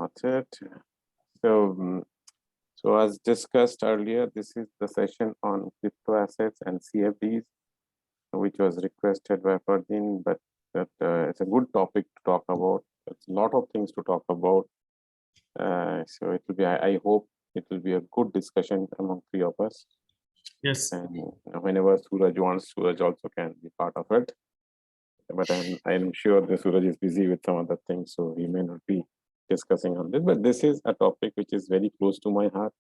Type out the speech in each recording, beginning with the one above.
That's it. So, so as discussed earlier, this is the session on crypto assets and CFDs, which was requested by Ferdin, but it's a good topic to talk about. It's a lot of things to talk about. So it will be, I hope it will be a good discussion among three of us. Yes. And whenever Suraj wants, Suraj also can be part of it. But I'm sure that Suraj is busy with some other things, so he may not be discussing on this. But this is a topic which is very close to my heart.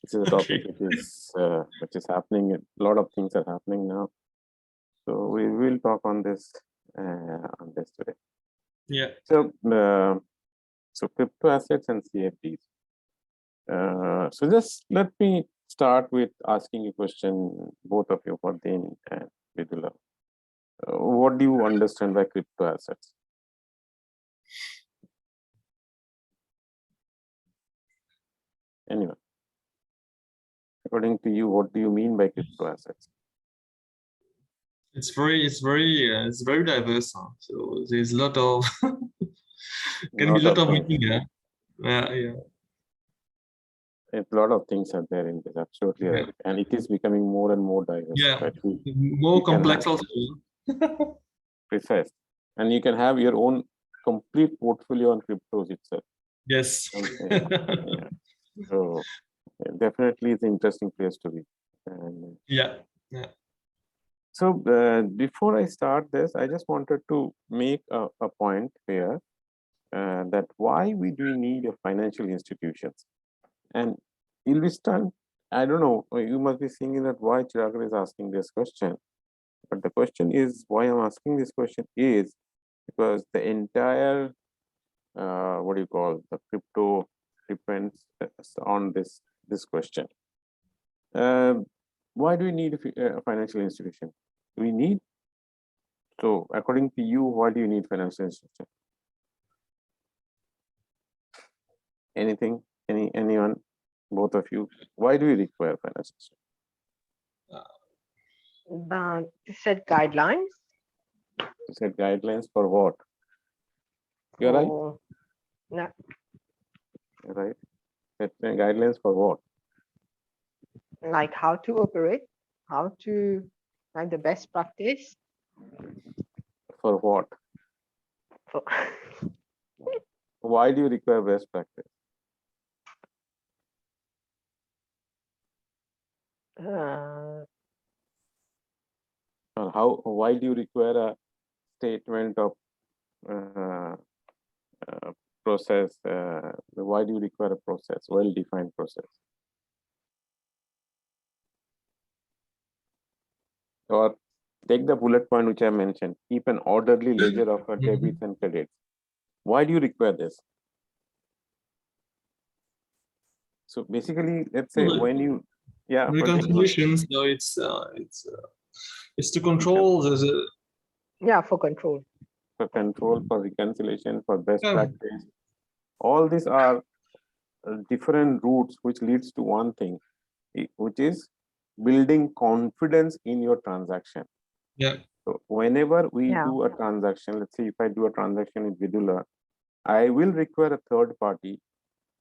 This is a topic which is happening. A lot of things are happening now, so we will talk on this today. Yeah. So, so crypto assets and CFDs. So just let me start with asking a question, both of you, Ferdin and Vidula. What do you understand by crypto assets? Anyway, according to you, what do you mean by crypto assets? It's very diverse. So there's a lot of can be a lot of meaning. Yeah. A lot of things are there in this, absolutely right. And it is becoming more and more diverse. Yeah, right? more complex also. Precise. And you can have your own complete portfolio on cryptos itself. Yes. Yeah. So definitely it's an interesting place to be. And, yeah. So before I start this, I just wanted to make a point here that why we do need a financial institutions. And you'll be stunned. I don't know, you must be thinking that why Chiragra is asking this question. But the question is, why I'm asking this question is because the entire, what do you call, the crypto depends on this question. Why do we need a financial institution? Do we need? So according to you, why do you need financial institution? Anything? Anyone? Both of you? Why do we require financial institution? To set guidelines. To set guidelines for what? You're right? No. Right. Set guidelines for what? Like how to operate, how to, like the best practice. For what? For Why do you require best practice? Why do you require a statement of process? Why do you require a process, well-defined process? Or take the bullet point which I mentioned, keep an orderly ledger of our debits and credits. Why do you require this? So basically, let's say when you, reconciliations, no, it's to control for control. For control, for reconciliation, for best practice. All these are different routes which leads to one thing, which is building confidence in your transaction. Yeah. So whenever we do a transaction, let's say if I do a transaction with Vidula, I will require a third party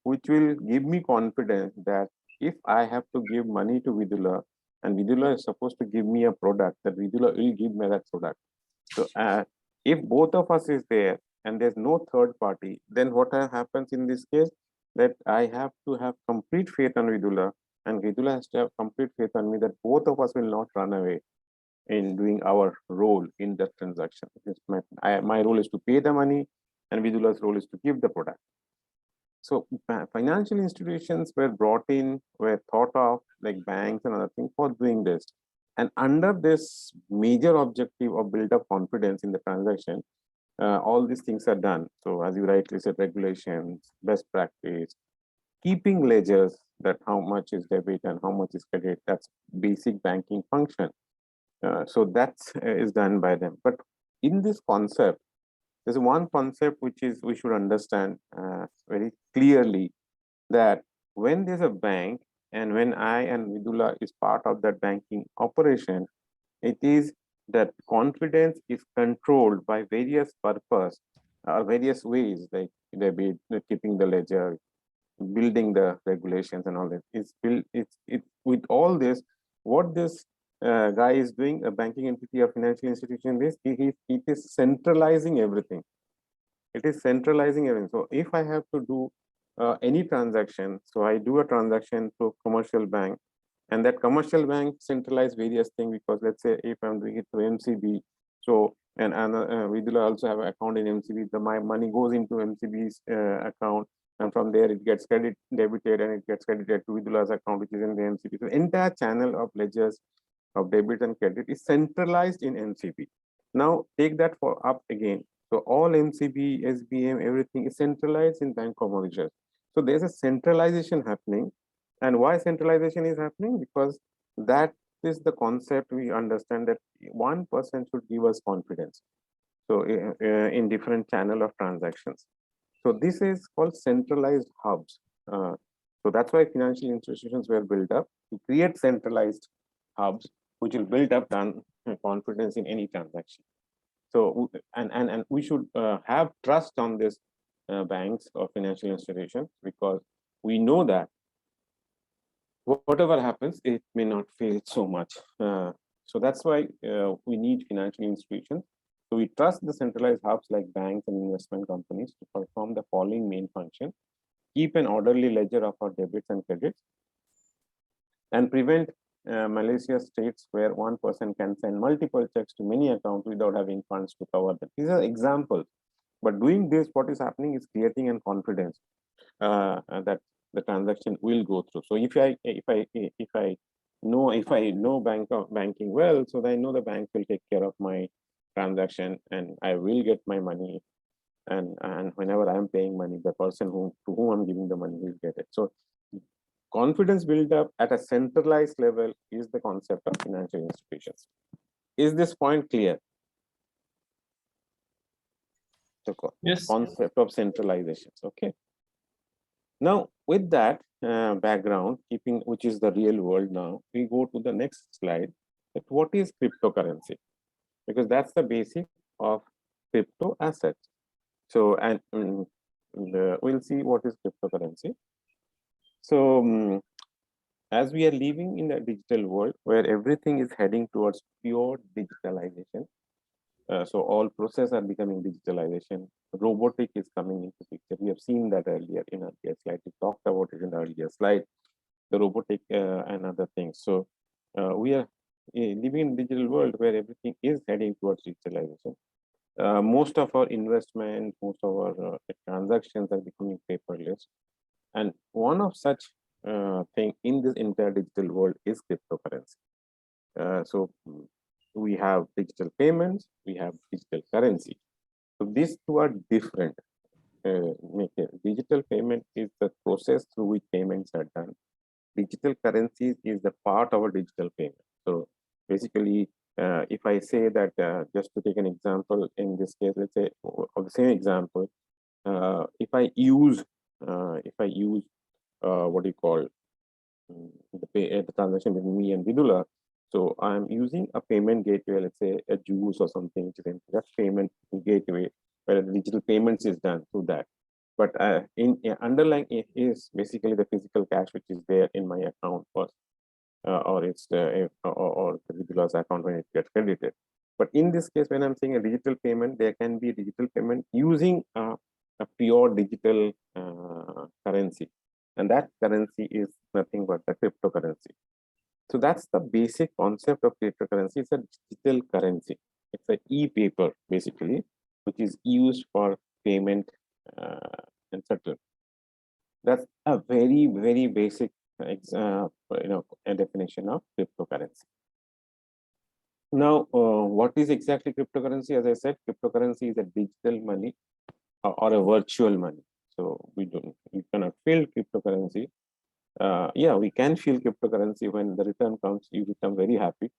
which will give me confidence that if I have to give money to Vidula and Vidula is supposed to give me a product, that Vidula will give me that product. So if both of us is there and there's no third party, then what happens in this case? That I have to have complete faith on Vidula and Vidula has to have complete faith on me that both of us will not run away in doing our role in that transaction. My role is to pay the money and Vidula's role is to give the product. So financial institutions were thought of like banks and other things for doing this. And under this major objective of build up confidence in the transaction, all these things are done. So as you rightly said, regulations, best practice, keeping ledgers that how much is debit and how much is credit, that's basic banking function. So that is done by them. But in this concept, there's one concept which is we should understand very clearly, that when there's a bank and when I and Vidula is part of that banking operation, it is that confidence is controlled by various purpose various ways, like debit, keeping the ledger, building the regulations and all that. It's built. It's with all this. What this guy is doing, a banking entity or financial institution, is it is centralizing everything. It is centralizing everything. So if I have to do any transaction, so I do a transaction to commercial bank, and that commercial bank centralize various things, because let's say if I'm doing it through MCB, so we will also have an account in MCB. My money goes into MCB's account, and from there it gets debited, and it gets credited to Vidula's account, which is in the MCB. So entire channel of ledgers of debit and credit is centralized in MCB. Now take that for up again. So all MCB, SBM, everything is centralized in Bank of Mauritius. So there's a centralization happening. And why centralization is happening? Because that is the concept we understand, that one person should give us confidence. So in different channel of transactions. So this is called centralized hubs. So that's why financial institutions were built up to create centralized hubs, which will build up confidence in any transaction. So and we should have trust on this banks or financial institutions, because we know that whatever happens, it may not fail so much. So that's why we need financial institutions. So we trust the centralized hubs like banks and investment companies to perform the following main function: keep an orderly ledger of our debits and credits, and prevent malicious states where one person can send multiple checks to many accounts without having funds to cover them. These are examples. But doing this, what is happening is creating a confidence that the transaction will go through. So if I know banking well, so I know the bank will take care of my transaction, and I will get my money. And whenever I'm paying money, the person to whom I'm giving the money will get it. So confidence build up at a centralized level is the concept of financial institutions. Is this point clear? The Yes. concept of centralizations. Okay. Now, with that background, which is the real world now, we go to the next slide. That what is cryptocurrency? Because that's the basic of crypto assets. So, and we'll see what is cryptocurrency. So, as we are living in a digital world where everything is heading towards pure digitalization, so all processes are becoming digitalization. Robotic is coming into picture. We have seen that earlier in earlier slide. We talked about it in the earlier slide, the robotic and other things. So we are living in a digital world where everything is heading towards digitalization. Most of our investment, most of our transactions are becoming paperless. And one of such thing in this entire digital world is cryptocurrency. So we have digital payments, we have digital currency. So these two are different. Digital payment is the process through which payments are done. Digital currency is the part of a digital payment. So basically, if I say that, just to take an example, in this case, let's say, of the same example, if I use what do you call the transaction between me and Vidula. So I'm using a payment gateway, let's say a juice or something, just payment gateway where the digital payments is done through that. But in underlying it is basically the physical cash which is there in my account first, or it's or the Vidula's account when it gets credited. But in this case, when I'm saying a digital payment, there can be a digital payment using a pure digital currency. And that currency is nothing but the cryptocurrency. So that's the basic concept of cryptocurrency. It's a digital currency. It's an e-paper, basically, which is used for payment and settlement. That's a very, very basic, a definition of cryptocurrency. Now, what is exactly cryptocurrency? As I said, cryptocurrency is a digital money or a virtual money. So we cannot feel cryptocurrency. Yeah, we can feel cryptocurrency when the return comes. You become very happy.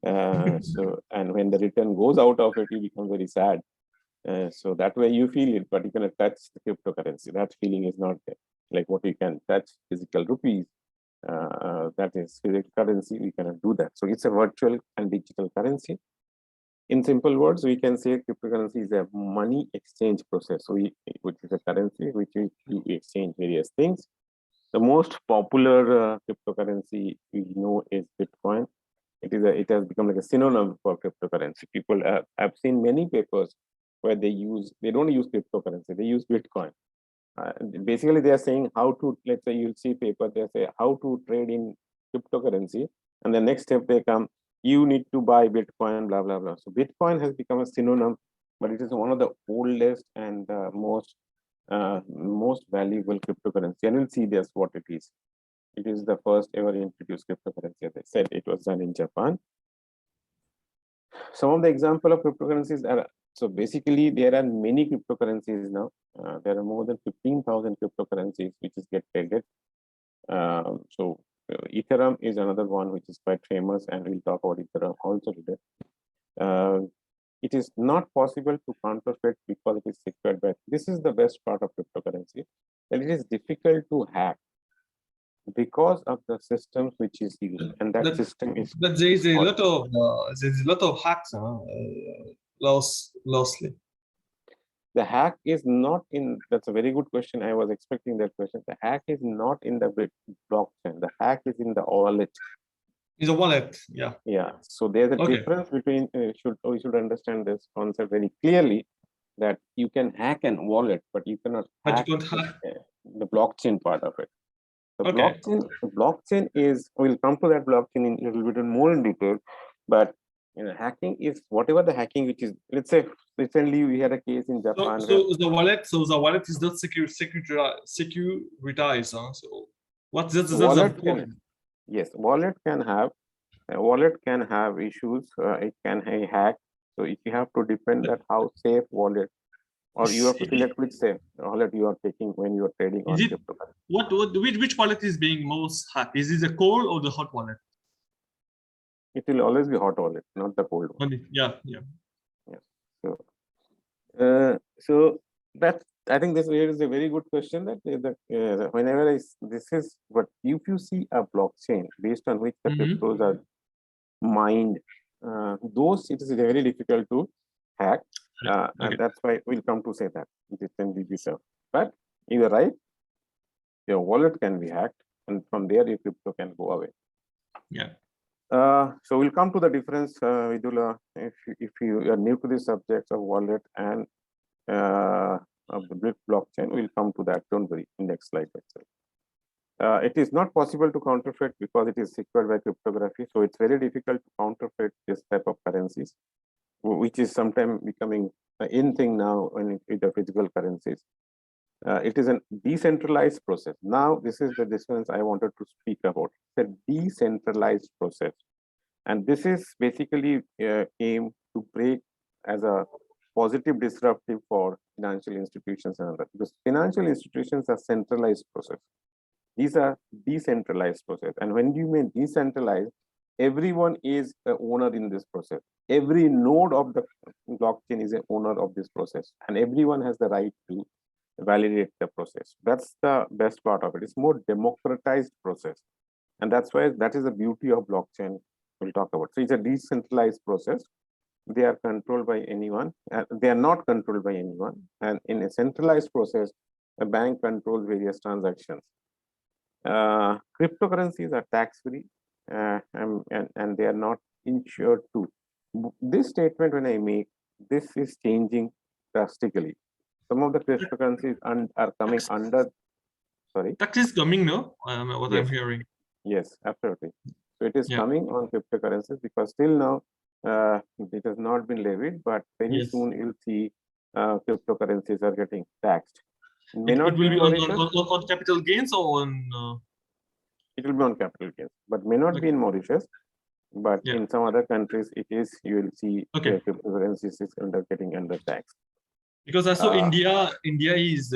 And when the return goes out of it, you become very sad. So that way you feel it, but you cannot touch the cryptocurrency. That feeling is not there. Like what you can touch physical rupees, that is physical currency. We cannot do that. So it's a virtual and digital currency. In simple words, we can say cryptocurrency is a money exchange process. So which is a currency which you exchange various things. The most popular cryptocurrency we know is Bitcoin. It has become like a synonym for cryptocurrency. People have seen many papers where they don't use cryptocurrency, they use Bitcoin. Basically, they are saying how to, let's say you'll see paper, they say how to trade in cryptocurrency, and the next step they come, you need to buy Bitcoin, blah, blah, blah. So Bitcoin has become a synonym, but it is one of the oldest and most valuable cryptocurrency. And we'll see this what it is. It is the first ever introduced cryptocurrency. As I said, it was done in Japan. Some of the example of cryptocurrencies are, so basically there are many cryptocurrencies now. There are more than 15,000 cryptocurrencies which is get traded. So Ethereum is another one which is quite famous, and we'll talk about Ethereum also today. It is not possible to counterfeit because it is secured by, this is the best part of cryptocurrency, and it is difficult to hack because of the systems which is used, and that system is. But there is a lot of hacks, lastly. The hack is not in. That's a very good question. I was expecting that question. The hack is not in the blockchain. The hack is in the wallet. In the wallet, yeah. Yeah. So there's a difference between. We should understand this concept very clearly. That you can hack a wallet, but you cannot hack the blockchain part of it. The blockchain is, we'll come to that blockchain in a little bit more in detail, but hacking is whatever the hacking which is, let's say recently we had a case in Japan. So the wallet is not securitized. So what's the wallet can, yes, wallet can have issues. It can hack. So if you have to depend that how safe wallet, or you have to select which safe wallet you are taking when you are trading on cryptocurrency. Which wallet is being most hacked? Is it the cold or the hot wallet? It will always be hot wallet, not the cold one. Yeah. So that's, I think this is a very good question. That whenever this is, but if you see a blockchain based on which the cryptos are mined, those it is very difficult to hack, and that's why we'll come to say that it can be better. But you're right, your wallet can be hacked, and from there your crypto can go away. Yeah. So we'll come to the difference, Vidula, if you are new to the subjects of wallet and of the blockchain, we'll come to that. Don't worry, in next slide itself. It is not possible to counterfeit because it is secured by cryptography. So it's very difficult to counterfeit this type of currencies, which is sometimes becoming an in thing now when with the physical currencies. It is a decentralized process. Now, this is the difference I wanted to speak about. It's a decentralized process. And this is basically aim to break as a positive disruptive for financial institutions and others. Because financial institutions are centralized process. These are decentralized process. And when you mean decentralized, everyone is an owner in this process. Every node of the blockchain is an owner of this process. And everyone has the right to validate the process. That's the best part of it. It's more democratized process. And that's why that is the beauty of blockchain we'll talk about. So it's a decentralized process. They are controlled by anyone. They are not controlled by anyone. And in a centralized process, a bank controls various transactions. Cryptocurrencies are tax-free and they are not insured too. This statement when I make, this is changing drastically. Some of the cryptocurrencies are coming under, sorry? Tax is coming, no? What I'm hearing. Yes, absolutely. So it is coming on cryptocurrencies because still now it has not been levied, but very soon you'll see cryptocurrencies are getting taxed. It will be on capital gains or on? It will be on capital gains, but may not be in Mauritius. But in some other countries, it is. You will see cryptocurrencies is getting under tax. Because I saw India is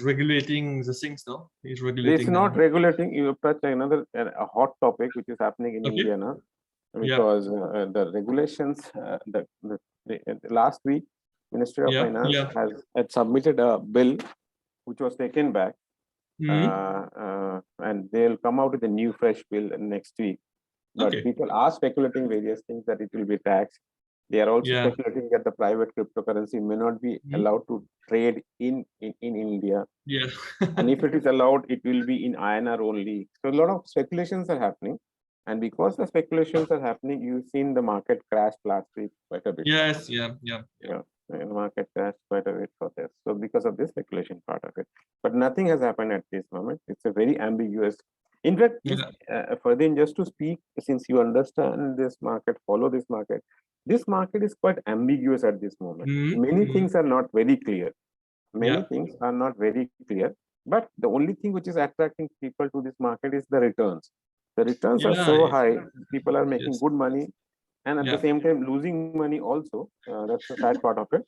regulating the things, no? It's regulating. It's not regulating. You touch another a hot topic which is happening in India now, because the regulations. The last week, Ministry of Finance had submitted a bill which was taken back, and they'll come out with a new fresh bill next week. But people are speculating various things that it will be taxed. They are also speculating that the private cryptocurrency may not be allowed to trade in India. Yeah. And if it is allowed, it will be in INR only. So a lot of speculations are happening. And because the speculations are happening, you've seen the market crash last week quite a bit. Yes, yeah. The market crashed quite a bit for this. So because of this speculation part of it. But nothing has happened at this moment. It's a very ambiguous. In fact, Fardeen, just to speak, since you understand this market, follow this market is quite ambiguous at this moment. Many things are not very clear. Many things are not very clear. But the only thing which is attracting people to this market is the returns. The returns are so high, people are making good money, and at the same time losing money also. That's the sad part of it.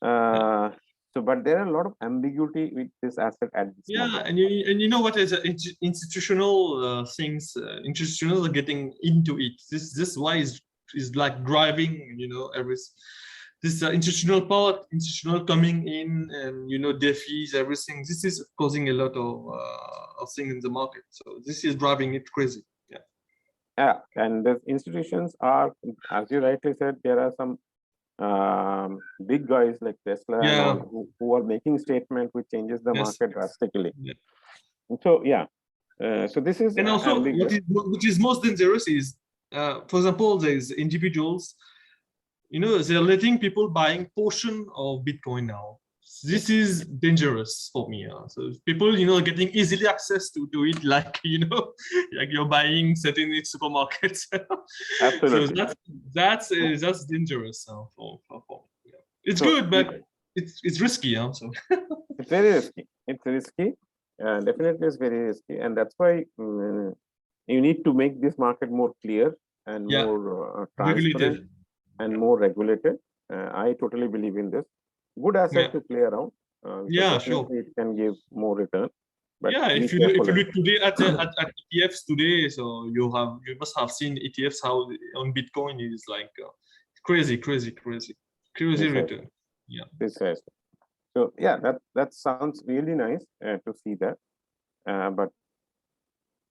But there are a lot of ambiguity with this asset at this moment. And you know what is institutional things? Institutional are getting into it. This why is like driving, this institutional part, institutional coming in, and DeFis, everything. This is causing a lot of things in the market. So this is driving it crazy. Yeah, and the institutions are, as you rightly said, there are some big guys like Tesla and all who are making statement which changes the market drastically. So so this is, and also which is most dangerous is, for example, there's individuals, they're letting people buying portion of Bitcoin now. This is dangerous for me. So people, getting easily access to it, like like you're buying certain supermarkets. Absolutely. So that's dangerous for it's good, but it's risky. So it's very risky. It's risky. Definitely, it's very risky, and that's why you need to make this market more clear and more transparent and more regulated. I totally believe in this. Good asset to play around. Sure. It can give more return. But if you look today at ETFs today, so you must have seen ETFs how on Bitcoin is like crazy return. Precisely. So that sounds really nice to see that, but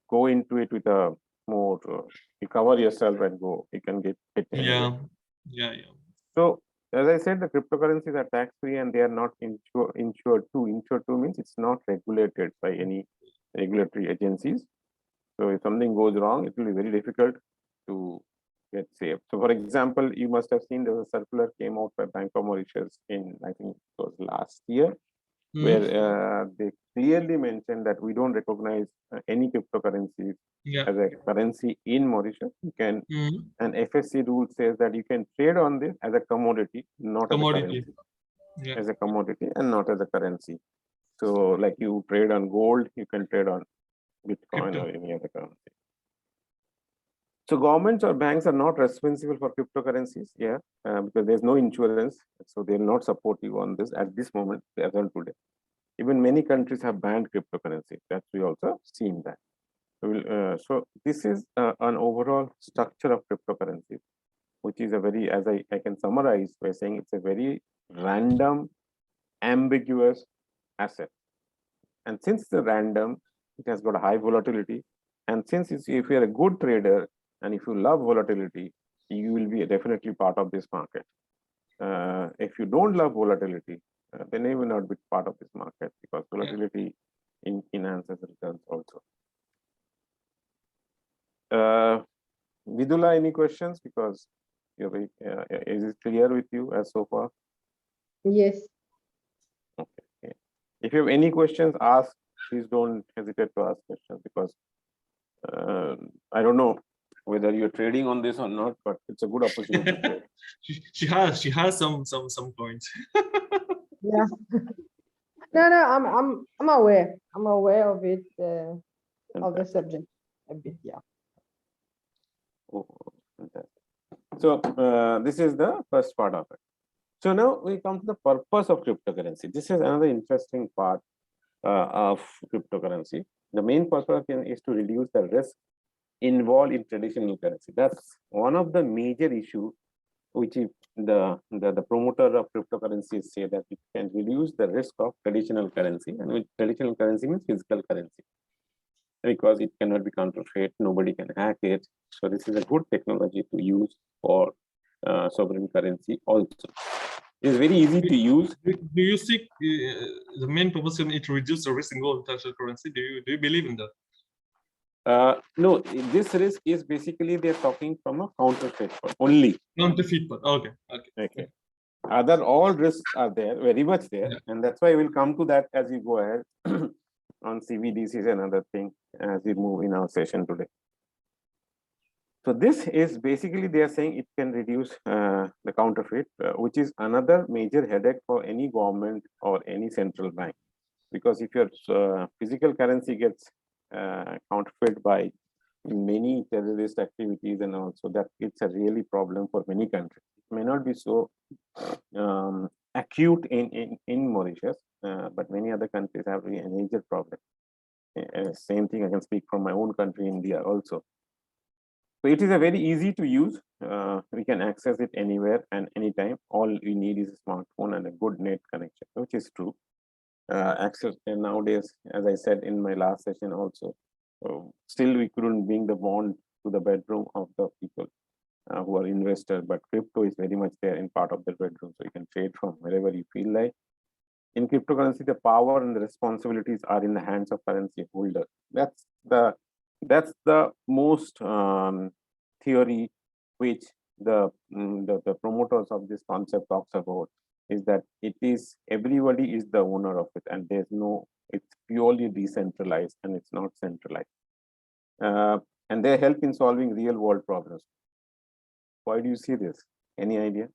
go into it with a more you cover yourself and go. You can get it. So as I said, the cryptocurrencies are tax-free and they are not insured too. Insured too means it's not regulated by any regulatory agencies. So if something goes wrong, it will be very difficult to get saved. So for example, you must have seen there was a circular came out by Bank of Mauritius in, I think it was last year, where they clearly mentioned that we don't recognize any cryptocurrencies as a currency in Mauritius. You can, and FSC rule says that you can trade on this as a commodity, not as a currency. As a commodity and not as a currency. So like you trade on gold, you can trade on Bitcoin or any other currency. So governments or banks are not responsible for cryptocurrencies, because there's no insurance, so they'll not support you on this at this moment, as on today. Even many countries have banned cryptocurrency. That we also seen that. So this is an overall structure of cryptocurrency, which is a very, as I can summarize by saying, it's a very random, ambiguous asset. And since it's random, it has got a high volatility. And since if you're a good trader and if you love volatility, you will be definitely part of this market. If you don't love volatility, then you will not be part of this market, because volatility enhances returns also. Vidula, any questions? Because you're very, is it clear with you as so far? Yes. Okay. If you have any questions, ask. Please don't hesitate to ask questions, because I don't know whether you're trading on this or not, but it's a good opportunity. she has some points. Yeah. No, I'm aware. I'm aware of it, of the subject a bit. Yeah. Oh, so this is the first part of it. So now we come to the purpose of cryptocurrency. This is another interesting part of cryptocurrency. The main purpose is to reduce the risk involved in traditional currency. That's one of the major issues which is the promoter of cryptocurrencies say that it can reduce the risk of traditional currency, and with traditional currency means physical currency, because it cannot be counterfeit, nobody can hack it. So this is a good technology to use for sovereign currency also. It's very easy to use. Do you think the main proposition is to reduce the risk in gold international currency? Do you believe in that? No, this risk is basically they're talking from a counterfeit only. Counterfeit, but okay. Okay. Other all risks are there, very much there, Yeah. and that's why we'll come to that as we go ahead on CBDC is another thing as we move in our session today. So this is basically they are saying it can reduce the counterfeit, which is another major headache for any government or any central bank, because if your physical currency gets counterfeit by many terrorist activities and also that it's a really problem for many countries. It may not be so acute in Mauritius, but many other countries have a major problem. Same thing I can speak from my own country, India also. So it is a very easy to use. We can access it anywhere and anytime. All we need is a smartphone and a good net connection, which is true. Access and nowadays, as I said in my last session also, still we couldn't bring the bond to the bedroom of the people who are investors, but crypto is very much there in part of the bedroom, so you can trade from wherever you feel like. In cryptocurrency, the power and the responsibilities are in the hands of currency holder. That's the most theory which the promoters of this concept talks about, is that it is everybody is the owner of it, and there's no, it's purely decentralized and it's not centralized, and they help in solving real world problems. Why do you see this? Any idea?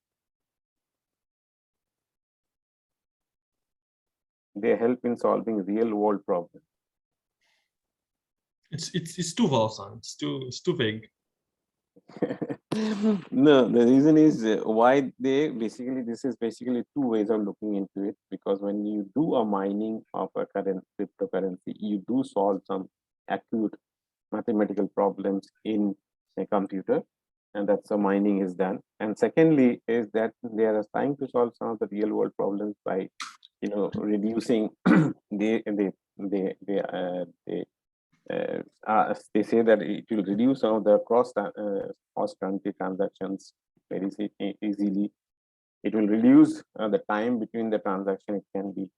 They help in solving real world problems. It's too vast, it's too vague. No, the reason is why they basically, this is basically two ways of looking into it, because when you do a mining of a current cryptocurrency, you do solve some acute mathematical problems in a computer, and that's the mining is done. And secondly is that they are trying to solve some of the real world problems by, you know, reducing they say that it will reduce some of the cross country transactions very easily. It will reduce the time between the transaction. It can be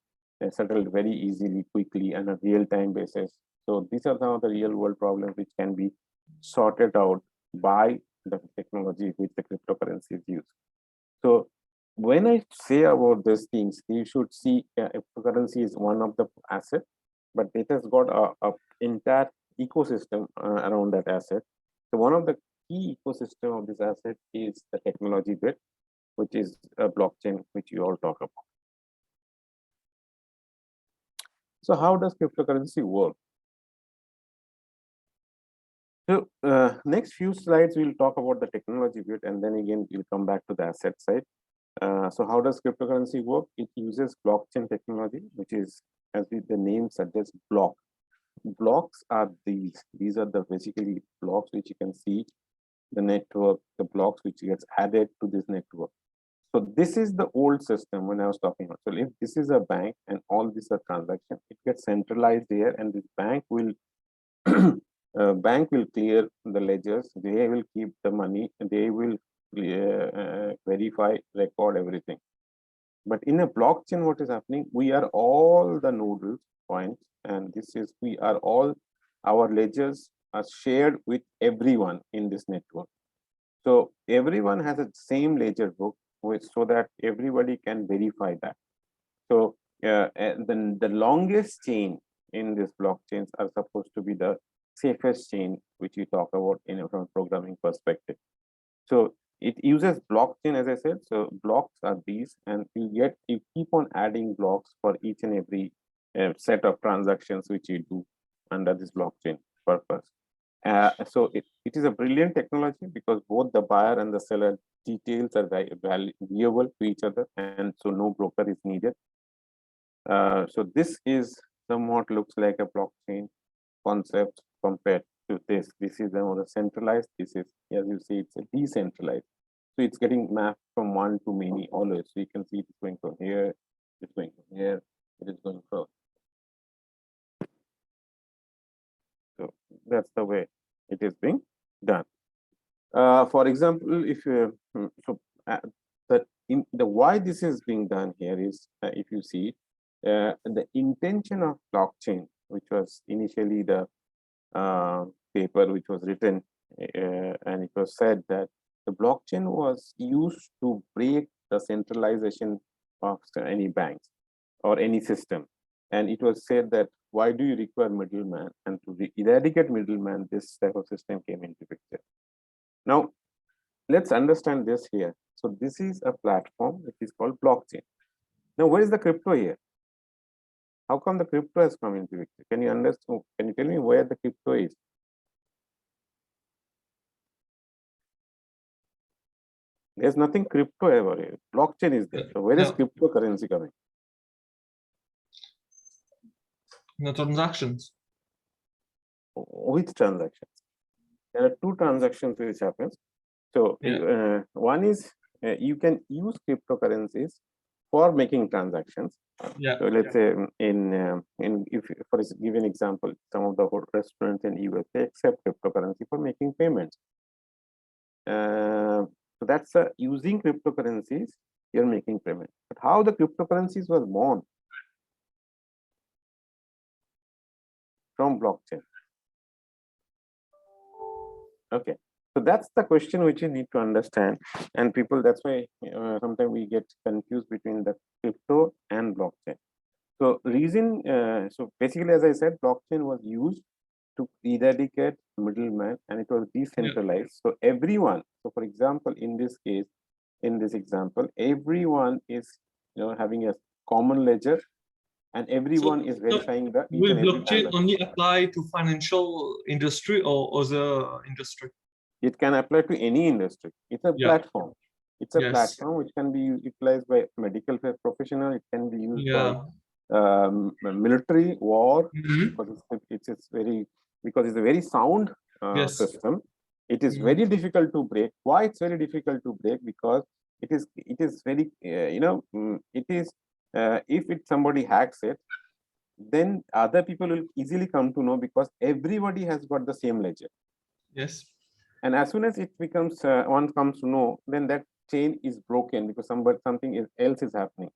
settled very easily, quickly, on a real-time basis. So these are some of the real-world problems which can be sorted out by the technology which the cryptocurrencies use. So when I say about these things, you should see cryptocurrency is one of the assets, but it has got a entire ecosystem around that asset. So one of the key ecosystem of this asset is the technology bit, which is a blockchain, which you all talk about. So how does cryptocurrency work? So next few slides, we'll talk about the technology bit, and then again, we'll come back to the asset side. So how does cryptocurrency work? It uses blockchain technology, which is, as the name suggests, block. Blocks are these are the basically blocks which you can see the network, the blocks which gets added to this network. So this is the old system when I was talking about. So if this is a bank and all these are transactions, it gets centralized there, and this bank will clear the ledgers. They will keep the money. They will verify, record everything. But in a blockchain, what is happening? We are all the nodal points, and this is we are all, our ledgers are shared with everyone in this network. So everyone has a same ledger book, so that everybody can verify that. So the longest chain in this blockchains are supposed to be the safest chain, which we talk about from a programming perspective. So it uses blockchain, as I said. So blocks are these, and you keep on adding blocks for each and every set of transactions which you do under this blockchain purpose. So it is a brilliant technology because both the buyer and the seller details are valuable to each other, and so no broker is needed. So this is somewhat looks like a blockchain concept compared to this. This is the more centralized. This is, as you see, it's a decentralized. So it's getting mapped from one to many always. So you can see it's going from here, it's going from here, it is going from. So that's the way it is being done. For example, if so why this is being done here is, if you see, the intention of blockchain, which was initially the paper which was written, and it was said that the blockchain was used to break the centralization of any banks or any system. And it was said that why do you require middleman? And to eradicate middleman, this type of system came into picture. Now, let's understand this here. So this is a platform which is called blockchain. Now, where is the crypto here? How come the crypto has come into picture? Can you understand? Can you tell me where the crypto is? There's nothing crypto ever here. Blockchain is there. So where is cryptocurrency coming? The transactions. Which transactions? There are two transactions which happens. So one is you can use cryptocurrencies for making transactions. Yeah. So let's say if for give an example, some of the restaurants in US, they accept cryptocurrency for making payments. So that's using cryptocurrencies, you're making payment. But how the cryptocurrencies was born? From blockchain. Okay, so that's the question which you need to understand, and people, that's why sometimes we get confused between the crypto and blockchain. So reason, so basically, as I said, blockchain was used to eradicate middleman, and it was decentralized. So everyone, so for example, in this case, in this example, everyone is having a common ledger, and everyone is verifying the each will and every blockchain transaction. only apply to financial industry or other industry? It can apply to any industry. It's a platform. It's a platform which can be utilized by medical professional. It can be used by military, war, because it's a very sound system. It is very difficult to break. Why it's very difficult to break? Because it is very if somebody hacks it, then other people will easily come to know, because everybody has got the same ledger. Yes. And as soon as it becomes one comes to know, then that chain is broken because something else is happening.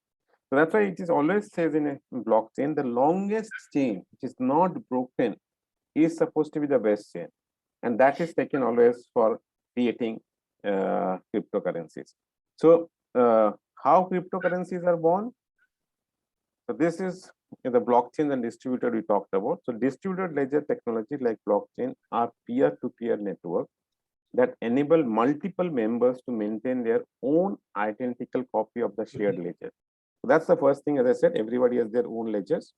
So that's why it is always says in a blockchain, the longest chain which is not broken is supposed to be the best chain, and that is taken always for creating cryptocurrencies. So how cryptocurrencies are born? So this is the blockchain and distributed we talked about. So distributed ledger technology like blockchain are peer-to-peer networks that enable multiple members to maintain their own identical copy of the shared ledger. So that's the first thing. As I said, everybody has their own ledgers,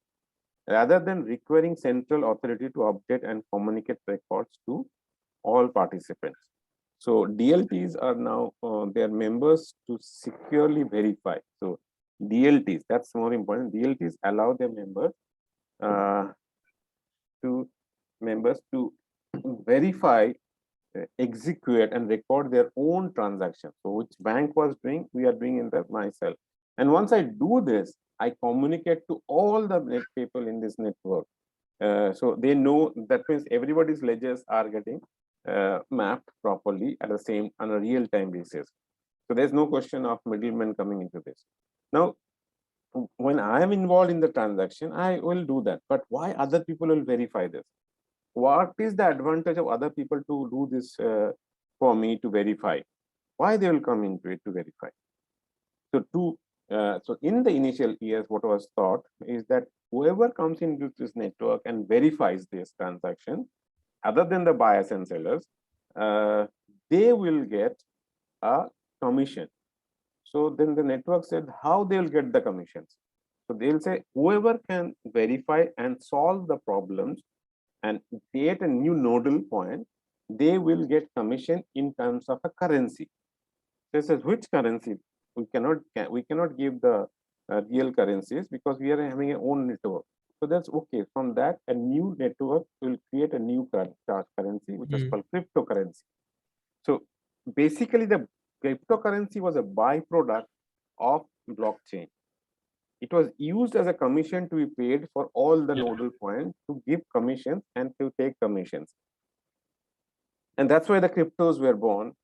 rather than requiring central authority to update and communicate records to all participants. So DLTs are now their members to securely verify. So DLTs, that's more important. DLTs allow their members to verify, execute, and record their own transactions. So which bank was doing, we are doing in that myself. And once I do this, I communicate to all the people in this network. So they know, that means everybody's ledgers are getting mapped properly at the same, on a real-time basis. So there's no question of middlemen coming into this. Now, when I am involved in the transaction, I will do that. But why other people will verify this? What is the advantage of other people to do this for me to verify? Why they will come into it to verify? So so in the initial years, what was thought is that whoever comes into this network and verifies this transaction, other than the buyers and sellers, they will get a commission. So then the network said how they will get the commissions. So they'll say whoever can verify and solve the problems and create a new nodal point, they will get commission in terms of a currency. This is which currency? We cannot give the real currencies because we are having our own network. So that's okay. From that, a new network will create a new currency, which is called cryptocurrency. So basically, the cryptocurrency was a byproduct of blockchain. It was used as a commission to be paid for all the nodal points to give commissions and to take commissions. And that's why the cryptos were born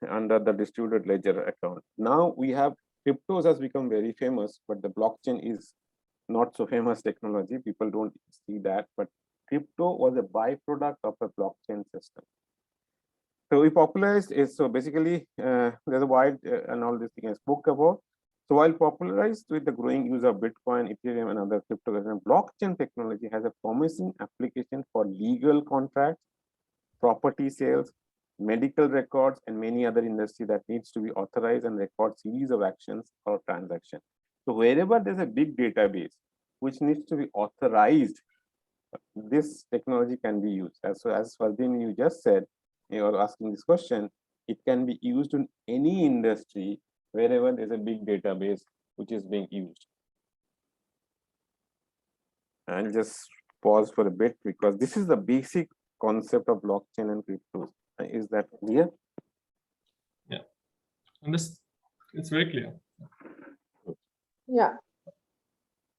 under the distributed ledger account. Now we have cryptos has become very famous, but the blockchain is not so famous technology. People don't see that, but crypto was a byproduct of a blockchain system. So we popularized is, so basically there's a wide and all this thing I spoke about. So while popularized with the growing use of Bitcoin, Ethereum, and other cryptocurrency, blockchain technology has a promising application for legal contracts, property sales, medical records, and many other industry that needs to be authorized and record series of actions or transactions. So wherever there's a big database which needs to be authorized, this technology can be used. As Fardin, you just said, you are asking this question, it can be used in any industry wherever there's a big database which is being used. I'll just pause for a bit because this is the basic concept of blockchain and cryptos. Is that clear? Yeah, and this, it's very clear. Yeah.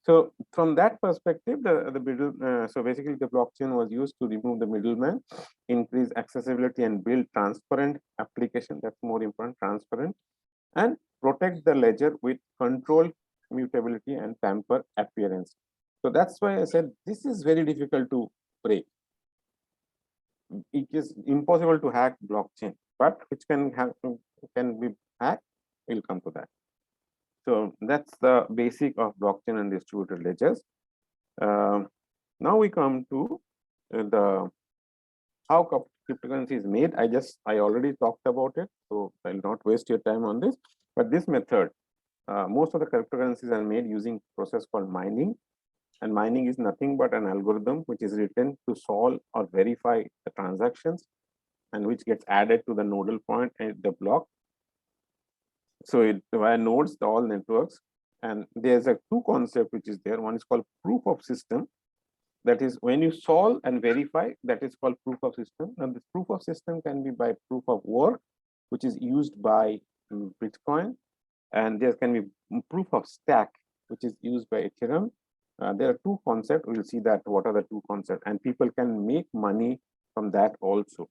So from that perspective, so basically the blockchain was used to remove the middleman, increase accessibility, and build transparent application. That's more important, transparent, and protect the ledger with control, mutability, and tamper appearance. So that's why I said this is very difficult to break. It is impossible to hack blockchain, but which can be hacked. We'll come to that. So that's the basic of blockchain and distributed ledgers. Now we come to the how cryptocurrency is made. I already talked about it, so I'll not waste your time on this. But this method, most of the cryptocurrencies are made using process called mining, and mining is nothing but an algorithm which is written to solve or verify the transactions, and which gets added to the nodal point and the block. So it via nodes, all networks, and there's a two concept which is there. One is called proof of system. That is when you solve and verify, that is called proof of system. And this proof of system can be by proof of work, which is used by Bitcoin, and there can be proof of stack, which is used by Ethereum. There are two concepts. We'll see that what are the two concepts, and people can make money from that also,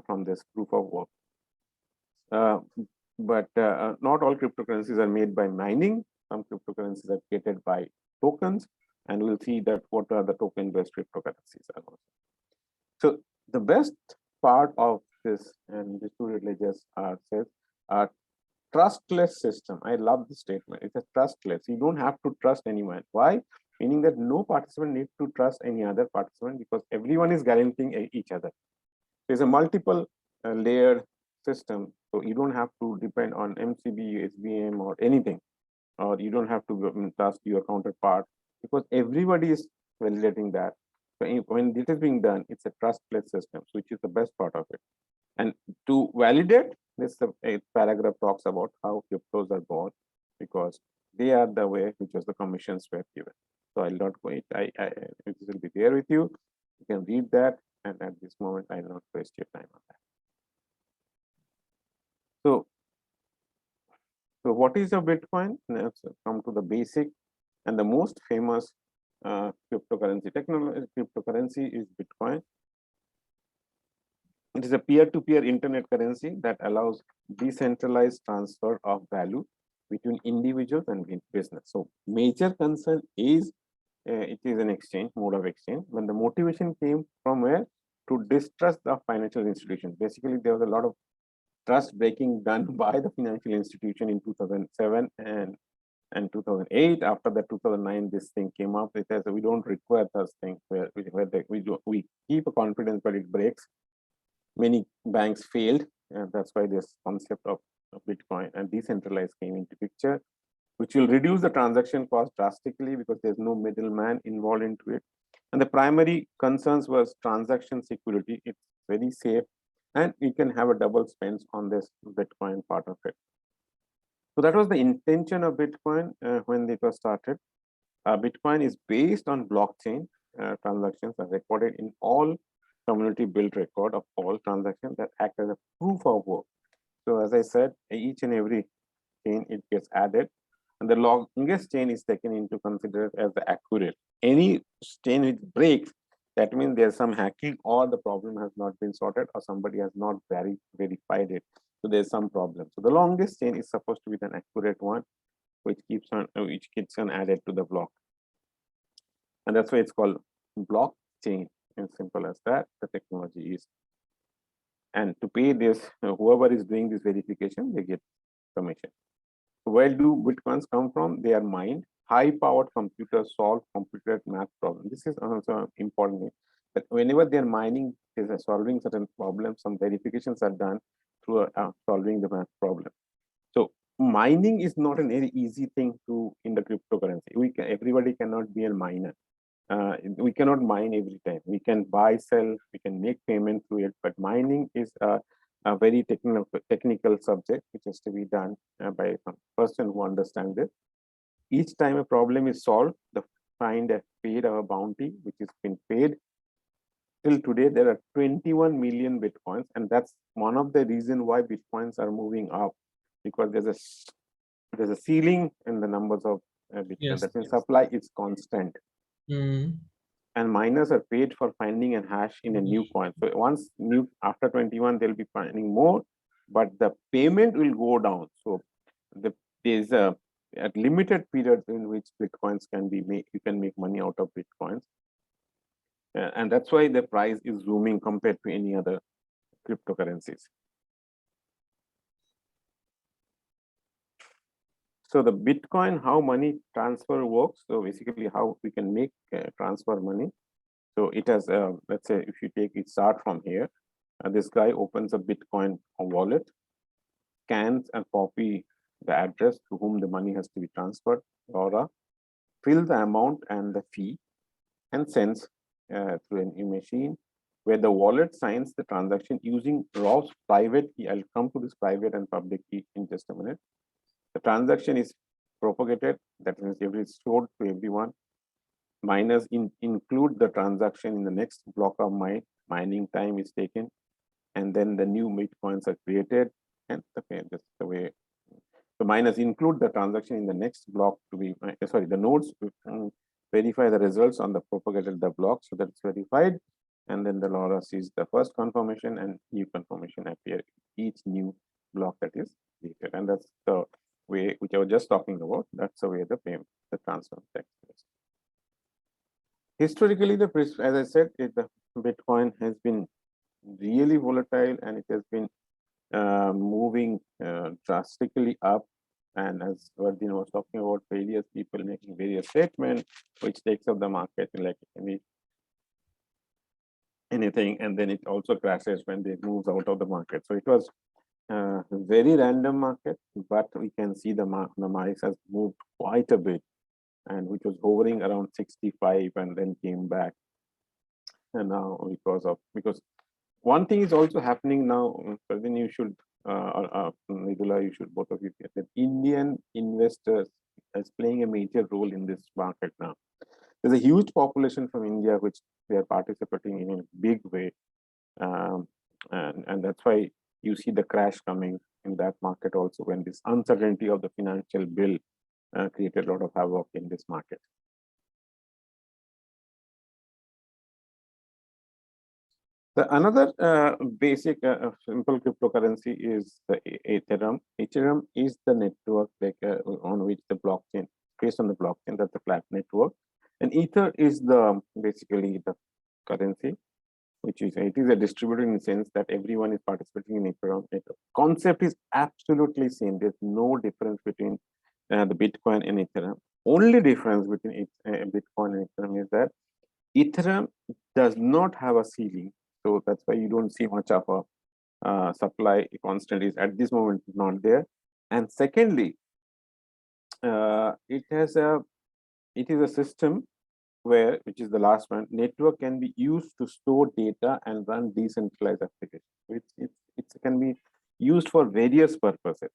from this proof of work. But not all cryptocurrencies are made by mining. Some cryptocurrencies are created by tokens, and we'll see that what are the token-based cryptocurrencies are also. So the best part of this and distributed ledgers are trustless system. I love this statement. It's a trustless. You don't have to trust anyone. Why? Meaning that no participant needs to trust any other participant because everyone is guaranteeing each other. There's a multiple layered system, so you don't have to depend on MCB, SBM, or anything, or you don't have to trust your counterpart because everybody is validating that. So when it is being done, it's a trustless system, which is the best part of it. And to validate this, paragraph talks about how cryptos are born because they are the way which was the commissions were given. So I'll not go it. It will be there with you. You can read that, and at this moment, I will not waste your time on that. So what is a Bitcoin? Let's come to the basic and the most famous cryptocurrency. Cryptocurrency is Bitcoin. It is a peer-to-peer internet currency that allows decentralized transfer of value between individuals and business. So major concern is it is an exchange, mode of exchange. When the motivation came from where? To distrust the financial institution. Basically, there was a lot of trust breaking done by the financial institution in 2007 and 2008. After that, 2009, this thing came up. It says we don't require this thing where we keep a confidence, but it breaks. Many banks failed, and that's why this concept of Bitcoin and decentralized came into picture, which will reduce the transaction cost drastically because there's no middleman involved into it. And the primary concerns was transaction security. It's very safe, and you can have a double spends on this Bitcoin part of it. So that was the intention of Bitcoin when it was started. Bitcoin is based on blockchain. Transactions are recorded in all community built record of all transactions that act as a proof of work. So as I said, each and every chain it gets added, and the longest chain is taken into consideration as the accurate. Any chain which breaks, that means there's some hacking or the problem has not been sorted or somebody has not verified it. So there's some problem. So the longest chain is supposed to be an accurate one, which keeps on added to the block. And that's why it's called blockchain. As simple as that, the technology is. And to pay this, whoever is doing this verification, they get commission. So where do bitcoins come from? They are mined. High-powered computers solve complicated math problems. This is also important. That whenever they are mining, is solving certain problems, some verifications are done through solving the math problem. So mining is not an very easy thing to in the cryptocurrency. Everybody cannot be a miner. We cannot mine every time. We can buy, sell, we can make payment through it, but mining is a very technical subject which has to be done by a person who understands it. Each time a problem is solved, the find has paid our bounty, which has been paid. Till today, there are 21 million bitcoins, and that's one of the reasons why bitcoins are moving up, because there's a ceiling in the numbers of bitcoin. Yes, That means supply is constant. And miners are paid for finding a hash in a new coin. So once after 21, they'll be finding more, but the payment will go down. So there's a limited period in which bitcoins can be made. You can make money out of bitcoins, and that's why the price is zooming compared to any other cryptocurrencies. So the Bitcoin, how money transfer works. So basically, how we can make transfer money. So it has, let's say, if you take it, start from here, this guy opens a Bitcoin wallet, scans and copy the address to whom the money has to be transferred, or fill the amount and the fee, and sends through an e-machine, where the wallet signs the transaction using Rob's private key. I'll come to this private and public key in just a minute. The transaction is propagated, that means it is stored to everyone. Miners include the transaction in the next block of mining time is taken, and then the new bitcoins are created. And that's the way. So miners include the transaction in the next block to be, the nodes verify the results on the propagated the block, so that's verified, and then the LoRa sees the first confirmation and new confirmation appear each new block that is created, and that's the way which I was just talking about. That's the way the transfer takes place. Historically, as I said, the Bitcoin has been really volatile, and it has been moving drastically up. And as Vardin was talking about, various people making various statements, which takes up the market like anything, and then it also crashes when it moves out of the market. So it was a very random market, but we can see the market has moved quite a bit, and which was hovering around 65 and then came back. And now because one thing is also happening now, then you should, Nidula, you should, both of you get that Indian investors is playing a major role in this market now. There's a huge population from India which they are participating in a big way, and that's why you see the crash coming in that market also, when this uncertainty of the financial bill created a lot of havoc in this market. Another basic simple cryptocurrency is the Ethereum. Ethereum is the network on which the blockchain, based on the blockchain, that's the flat network. And Ether is basically the currency, which is it is a distributed in the sense that everyone is participating in Ethereum. The concept is absolutely same. There's no difference between the Bitcoin and Ethereum. Only difference between Bitcoin and Ethereum is that Ethereum does not have a ceiling. So that's why you don't see much of a supply constant is at this moment not there. And secondly, it is a system which is the last one, network can be used to store data and run decentralized applications. It can be used for various purposes.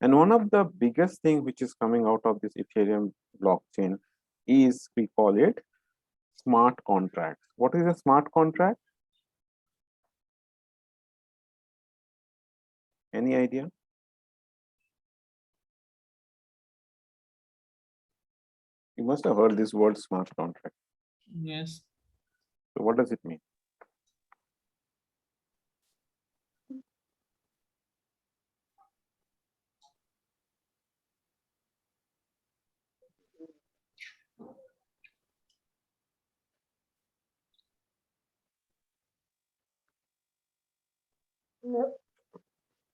And one of the biggest thing which is coming out of this Ethereum blockchain is, we call it smart contracts. What is a smart contract? Any idea? You must have heard this word smart contract. Yes. So what does it mean?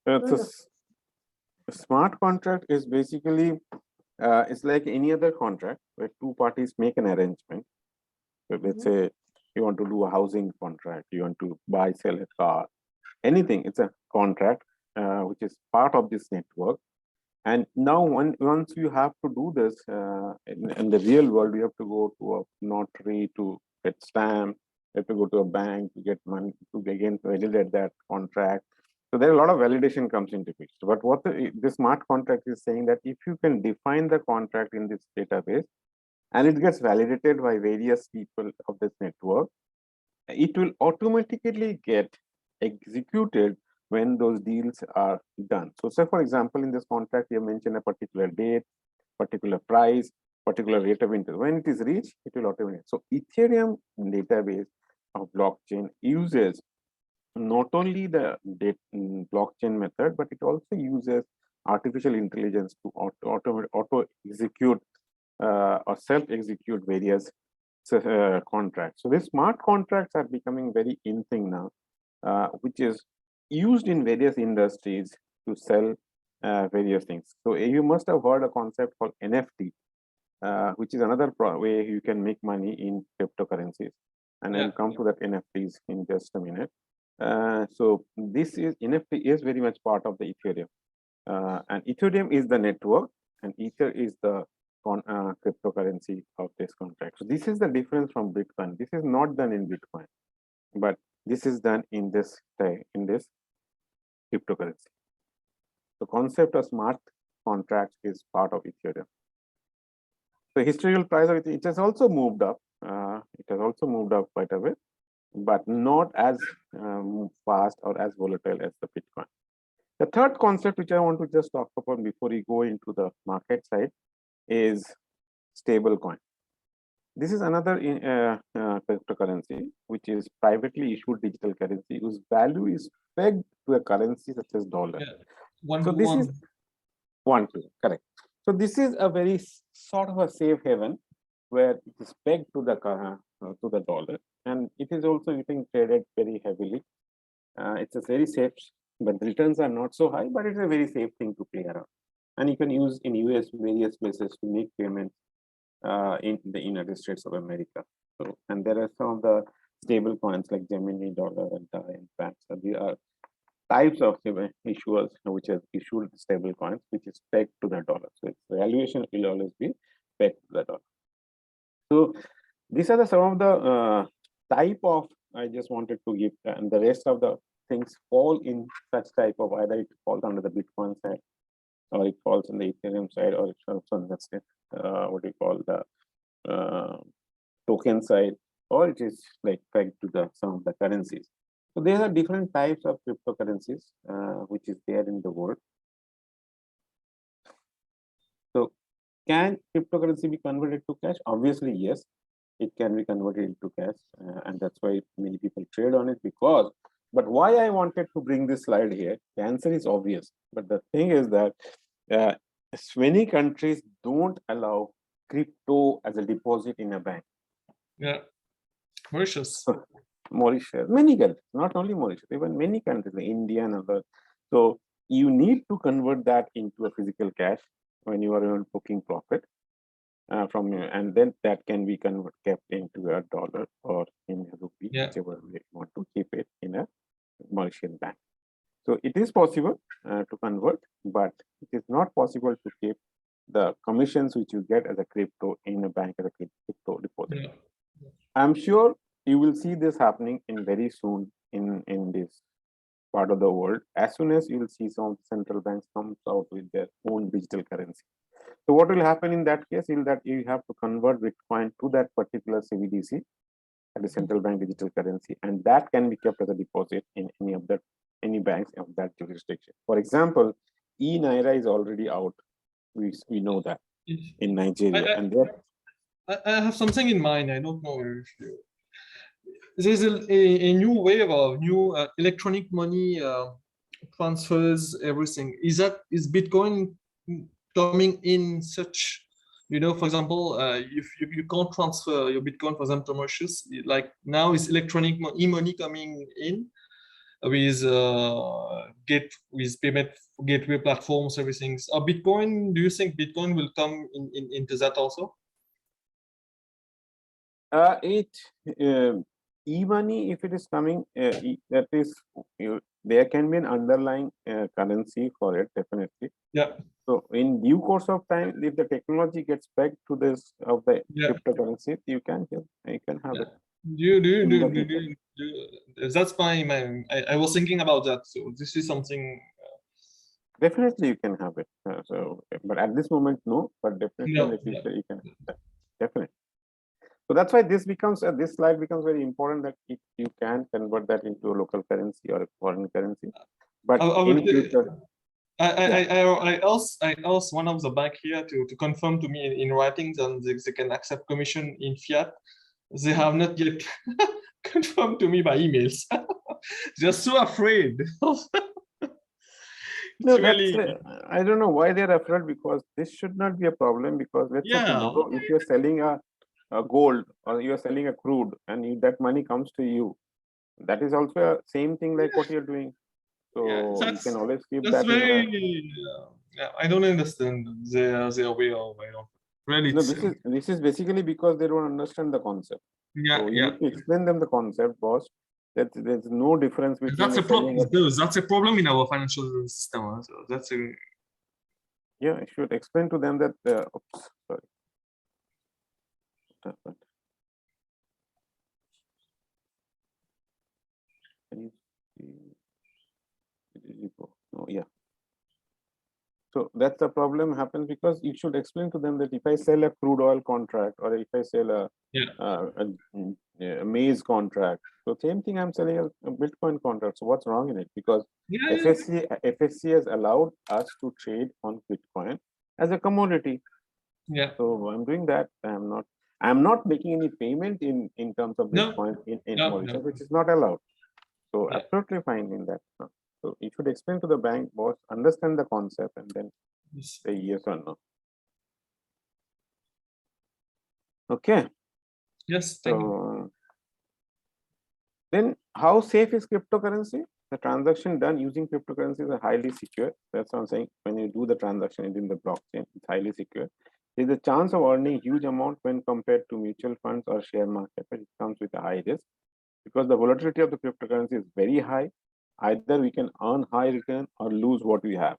It's a smart contract is basically it's like any other contract where two parties make an arrangement. So let's say you want to do a housing contract, you want to buy, sell a car, anything. It's a contract which is part of this network. And now, once you have to do this in the real world, you have to go to a notary to get stamped. You have to go to a bank to get money to again validate that contract. So there are a lot of validation comes into picture. But what the smart contract is saying that if you can define the contract in this database and it gets validated by various people of this network, it will automatically get executed when those deals are done. So say, for example, in this contract, you mentioned a particular date, particular price, particular rate of interest. When it is reached, it will automatically. So Ethereum database of blockchain uses not only the blockchain method, but it also uses artificial intelligence to auto execute or self execute various contracts. So these smart contracts are becoming very in thing now, which is used in various industries to sell various things. So you must have heard a concept called NFT, which is another way you can make money in cryptocurrencies. And I'll come to that NFTs in just a minute. So this is NFT is very much part of the Ethereum, and Ethereum is the network, and Ether is the cryptocurrency of this contract. So this is the difference from Bitcoin. This is not done in Bitcoin, but this is done in this cryptocurrency. The concept of smart contracts is part of Ethereum. The historical price of it has also moved up. It has also moved up quite a bit, but not as fast or as volatile as the Bitcoin. The third concept which I want to just talk about before we go into the market side is stable coin. This is another cryptocurrency, which is privately issued digital currency whose value is pegged to a currency such as dollar. So this is 1 2, correct. So this is a very sort of a safe haven where it is pegged to the dollar, and it is also getting traded very heavily. It's a very safe, but the returns are not so high, but it's a very safe thing to play around. And you can use in US various places to make payments in the United States of America. So, and there are some of the stable coins like Gemini, Dollar, and DAI, and PAX. So these are types of issuers which have issued stable coins, which is pegged to the dollar. So its valuation will always be pegged to the dollar. So these are some of the type of I just wanted to give, and the rest of the things fall in such type of either it falls under the Bitcoin side, or it falls on the Ethereum side, or it falls on the what we call the token side, or it is like pegged to some of the currencies. So there are different types of cryptocurrencies which is there in the world. So can cryptocurrency be converted to cash? Obviously, yes, it can be converted into cash, and that's why many people trade on it. But why I wanted to bring this slide here, the answer is obvious. But the thing is that many countries don't allow crypto as a deposit in a bank. Yeah, Mauritius. Mauritius, many countries, not only Mauritius, even many countries, like India and others. So you need to convert that into a physical cash when you are booking profit from you, and then that can be kept into a dollar or in a rupee, whichever way you want to keep it in a Mauritian bank. So it is possible to convert, but it is not possible to keep the commissions which you get as a crypto in a bank as a crypto deposit. Yeah. I'm sure you will see this happening in very soon in this part of the world. As soon as you will see some central banks comes out with their own digital currency. So what will happen in that case is that you have to convert Bitcoin to that particular CBDC, at the central bank digital currency, and that can be kept as a deposit in any banks of that jurisdiction. For example, e-Naira is already out. We know that in Nigeria, and I have something in mind. I don't know if you. There's a new wave of new electronic money transfers, everything. Is Bitcoin coming in such, for example, if you can't transfer your Bitcoin, for example, to Mauritius, like now is electronic e-money coming in, with payment gateway platforms, everything. Bitcoin, do you think Bitcoin will come into that also? E-money, if it is coming, that is, there can be an underlying currency for it, definitely. Yeah. So in due course of time, if the technology gets back to this of the cryptocurrency, you can have it. That's I was thinking about that. So this is something. Definitely, you can have it. But at this moment, no. But definitely in the future, you can have that. Definitely. So that's why this slide becomes very important, that if you can convert that into a local currency or a foreign currency. But in future, I asked one of the bank here to confirm to me in writing that they can accept commission in fiat. They have not yet confirmed to me by emails. They're so afraid. No, I don't know why they're afraid, because this should not be a problem, because let's say tomorrow, if you're selling a gold or you're selling a crude and that money comes to you, that is also a same thing like what you're doing. So you can always keep that very, I don't understand their way of really. No, this is basically because they don't understand the concept. So you need to explain them the concept, boss. That there's no difference between. That's a problem. That's a problem in our financial system. So that's a. Yeah, I should explain to them that. Oops, sorry. Oh, yeah. So that's the problem happens, because you should explain to them that if I sell a crude oil contract, or if I sell a maize contract, so same thing, I'm selling a Bitcoin contract. So what's wrong in it? Because FSC has allowed us to trade on Bitcoin as a commodity. Yeah. So I'm doing that. I'm not making any payment in terms of Bitcoin in Mauritius, which is not allowed. So absolutely fine in that. So you should explain to the bank, boss, understand the concept, and then say yes or no. Okay. Yes. Thank you. Then how safe is cryptocurrency? The transaction done using cryptocurrencies are highly secure. That's what I'm saying. When you do the transaction in the blockchain, it's highly secure. There's a chance of earning huge amount when compared to mutual funds or share market, but it comes with a high risk, because the volatility of the cryptocurrency is very high. Either we can earn high return or lose what we have.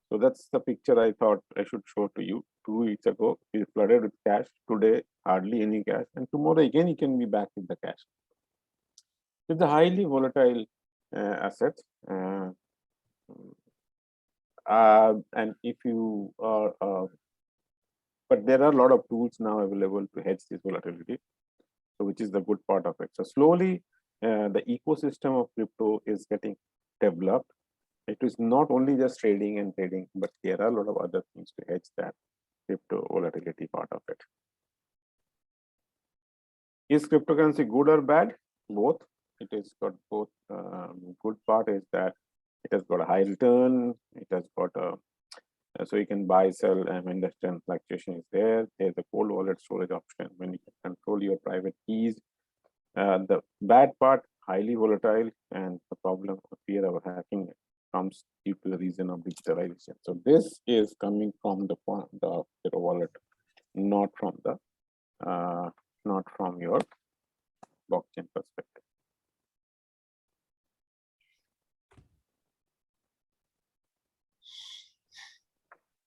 So that's the picture I thought I should show to you. 2 weeks ago, we flooded with cash. Today, hardly any cash. And tomorrow again, you can be back with the cash. It's a highly volatile asset. And if you are, but there are a lot of tools now available to hedge this volatility. So which is the good part of it. So slowly, the ecosystem of crypto is getting developed. It is not only just trading and trading, but there are a lot of other things to hedge that crypto volatility part of it. Is cryptocurrency good or bad? Both. It has got both. Good part is that it has got a high return. It has got a so you can buy, sell, and understand fluctuation is there. There's a cold wallet storage option when you can control your private keys. The bad part, highly volatile, and the problem of fear of hacking comes due to the reason of digitalization. So this is coming from the wallet, not from your blockchain perspective.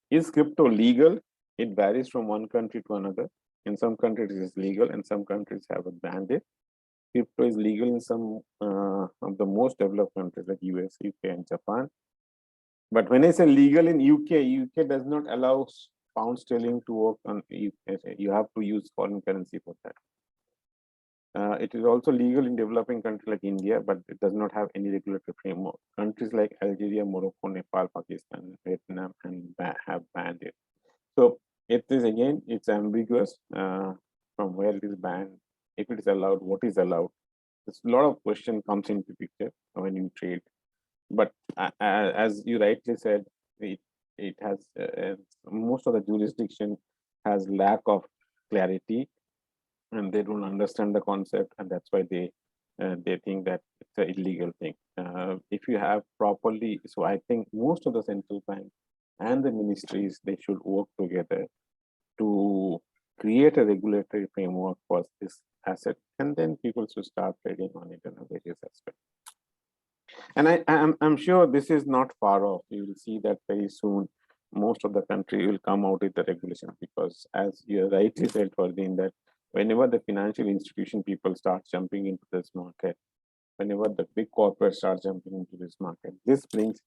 Is crypto legal? It varies from one country to another. In some countries it is legal, and some countries have banned it. Crypto is legal in some of the most developed countries like US, UK, and Japan. But when I say legal in UK does not allow pound sterling to work on. You have to use foreign currency for that. It is also legal in developing countries like India, but it does not have any regulatory framework. Countries like Algeria, Morocco, Nepal, Pakistan, Vietnam, and have banned it. So it is again, it's ambiguous from where it is banned, if it is allowed, what is allowed. There's a lot of question comes into picture when you trade. But as you rightly said, it has most of the jurisdiction has lack of clarity, and they don't understand the concept, and that's why they they think that it's an illegal thing. If you have properly, so I think most of the central banks and the ministries, they should work together to create a regulatory framework for this asset, and then people should start trading on it in a various aspects. And I'm sure this is not far off. You will see that very soon. Most of the country will come out with the regulation, because as you rightly said, Fardeen, that whenever the financial institution people start jumping into this market, whenever the big corporates start jumping into this market, this brings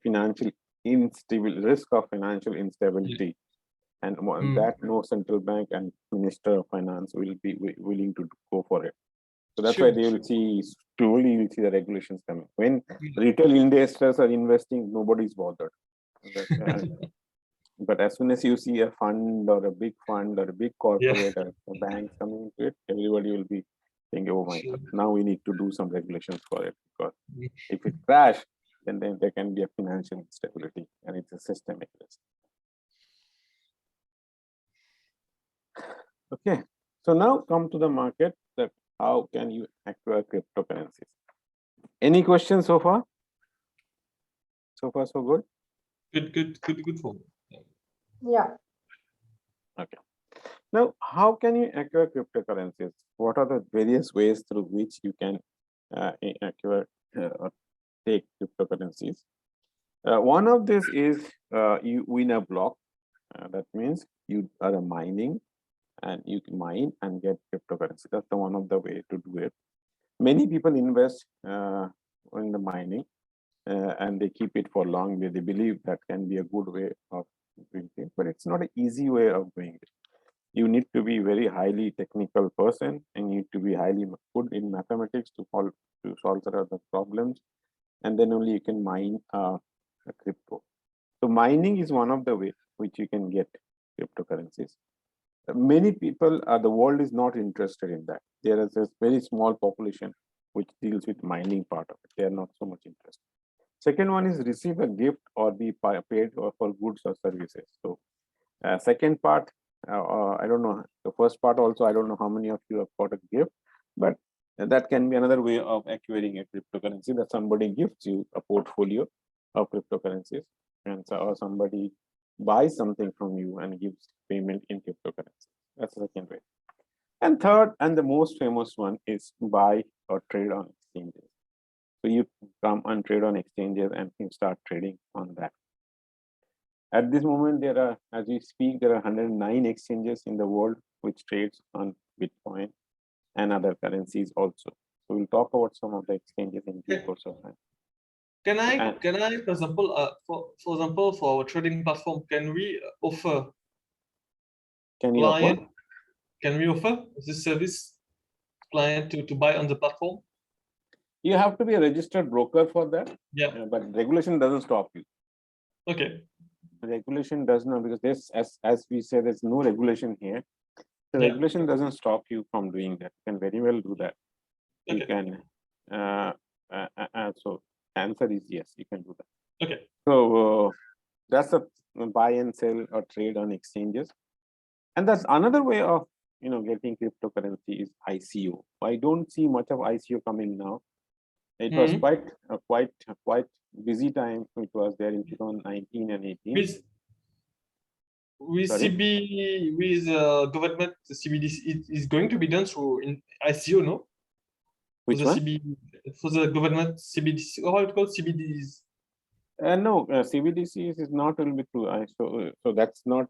financial instability, risk of financial instability, and that no central bank and minister of finance will be willing to go for it. So that's why they will see, slowly you'll see the regulations coming. When retail investors are investing, nobody's bothered. But as soon as you see a fund or a big fund or a big corporate or a bank coming into it, everybody will be thinking, oh my God, now we need to do some regulations for it, because if it crash, then there can be a financial instability, and it's a systemic risk. Okay, so now come to the market, that how can you acquire cryptocurrencies? Any questions so far? So far, so good? Good for me. Yeah. Okay. Now, how can you acquire cryptocurrencies? What are the various ways through which you can acquire or take cryptocurrencies? One of this is you win a block. That means you are mining, and you can mine and get cryptocurrency. That's one of the way to do it. Many people invest in the mining, and they keep it for long. They believe that can be a good way of doing it, but it's not an easy way of doing it. You need to be very highly technical person, and you need to be highly good in mathematics to solve the problems, and then only you can mine a crypto. So mining is one of the ways which you can get cryptocurrencies. Many people, the world is not interested in that. There is a very small population which deals with mining part of it. They are not so much interested. Second one is receive a gift or be paid for goods or services. So second part, I don't know. The first part also, I don't know how many of you have got a gift, but that can be another way of acquiring a cryptocurrency, that somebody gifts you a portfolio of cryptocurrencies, and so, or somebody buys something from you and gives payment in cryptocurrency. That's the second way. And third, and the most famous one, is buy or trade on exchanges. So you come and trade on exchanges and you start trading on that. At this moment, there are, as we speak, there are 109 exchanges in the world which trades on Bitcoin and other currencies also. So we'll talk about some of the exchanges in due course of time. Can I, for example, for our trading platform, can we offer? Can you offer? Can we offer this service client to buy on the platform? You have to be a registered broker for that. Yeah. But regulation doesn't stop you. Okay. Regulation does not, because there's, as we say, there's no regulation here. The regulation doesn't stop you from doing that. You can very well do that. Okay. You can. So answer is yes, you can do that. Okay. So that's a buy and sell or trade on exchanges, and that's another way of getting cryptocurrency is ICO. I don't see much of ICO coming now. It was quite busy time. It was there in 2019 and 18. With government, the CBD is going to be done through in ICO, no? Which for the one? For the government CBDC, or how it called CBDs? No, CBDC is not will be through ICO, so that's not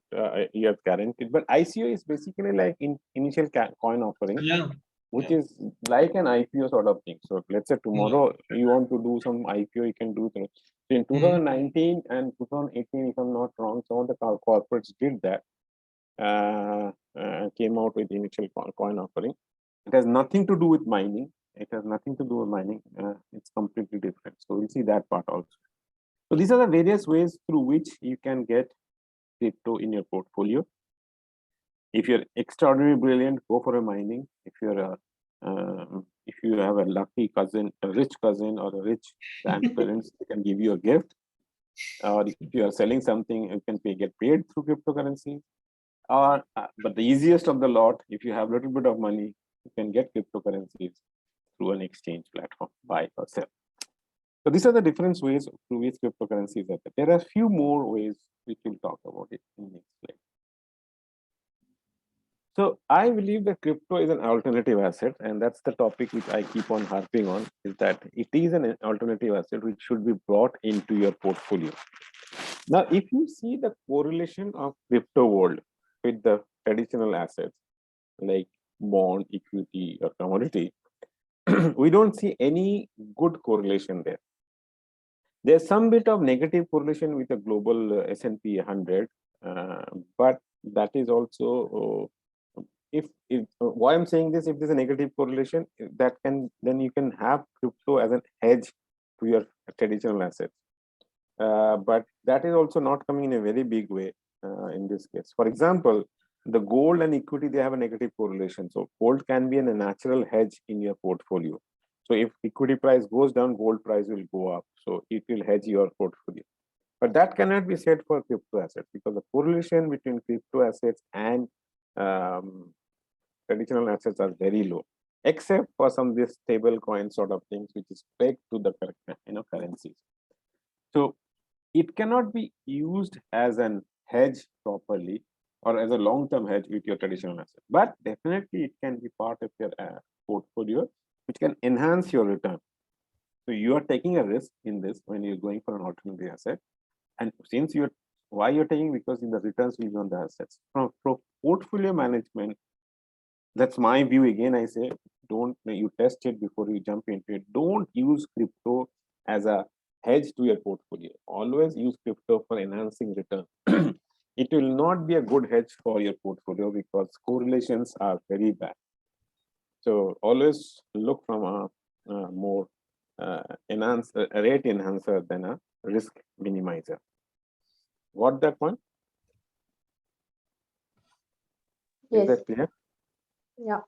yet guaranteed. But ICO is basically like initial coin offering. Yeah. Which is like an IPO sort of thing. So let's say tomorrow you want to do some IPO, you can do things. So in 2019 and 2018, if I'm not wrong, some of the corporates did that, came out with initial coin offering. It has nothing to do with mining. It has nothing to do with mining. It's completely different. So we'll see that part also. So these are the various ways through which you can get crypto in your portfolio. If you're extraordinarily brilliant, go for a mining. If you're if you have a lucky cousin, a rich cousin, or a rich grandparents, they can give you a gift. Or if you are selling something, you can get paid through cryptocurrency. Or but the easiest of the lot, if you have a little bit of money, you can get cryptocurrencies through an exchange platform, buy or sell. So these are the different ways through which cryptocurrencies are. There are a few more ways which we'll talk about it in next slide. So I believe that crypto is an alternative asset, and that's the topic which I keep on harping on, is that it is an alternative asset which should be brought into your portfolio. Now, if you see the correlation of crypto world with the traditional assets like bond, equity, or commodity, we don't see any good correlation there. There's some bit of negative correlation with the global S&P 100, but that is also if why I'm saying this, if there's a negative correlation, that can then you can have crypto as an hedge to your traditional assets. But that is also not coming in a very big way in this case. For example, the gold and equity, they have a negative correlation. So gold can be a natural hedge in your portfolio. So if equity price goes down, gold price will go up. So it will hedge your portfolio. But that cannot be said for crypto assets, because the correlation between crypto assets and traditional assets are very low, except for some of these stable coin sort of things, which is pegged to the currencies. So it cannot be used as an hedge properly or as a long-term hedge with your traditional asset, but definitely it can be part of your portfolio, which can enhance your return. So you are taking a risk in this when you're going for an alternative asset, and since why you're taking, because in the returns will be on the assets. From portfolio management, that's my view. Again, I say, don't you test it before you jump into it. Don't use crypto as a hedge to your portfolio. Always use crypto for enhancing return. It will not be a good hedge for your portfolio because correlations are very bad. So always look from a more a rate enhancer than a risk minimizer. Got that one? Yes. Is that clear? Yeah.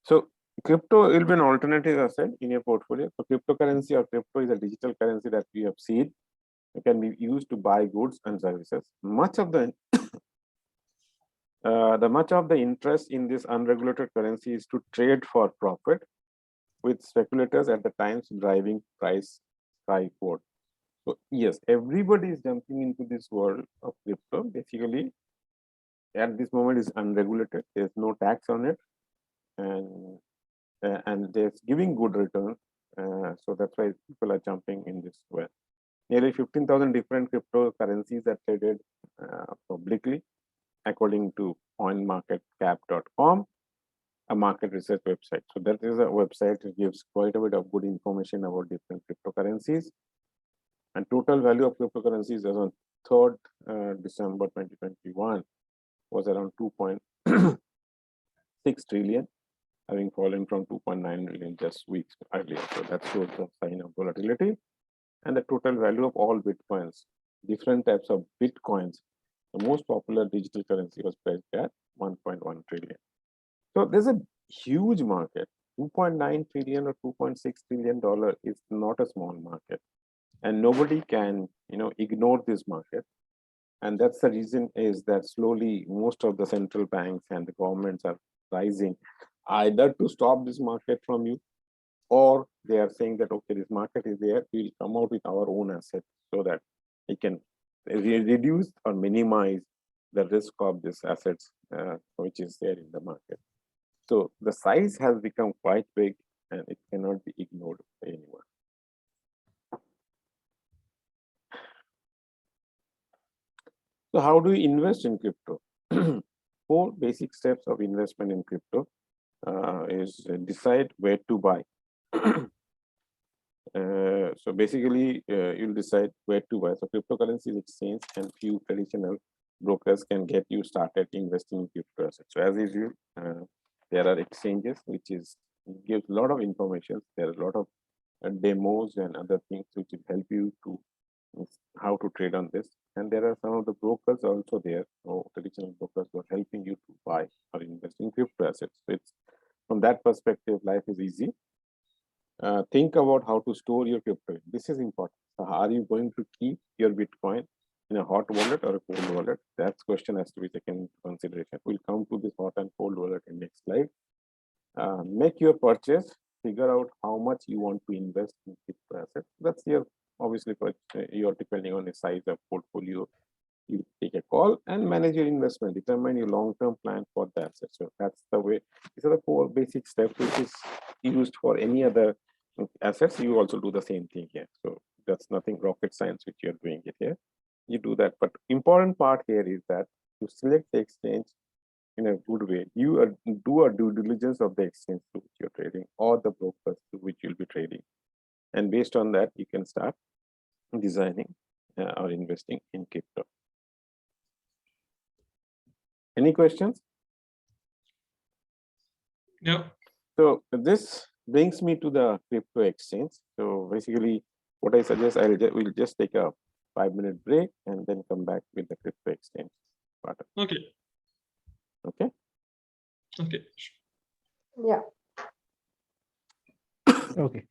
So crypto will be an alternative asset in your portfolio. So cryptocurrency or crypto is a digital currency that we have seen. It can be used to buy goods and services. Much of the interest in this unregulated currency is to trade for profit, with speculators at the times driving price skywards. So yes, everybody is jumping into this world of crypto. Basically, at this moment is unregulated. There's no tax on it, and they're giving good return. So that's why people are jumping in this well. Nearly 15,000 different cryptocurrencies are traded publicly, according to coinmarketcap.com, a market research website. So that is a website that gives quite a bit of good information about different cryptocurrencies. And total value of cryptocurrencies as on 3rd December 2021 was around 2.6 trillion, having fallen from 2.9 million just weeks earlier. So that shows the sign of volatility. And the total value of all Bitcoins, different types of Bitcoins, the most popular digital currency, was priced at 1.1 trillion. So there's a huge market. 2.9 trillion or 2.6 trillion dollar is not a small market, and nobody can ignore this market. And that's the reason is that slowly most of the central banks and the governments are rising either to stop this market from you, or they are saying that, okay, this market is there, we'll come out with our own assets so that we can reduce or minimize the risk of these assets which is there in the market. So the size has become quite big, and it cannot be ignored by anyone. So how do we invest in crypto? 4 basic steps of investment in crypto is decide where to buy. So basically, you'll decide where to buy. So cryptocurrencies exchange and few traditional brokers can get you started investing in crypto assets. So as usual, there are exchanges which gives a lot of information. There are a lot of demos and other things which will help you to how to trade on this. And there are some of the brokers also there, or traditional brokers who are helping you to buy or invest in crypto assets. So it's from that perspective, life is easy. Think about how to store your crypto. This is important. So are you going to keep your Bitcoin in a hot wallet or a cold wallet? That question has to be taken into consideration. We'll come to this hot and cold wallet in next slide. make your purchase, figure out how much you want to invest in crypto assets. That's your obviously you're depending on the size of portfolio. You take a call and manage your investment, determine your long-term plan for the asset. So that's the way. These are the 4 basic steps which is used for any other assets. You also do the same thing here. So that's nothing rocket science which you're doing it here. You do that, but important part here is that you select the exchange in a good way. You do a due diligence of the exchange through which you're trading or the brokers through which you'll be trading. And based on that, you can start designing or investing in crypto. Any questions? No. So this brings me to the crypto exchange. So basically, what I suggest, we'll just take a 5-minute break and then come back with the crypto exchange part. Okay. Okay. Okay. Yeah. Okay.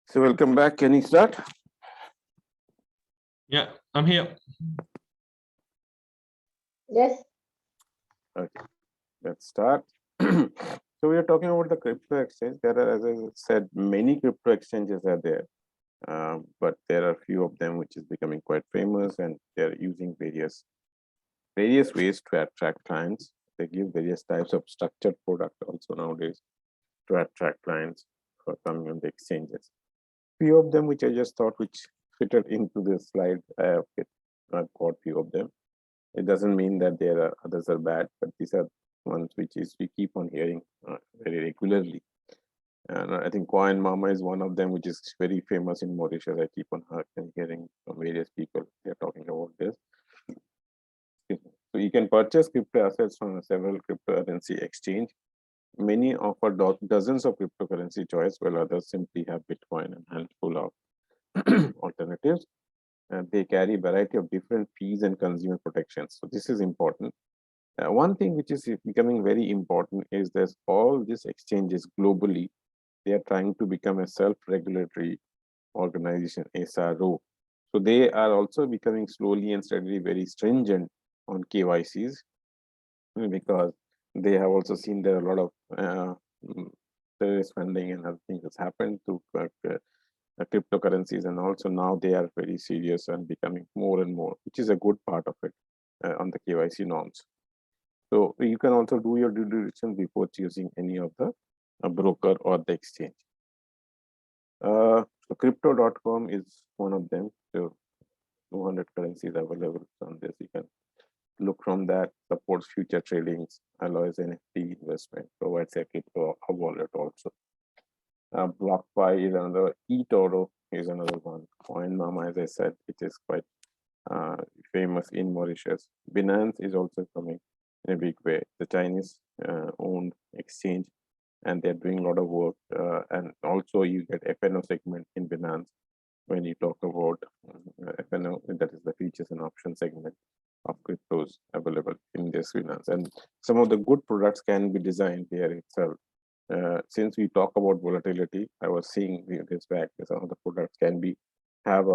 So welcome back. Can you start? Yeah, I'm here. Yes. Okay, let's start. So we are talking about the crypto exchange. There are, as I said, many crypto exchanges are there, but there are few of them which is becoming quite famous, and they're using various ways to attract clients. They give various types of structured product also nowadays to attract clients for coming on the exchanges. Few of them which I just thought which fitted into this slide. I've got few of them. It doesn't mean that there are others are bad, but these are ones which is we keep on hearing very regularly. And I think Coin Mama is one of them, which is very famous in Mauritius. I keep on hearing from various people. They're talking about this. So you can purchase crypto assets from several cryptocurrency exchange. Many offer dozens of cryptocurrency choice, while others simply have Bitcoin and handful of alternatives. And they carry a variety of different fees and consumer protections. So this is important. One thing which is becoming very important is that all these exchanges globally, they are trying to become a self-regulatory organization, SRO. So they are also becoming slowly and steadily very stringent on KYCs, because they have also seen there are a lot of terrorist funding and other things that's happened to cryptocurrencies, and also now they are very serious and becoming more and more, which is a good part of it on the KYC norms. So you can also do your due diligence before choosing any of the broker or the exchange. So crypto.com is one of them. So 200 currencies available on this. You can look from that. Supports future tradings, allows NFT investment, provides a crypto wallet also. BlockFi is another. eToro is another one. Coin Mama, as I said, which is quite famous in Mauritius. Binance is also coming in a big way. The Chinese owned exchange, and they're doing a lot of work. And also you get FNO segment in Binance when you talk about FNO, that is the features and options segment of cryptos available in this Binance. And some of the good products can be designed here itself. Since we talk about volatility, I was seeing this back, some of the products can be have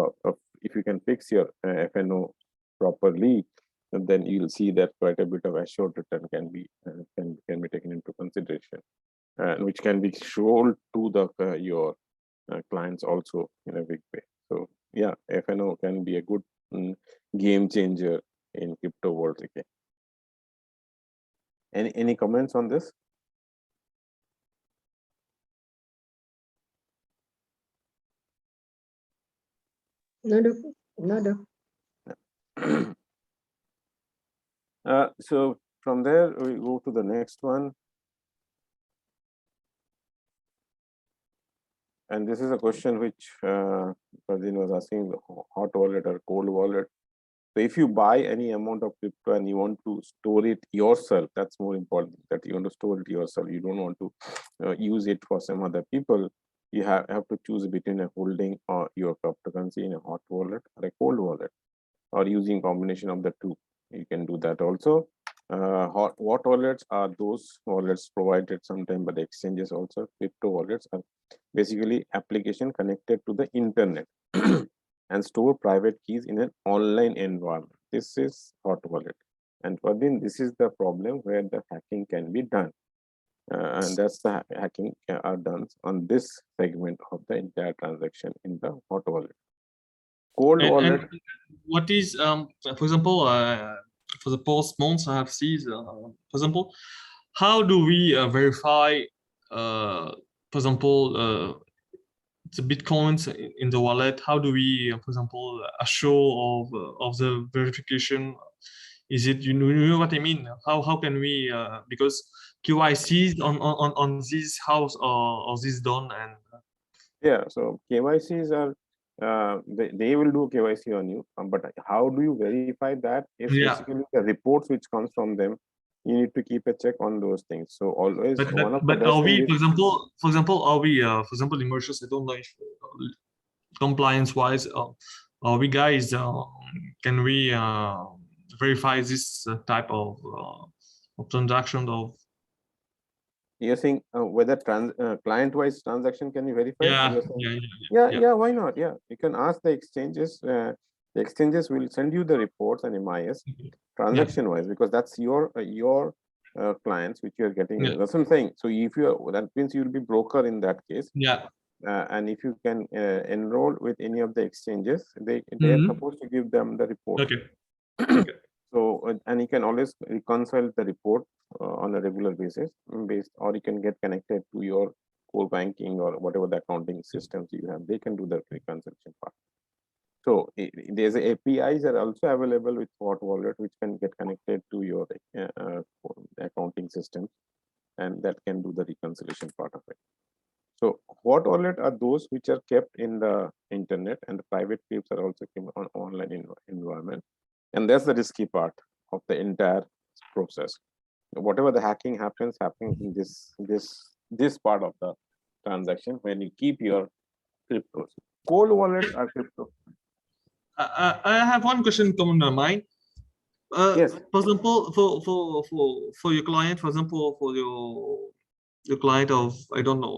if you can fix your FNO properly, and then you'll see that quite a bit of assured return can be taken into consideration, which can be shown to the your clients also in a big way. So yeah, FNO can be a good game changer in crypto world again. Any comments on this? No. So from there we go to the next one, and this is a question which Fardeen was asking: hot wallet or cold wallet. So if you buy any amount of crypto and you want to store it yourself, that's more important, that you want to store it yourself. You don't want to use it for some other people. You have to choose between a holding or your cryptocurrency in a hot wallet or a cold wallet, or using combination of the two. You can do that also. Hot wallets are those wallets provided sometime by the exchanges also. Crypto wallets are basically application connected to the internet and store private keys in an online environment. This is hot wallet. And for this is the problem where the hacking can be done. And that's the hacking are done on this segment of the entire transaction in the hot wallet. Cold wallet. And what is, for example, for the past months I have seen, for example, how do we verify, for example, the bitcoins in the wallet? How do we, for example, assure of the verification? Is it, you know what I mean? How can we, because KYCs on this house or this done? And yeah, so KYCs are they will do KYC on you, but how do you verify that? Is basically the reports which comes from them. You need to keep a check on those things. So always one of the but best are we, things for example, are we, for example, in Mauritius, I don't know if compliance wise, are we guys, can we verify this type of transaction of? You're saying whether client-wise transaction can be verified? Yeah, You're saying, yeah, yeah, yeah, why not? Yeah, you can ask the exchanges. The exchanges will send you the reports and MIS yeah, transaction-wise, because that's your clients which you are getting. yeah, That's what I'm saying. So if you are, that means you will be broker in that case. yeah. And if you can enroll with any of the exchanges, they are Mhm. supposed to give them the report. Okay. Okay. So and you can always reconcile the report on a regular basis, or you can get connected to your core banking or whatever the accounting systems you have. They can do the reconciliation part. So there's APIs are also available with Hot Wallet, which can get connected to your accounting system, and that can do the reconciliation part of it. So hot wallet are those which are kept in the internet, and the private keys are also kept on online environment. And that's the risky part of the entire process. Whatever the hacking happens in this part of the transaction when you keep your cryptos. Cold wallets are crypto. I have one question come in my mind. Yes. For example, for your client, for example, for your client of, I don't know,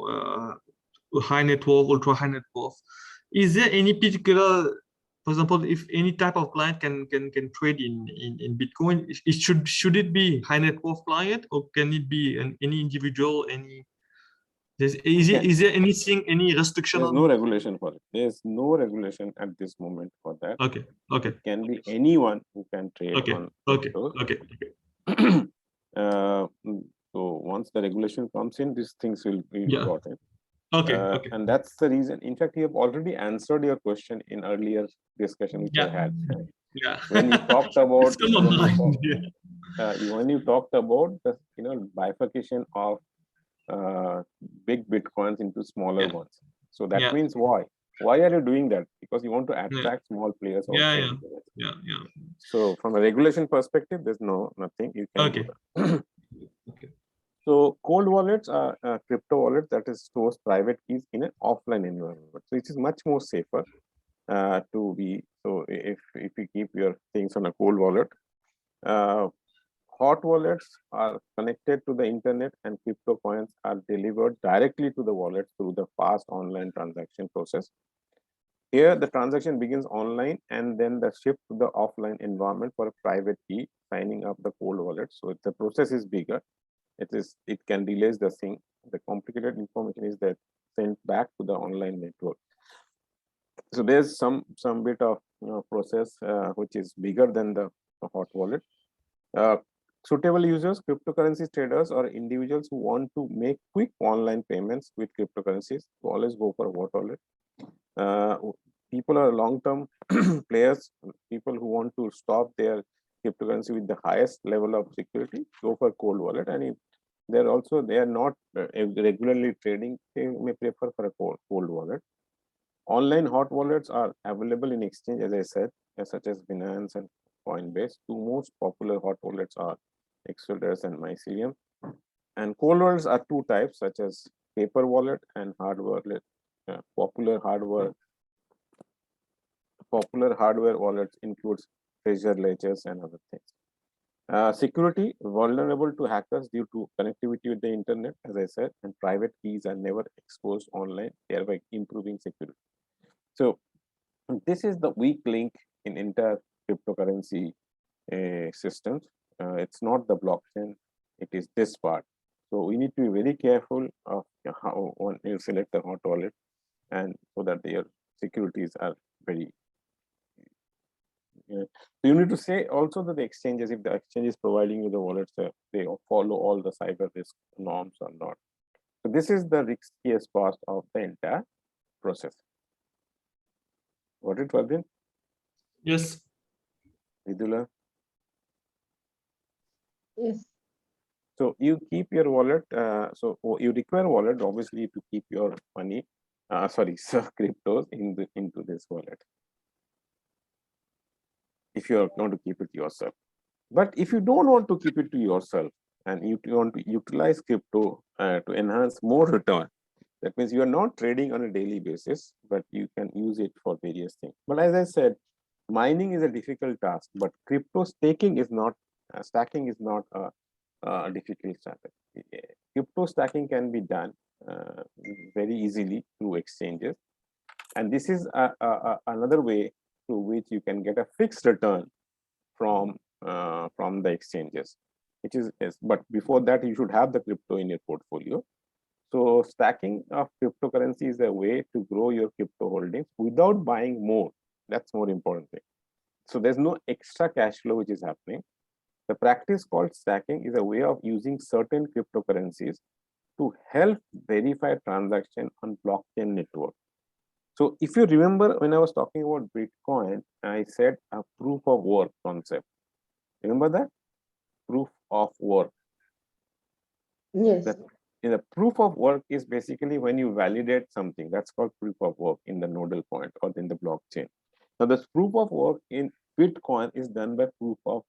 high net worth, ultra high net worth, is there any particular, for example, if any type of client can trade in Bitcoin, should it be high net worth client, or can it be any individual, any is there anything, any restriction There's on no it? regulation for it. There's no regulation at this moment for that. Okay. Okay. It can be anyone who can trade Okay. on Okay. cryptos. Okay. Okay. So once the regulation comes in, these things will be Yeah. brought in. Okay. Okay. And that's the reason. In fact, you have already answered your question in earlier discussion which I had. Yeah. When you talked about It's come on mind. Yeah. when you talked about the bifurcation of big bitcoins into smaller ones. So that Yeah. means why? Why are you doing that? Because you want to Yeah. attract small players also. Yeah. Yeah. Yeah. So from a regulation perspective, there's nothing you can do Okay. that. Okay. So cold wallets are crypto wallets that is stores private keys in an offline environment. So it is much more safer to be. So if you keep your things on a cold wallet, hot wallets are connected to the internet, and crypto coins are delivered directly to the wallet through the fast online transaction process. Here, the transaction begins online and then the shift to the offline environment for a private key, signing up the cold wallet. So the process is bigger. It can delay the thing. The complicated information is that sent back to the online network. So there's some bit of process which is bigger than the hot wallet. Suitable users, cryptocurrency traders, or individuals who want to make quick online payments with cryptocurrencies, always go for a hot wallet. People are long-term players, people who want to stop their cryptocurrency with the highest level of security, go for cold wallet. And if they are not regularly trading, they may prefer for a cold wallet. Online hot wallets are available in exchange, as I said, such as Binance and Coinbase. Two most popular hot wallets are Exodus and Mycelium. And cold wallets are two types, such as paper wallet and hardware wallet. Popular hardware wallets includes treasure ledgers and other things. Security, vulnerable to hackers due to connectivity with the internet, as I said, and private keys are never exposed online, thereby improving security. So this is the weak link in entire cryptocurrency systems. It's not the blockchain, it is this part. So we need to be very careful of how one you select a hot wallet, and so that their securities are very. So you need to say also that the exchanges, if the exchange is providing you the wallets, they follow all the cyber risk norms or not. So this is the riskiest part of the entire process. What it was in? Yes. Vidula? Yes. So you keep your wallet. So you require wallet obviously to keep your money, cryptos into this wallet. If you are going to keep it yourself, but if you don't want to keep it to yourself and you want to utilize crypto to enhance more return, that means you are not trading on a daily basis, but you can use it for various things. But as I said, mining is a difficult task, but crypto stacking is not a difficult strategy. Crypto stacking can be done very easily through exchanges, and this is another way through which you can get a fixed return from the exchanges, which is but before that you should have the crypto in your portfolio. So stacking of cryptocurrency is a way to grow your crypto holdings without buying more. That's more important thing. So there's no extra cash flow which is happening. The practice called stacking is a way of using certain cryptocurrencies to help verify transaction on blockchain network. So if you remember, when I was talking about Bitcoin, I said a proof of work concept. Remember that? Proof of work. Yes. The proof of work is basically when you validate something. That's called proof of work in the nodal point or in the blockchain. Now, this proof of work in Bitcoin is done by proof of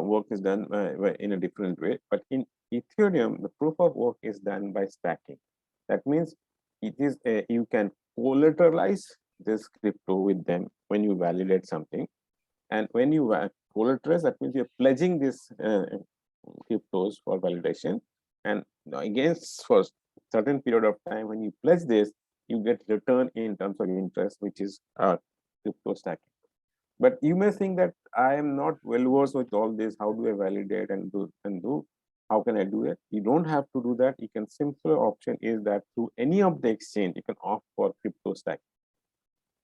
work is done in a different way. But in Ethereum, the proof of work is done by stacking. That means it is you can collateralize this crypto with them when you validate something. And when you collateralize, that means you're pledging this cryptos for validation, and against for certain period of time, when you pledge this, you get return in terms of interest, which is crypto stacking. But you may think that I am not well versed with all this. How do I validate and do? How can I do it? You don't have to do that. You can simpler option is that through any of the exchange, you can opt for crypto stacking.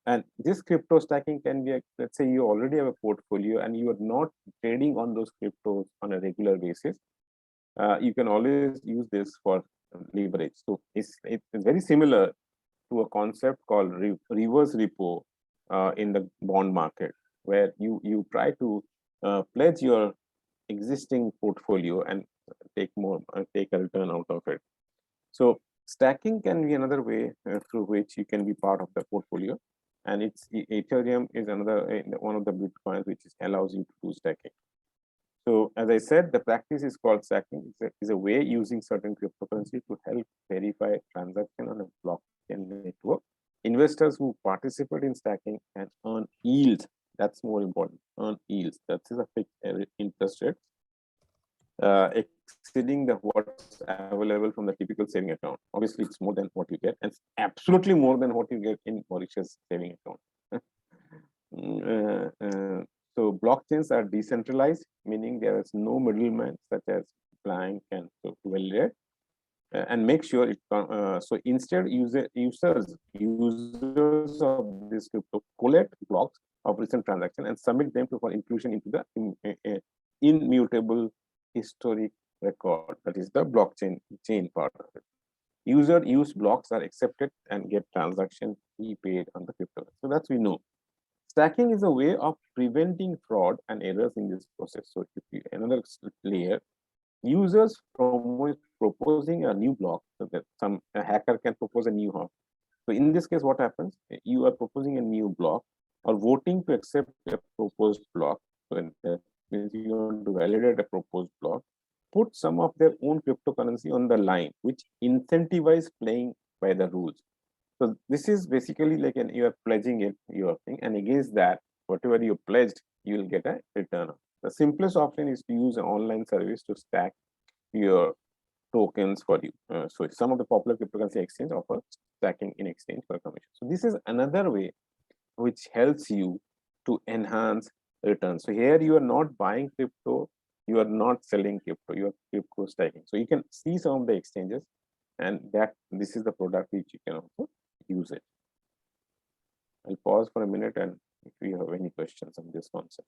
And this crypto stacking can be, let's say you already have a portfolio and you are not trading on those cryptos on a regular basis. You can always use this for leverage. So it's very similar to a concept called reverse repo in the bond market, where you try to pledge your existing portfolio and take a return out of it. So stacking can be another way through which you can be part of the portfolio. And it's Ethereum is another one of the Bitcoins which allows you to do stacking. So as I said, the practice is called stacking. It's a way using certain cryptocurrency to help verify transaction on a blockchain network. Investors who participate in stacking can earn yield. That's more important. Earn yields. That is a fixed interest rate exceeding what's available from the typical saving account. Obviously, it's more than what you get, and it's absolutely more than what you get in Mauritius saving account. So blockchains are decentralized, meaning there is no middleman such as Planck and so validate and make sure it. So instead, users of this crypto collect blocks of recent transaction and submit them for inclusion into the immutable historic record, that is the blockchain chain part of it. User use blocks are accepted and get transaction repaid on the crypto. So that's we know. Stacking is a way of preventing fraud and errors in this process. So if you, another layer, users proposing a new block, so that a hacker can propose a new block. So in this case, what happens? You are proposing a new block or voting to accept a proposed block. So means you want to validate a proposed block, put some of their own cryptocurrency on the line, which incentivize playing by the rules. So this is basically like you are pledging it, your thing, and against that, whatever you pledged, you will get a return. The simplest option is to use an online service to stack your tokens for you. So some of the popular cryptocurrency exchange offer stacking in exchange for commission. So this is another way which helps you to enhance returns. So here you are not buying crypto, you are not selling crypto, you are crypto stacking. So you can see some of the exchanges, and that this is the product which you can also use it. I'll pause for a minute and if you have any questions on this concept.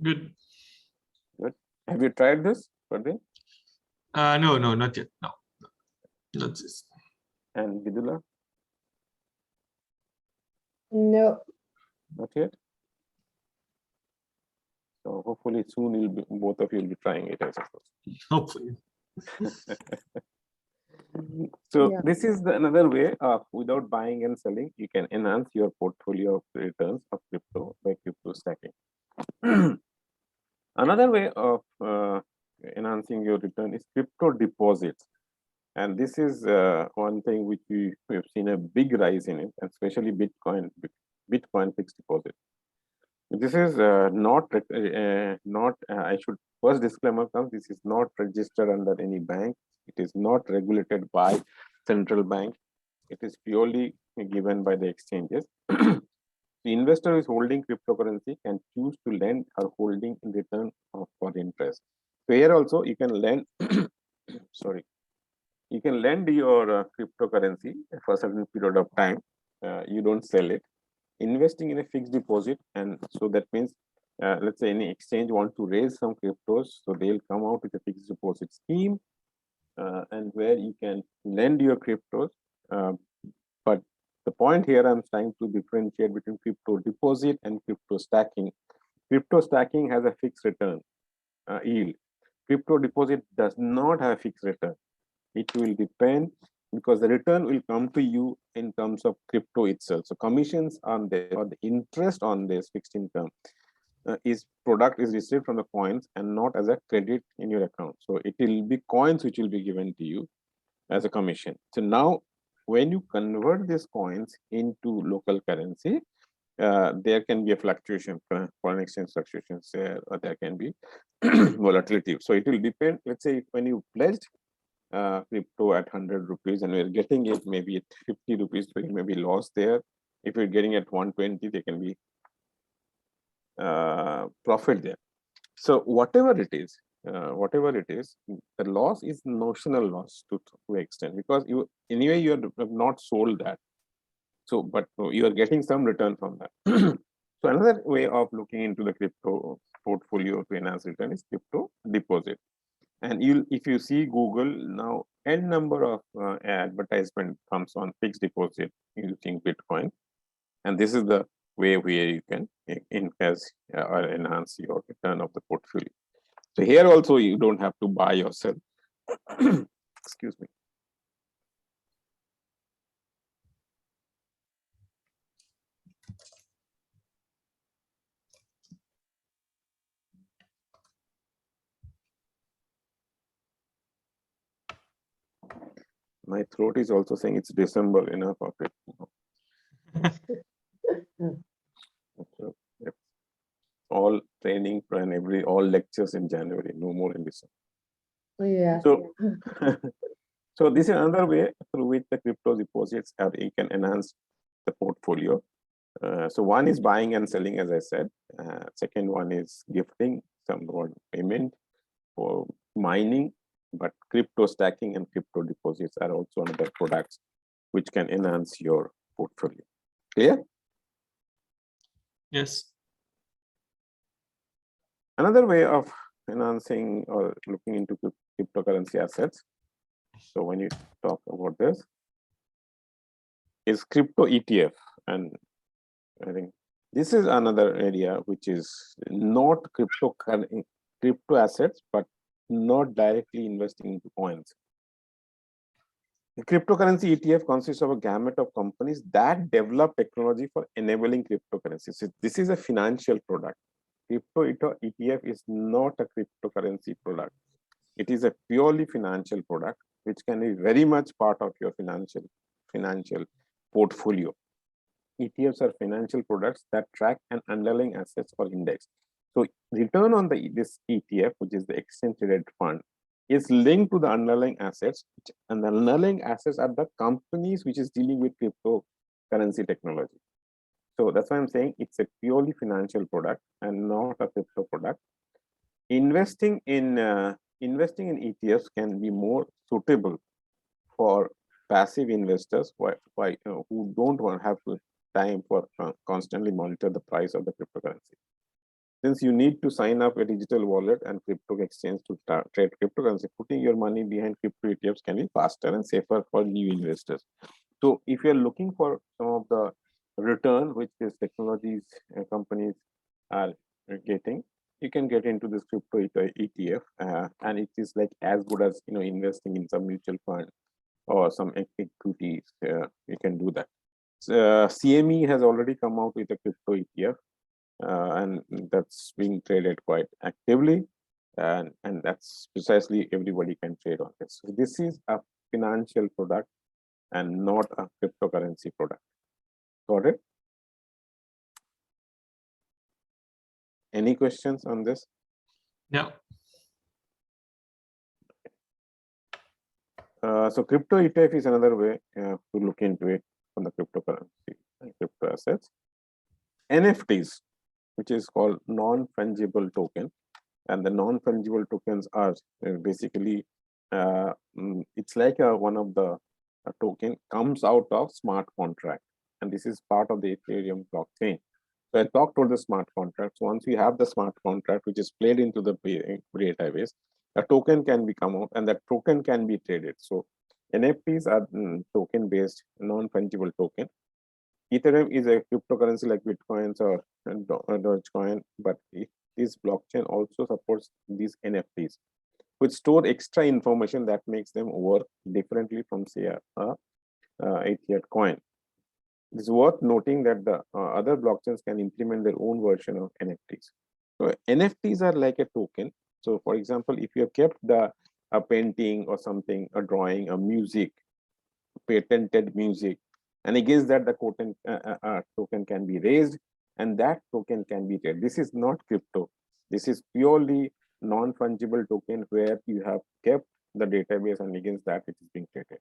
Good. Good. Have you tried this, Pradip? No, not yet. No, not this. And Vidula? No. Not yet. So hopefully soon you'll be, both of you will be trying it, I suppose. Hopefully. So yeah, this is another way of, without buying and selling, you can enhance your portfolio of returns of crypto by crypto stacking. Another way of enhancing your return is crypto deposits. And this is one thing which we have seen a big rise in it, especially Bitcoin fixed deposit. This is I should first disclaimer comes, this is not registered under any bank. It is not regulated by central bank. It is purely given by the exchanges. The investor who is holding cryptocurrency can choose to lend or holding in return for interest. So here also you can lend, sorry, you can lend your cryptocurrency for a certain period of time. You don't sell it. Investing in a fixed deposit, and so that means, let's say any exchange want to raise some cryptos, so they'll come out with a fixed deposit scheme, and where you can lend your cryptos. But the point here, I'm trying to differentiate between crypto deposit and crypto stacking. Crypto stacking has a fixed return yield. Crypto deposit does not have a fixed return. It will depend, because the return will come to you in terms of crypto itself. So commissions on this, or the interest on this fixed income is received from the coins and not as a credit in your account. So it will be coins which will be given to you as a commission. So now when you convert these coins into local currency, there can be a fluctuation, foreign exchange fluctuations, or there can be volatility. So it will depend. Let's say when you pledged crypto at 100 rupees and we're getting it maybe at 50 rupees, so it may be lost there. If you're getting at 120, there can be profit there. So whatever it is, the loss is notional loss to extent, because you anyway you have not sold that. So, but you are getting some return from that. So another way of looking into the crypto portfolio to enhance return is crypto deposit. And if you see Google now, n number of advertisement comes on fixed deposit using Bitcoin, and this is the way where you can invest or enhance your return of the portfolio. So here also you don't have to buy yourself. Excuse me. My throat is also saying it's December, enough of it. So, all training and all lectures in January, no more in December. Yeah. So, so this is another way through which the crypto deposits you can enhance the portfolio. So one is buying and selling, as I said. Second one is gifting, some payment for mining, but crypto stacking and crypto deposits are also another products which can enhance your portfolio. Clear? Yes. Another way of enhancing or looking into cryptocurrency assets, so when you talk about this, is crypto ETF. And I think this is another area which is not crypto assets, but not directly investing into coins. The cryptocurrency ETF consists of a gamut of companies that develop technology for enabling cryptocurrencies. So this is a financial product. Crypto ETF is not a cryptocurrency product. It is a purely financial product, which can be very much part of your financial portfolio. ETFs are financial products that track an underlying assets or index. So return on this ETF, which is the exchange traded fund, is linked to the underlying assets, and the underlying assets are the companies which is dealing with cryptocurrency technology. So that's why I'm saying it's a purely financial product and not a crypto product. Investing in ETFs can be more suitable for passive investors who don't want to have time for constantly monitor the price of the cryptocurrency. Since you need to sign up a digital wallet and crypto exchange to trade cryptocurrency, putting your money behind crypto ETFs can be faster and safer for new investors. So if you're looking for some of the return which these technologies companies are getting, you can get into this crypto ETF, and it is like as good as investing in some mutual fund or some equities. You can do that. CME has already come out with a crypto ETF, and that's being traded quite actively, and that's precisely everybody can trade on this. So this is a financial product and not a cryptocurrency product. Got it? Any questions on this? Yeah. So crypto ETF is another way to look into it on the cryptocurrency and crypto assets. NFTs, which is called non-fungible token, and the non-fungible tokens are basically it's like one of the token comes out of smart contract, and this is part of the Ethereum blockchain. So I talked about the smart contracts. Once we have the smart contract, which is played into the database, a token can become out, and that token can be traded. So NFTs are token-based, non-fungible token. Ethereum is a cryptocurrency like Bitcoins or Dogecoin, but this blockchain also supports these NFTs, which store extra information that makes them work differently from, say, a Ether coin. It's worth noting that the other blockchains can implement their own version of NFTs. So NFTs are like a token. So for example, if you have kept a painting or something, a drawing, a music, patented music, and against that the token can be raised, and that token can be traded. This is not crypto. This is purely non-fungible token where you have kept the database, and against that it is being traded.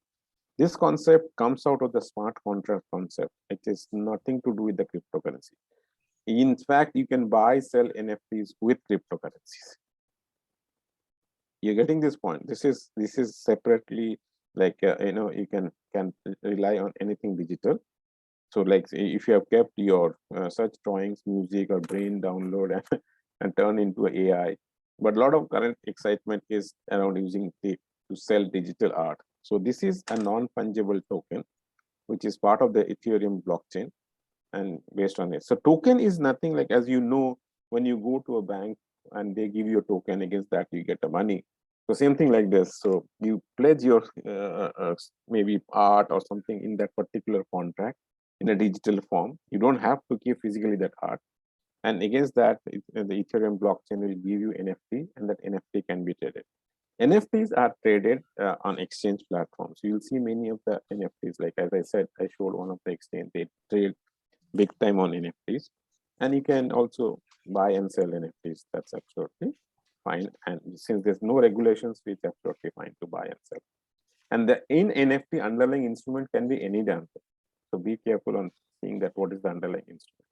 This concept comes out of the smart contract concept. It is nothing to do with the cryptocurrency. In fact, you can buy, sell NFTs with cryptocurrencies. You're getting this point. This is separately, like you can rely on anything digital. So like if you have kept your such drawings, music, or brain download and turn into AI, but a lot of current excitement is around using to sell digital art. So this is a non-fungible token, which is part of the Ethereum blockchain, and based on it. So token is nothing like, as you know, when you go to a bank and they give you a token, against that you get the money. So same thing like this. So you pledge your maybe art or something in that particular contract in a digital form. You don't have to keep physically that art. And against that, the Ethereum blockchain will give you NFT, and that NFT can be traded. NFTs are traded on exchange platforms. You'll see many of the NFTs, like as I said, I showed one of the exchange, they trade big time on NFTs. And you can also buy and sell NFTs. That's absolutely fine. And since there's no regulations, it's absolutely fine to buy and sell. And the in NFT underlying instrument can be any damn thing. So be careful on seeing that what is the underlying instrument.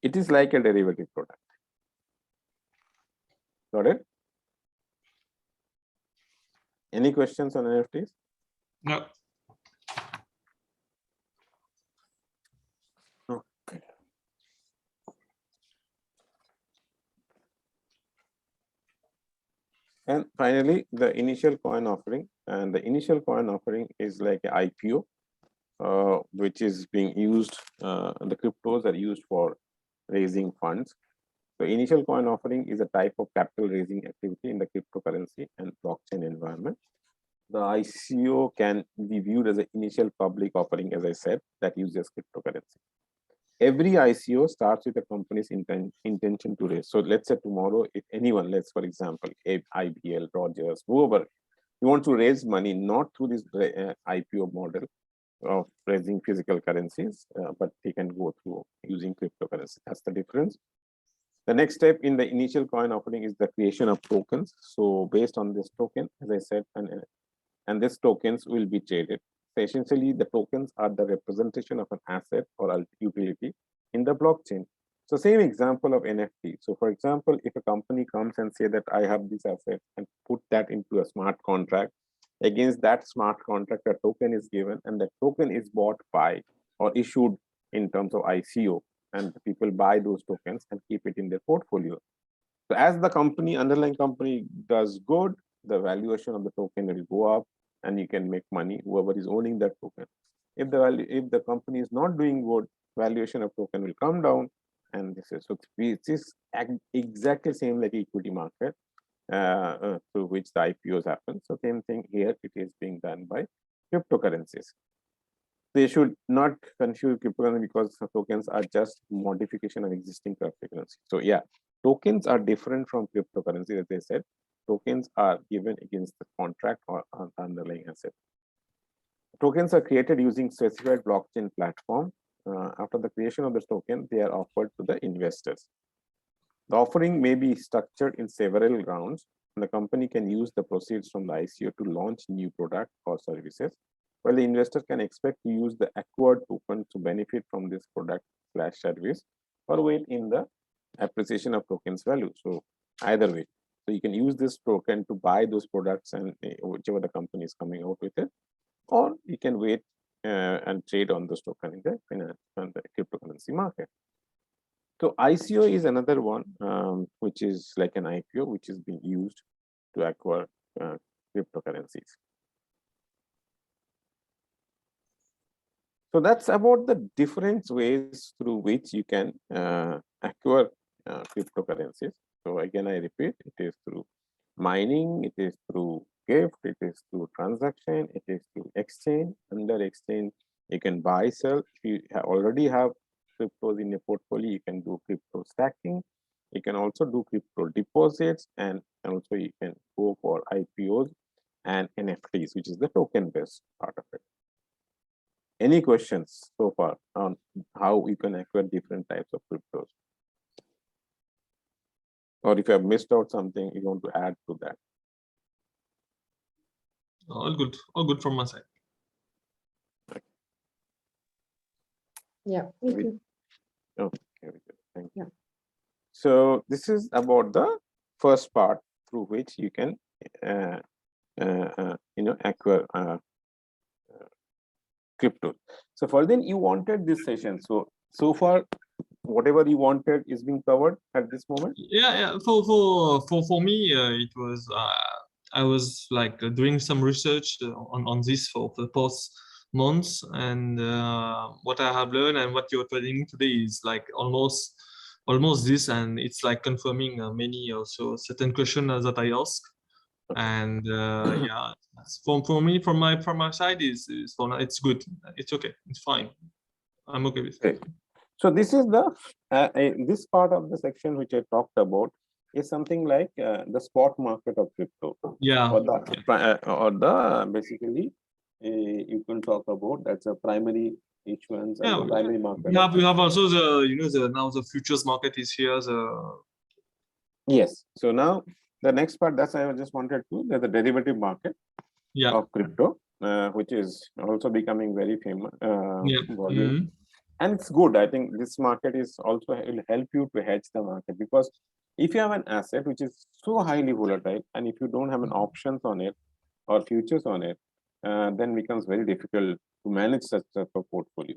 It is like a derivative product. Got it? Any questions on NFTs? No. Okay. And finally, the initial coin offering. And the initial coin offering is like an IPO, which is being used, the cryptos are used for raising funds. So initial coin offering is a type of capital raising activity in the cryptocurrency and blockchain environment. The ICO can be viewed as an initial public offering, as I said, that uses cryptocurrency. Every ICO starts with a company's intention to raise. So let's say tomorrow, if anyone, let's for example, IBL, Rogers, whoever, you want to raise money not through this IPO model of raising physical currencies, but they can go through using cryptocurrency. That's the difference. The next step in the initial coin offering is the creation of tokens. So based on this token, as I said, and these tokens will be traded. So essentially, the tokens are the representation of an asset or utility in the blockchain. So same example of NFT. So for example, if a company comes and say that I have this asset and put that into a smart contract, against that smart contract, a token is given, and the token is bought by or issued in terms of ICO, and people buy those tokens and keep it in their portfolio. So as the company, underlying company does good, the valuation of the token will go up, and you can make money, whoever is owning that token. If the company is not doing good, valuation of token will come down, and this is exactly same like equity market through which the IPOs happen. So same thing here, it is being done by cryptocurrencies. They should not confuse cryptocurrency because tokens are just modification of existing cryptocurrency. So yeah, tokens are different from cryptocurrency, as they said. Tokens are given against the contract or underlying asset. Tokens are created using specified blockchain platform after the creation of the token, they are offered to the investors. The offering may be structured in several rounds, and the company can use the proceeds from the ICO to launch new product or services, while the investor can expect to use the acquired token to benefit from this product/service or wait in the appreciation of tokens value. So either way, so you can use this token to buy those products and whichever the company is coming out with it, or you can wait and trade on this token in the finance and the cryptocurrency market. So ICO is another one, which is like an IPO, which is being used to acquire cryptocurrencies. So that's about the different ways through which you can acquire cryptocurrencies. So again, I repeat, it is through mining, it is through gift, it is through transaction, it is through exchange. Under exchange, you can buy, sell. If you already have cryptos in your portfolio, you can do crypto stacking. You can also do crypto deposits, and also you can go for IPOs and NFTs, which is the token-based part of it. Any questions so far on how you can acquire different types of cryptos? Or if you have missed out something, you want to add to that? All good from my side. Yeah, me too. Okay, very good. Thank you. Yeah. So this is about the first part through which you can, acquire crypto. So for then you wanted this session. So far, whatever you wanted is being covered at this moment. Yeah. For me, it was I was like doing some research on this for the past months, and what I have learned and what you're telling me today is like almost this, and it's like confirming many also certain questions that I ask. And yeah, for me, from my side is for now, it's good, it's okay, it's fine, I'm okay with it. So this is the this part of the section which I talked about is something like the spot market of crypto. Yeah. Or the basically you can talk about that's a primary issuance and the primary market. We have also the now the futures market is here. Yes. So now the next part that's I just wanted to there's the derivative market of crypto, which is also becoming very famous. Volume. And it's good. I think this market is also will help you to hedge the market, because if you have an asset which is so highly volatile, and if you don't have an options on it or futures on it, then becomes very difficult to manage such a portfolio.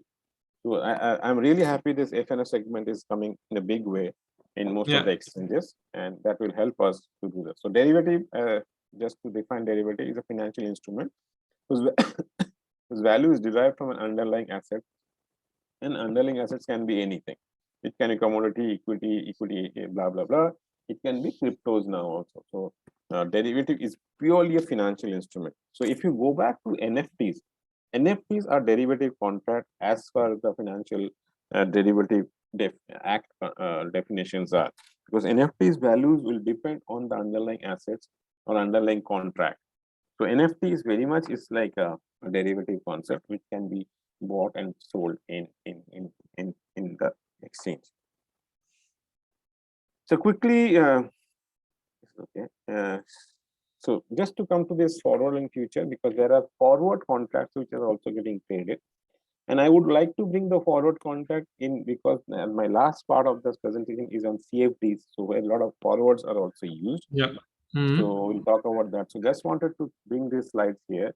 So I'm really happy this FNO segment is coming in a big way in most of the exchanges, and that will help us to do that. So derivative, just to define derivative, is a financial instrument whose value is derived from an underlying asset. And underlying assets can be anything. It can be commodity, equity, blah, blah, blah. It can be cryptos now also. So derivative is purely a financial instrument. So if you go back to NFTs, NFTs are derivative contract as far as the financial derivative act definitions are, because NFTs values will depend on the underlying assets or underlying contract. So NFT is very much is like a derivative concept which can be bought and sold in the exchange. So quickly, so just to come to this forward and future, because there are forward contracts which are also getting traded, and I would like to bring the forward contract in because my last part of this presentation is on CFDs, so where a lot of forwards are also used. So we'll talk about that. So just wanted to bring these slides here.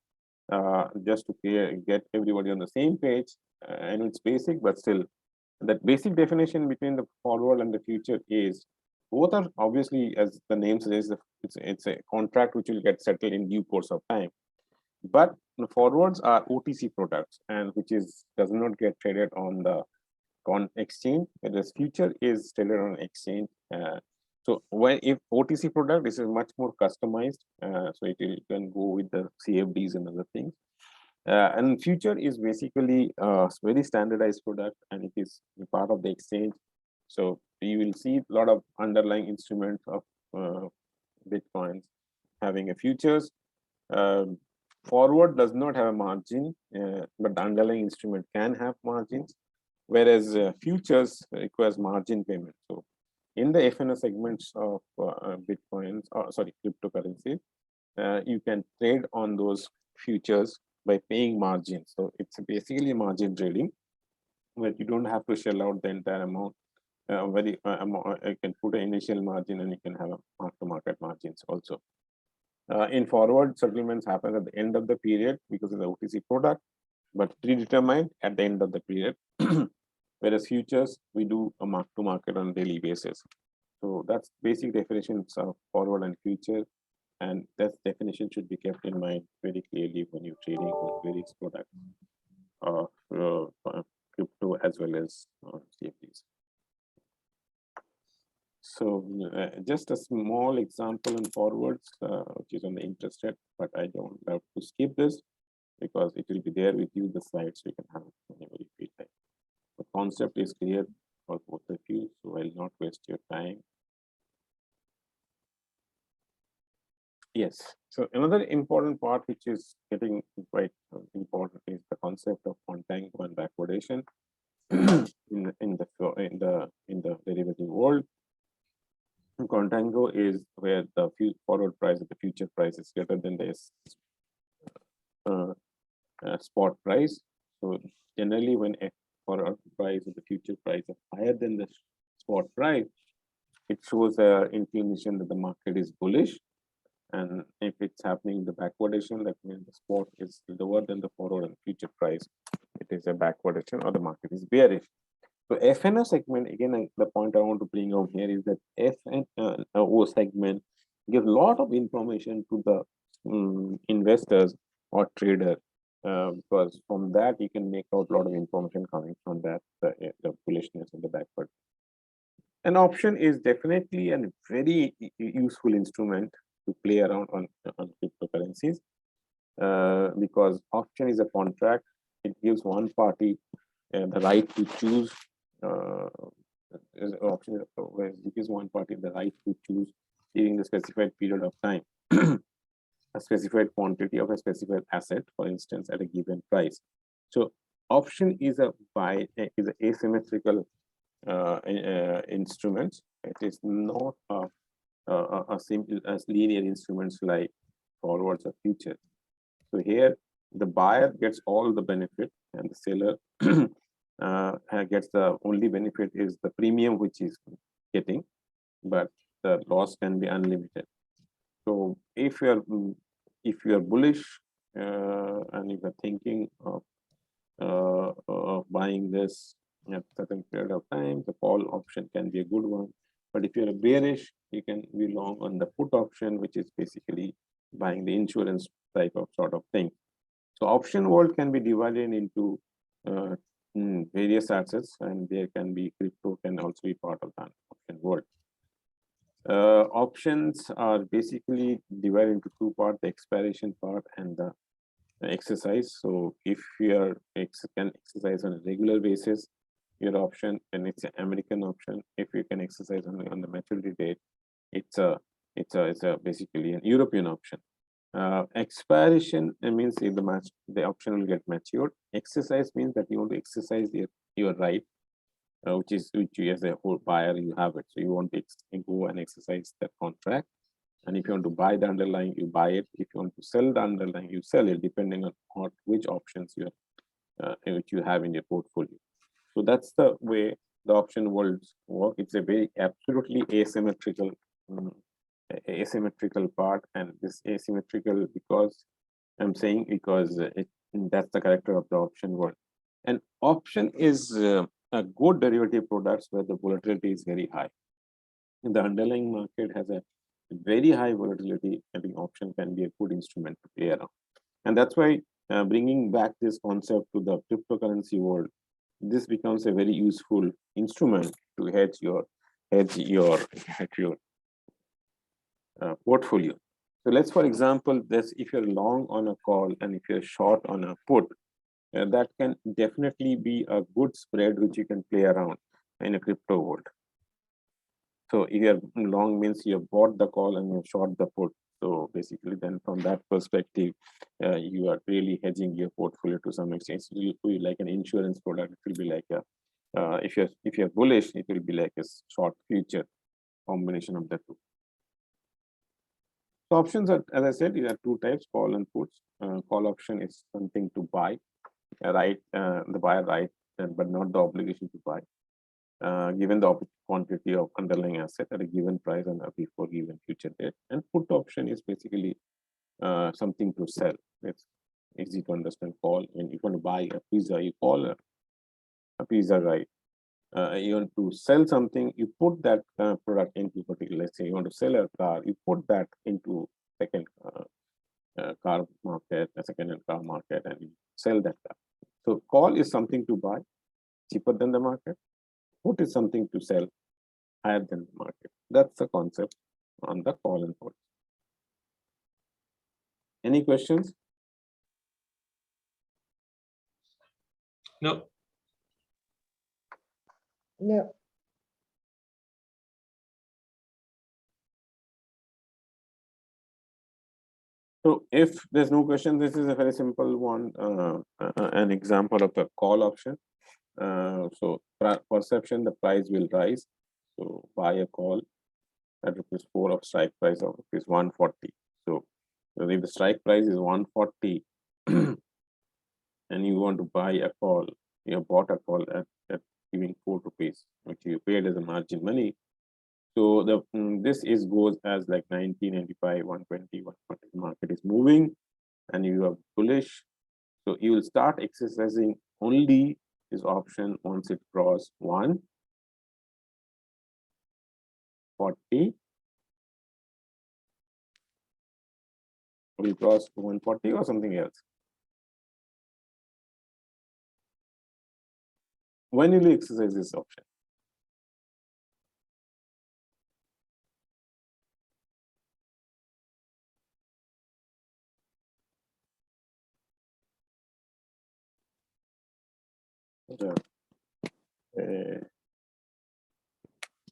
Just to get everybody on the same page, and it's basic, but still that basic definition between the forward and the future is both are obviously, as the name suggests, it's a contract which will get settled in due course of time. But the forwards are OTC products, and which does not get traded on the exchange, whereas future is traded on exchange. So if OTC product, this is much more customized, so it can go with the CFDs and other things. And future is basically a very standardized product, and it is part of the exchange. So you will see a lot of underlying instruments of Bitcoins having a futures. Forward does not have a margin, but the underlying instrument can have margins. whereas futures requires margin payment. So in the FNO segments of Bitcoins, or sorry, cryptocurrencies, you can trade on those futures by paying margins. So it's basically margin trading, where you don't have to shell out the entire amount. You can put an initial margin and you can have a mark-to-market margins also. In forward, settlements happen at the end of the period because of the OTC product, but predetermined at the end of the period. Whereas futures, we do a mark-to-market on a daily basis. So that's basic definitions of forward and future, and that definition should be kept in mind very clearly when you're trading on various products of crypto as well as CFDs. So just a small example in forwards, which is on the interest rate, but I don't have to skip this because it will be there with you, the slides you can have whenever you feel like. The concept is clear for both of you, so I'll not waste your time. Yes, so another important part which is getting quite important is the concept of contango and backwardation in the derivative world. Contango is where the forward price of the future price is greater than the spot price. So generally, when a forward price of the future price is higher than the spot price, it shows an inclination that the market is bullish. And if it's happening the backwardation, that means the spot is lower than the forward and future price, it is a backwardation or the market is bearish. So FNO segment, again, the point I want to bring out here is that FNO segment gives a lot of information to the investors or trader, because from that you can make out a lot of information coming from that, the bullishness and the backward. An option is definitely a very useful instrument to play around on cryptocurrencies, because option is a contract. It gives one party the right to choose. Option it gives one party the right to choose during the specified period of time a specified quantity of a specified asset, for instance, at a given price. So option is a asymmetrical instrument. It is not a simple as linear instruments like forwards or futures. So here the buyer gets all the benefit and the seller gets the only benefit is the premium which is getting, but the loss can be unlimited. So if you are bullish and if you're thinking of buying this at a certain period of time, the call option can be a good one. But if you're bearish, you can be long on the put option, which is basically buying the insurance type of sort of thing. So option world can be divided into various assets, and there can be crypto can also be part of that option world. Options are basically divided into two parts: the expiration part and the exercise. So if you can exercise on a regular basis your option, and it's an American option. If you can exercise on the maturity date, it's a basically an European option. Expiration means if the option will get matured. Exercise means that you want to exercise your right, which you as a whole buyer you have it. So you want to go and exercise that contract. And if you want to buy the underlying, you buy it. If you want to sell the underlying, you sell it, depending on which options which you have in your portfolio. So that's the way the option worlds work. It's a very absolutely asymmetrical part, and this asymmetrical because I'm saying because that's the character of the option world. And option is a good derivative products where the volatility is very high. And the underlying market has a very high volatility. I think option can be a good instrument to play around. And that's why bringing back this concept to the cryptocurrency world, this becomes a very useful instrument to hedge your portfolio. So let's, for example, if you're long on a call and if you're short on a put, that can definitely be a good spread which you can play around in a crypto world. So if you're long means you bought the call and you short the put. So basically, then from that perspective, you are really hedging your portfolio to some extent. It will be like an insurance product. It will be like If you're bullish, it will be like a short future combination of the two. So options are, as I said, there are two types: call and puts. Call option is something to buy, right? The buyer right, but not the obligation to buy, given the quantity of underlying asset at a given price and before given future date. And put option is basically something to sell. It's easy to understand. Call, when you want to buy a pizza, you call a pizza guy. You want to sell something, you put that product into particular. Let's say you want to sell a car, you put that into second car market, a second-hand car market, and you sell that car. So call is something to buy cheaper than the market. Put is something to sell higher than the market. That's the concept on the call and put. Any questions? No. No. So if there's no question, this is a very simple one, an example of the call option. So perception, the price will rise. So buy a call at ₹4 of strike price of ₹140. So if the strike price is 140 and you want to buy a call, you have bought a call at giving ₹4, which you paid as a margin money. So the this is goes as like 90, 95, 120, 140. The market is moving and you are bullish. So you will start exercising only this option once it crosses 140. Will you cross 140 or something else? When will you exercise this option?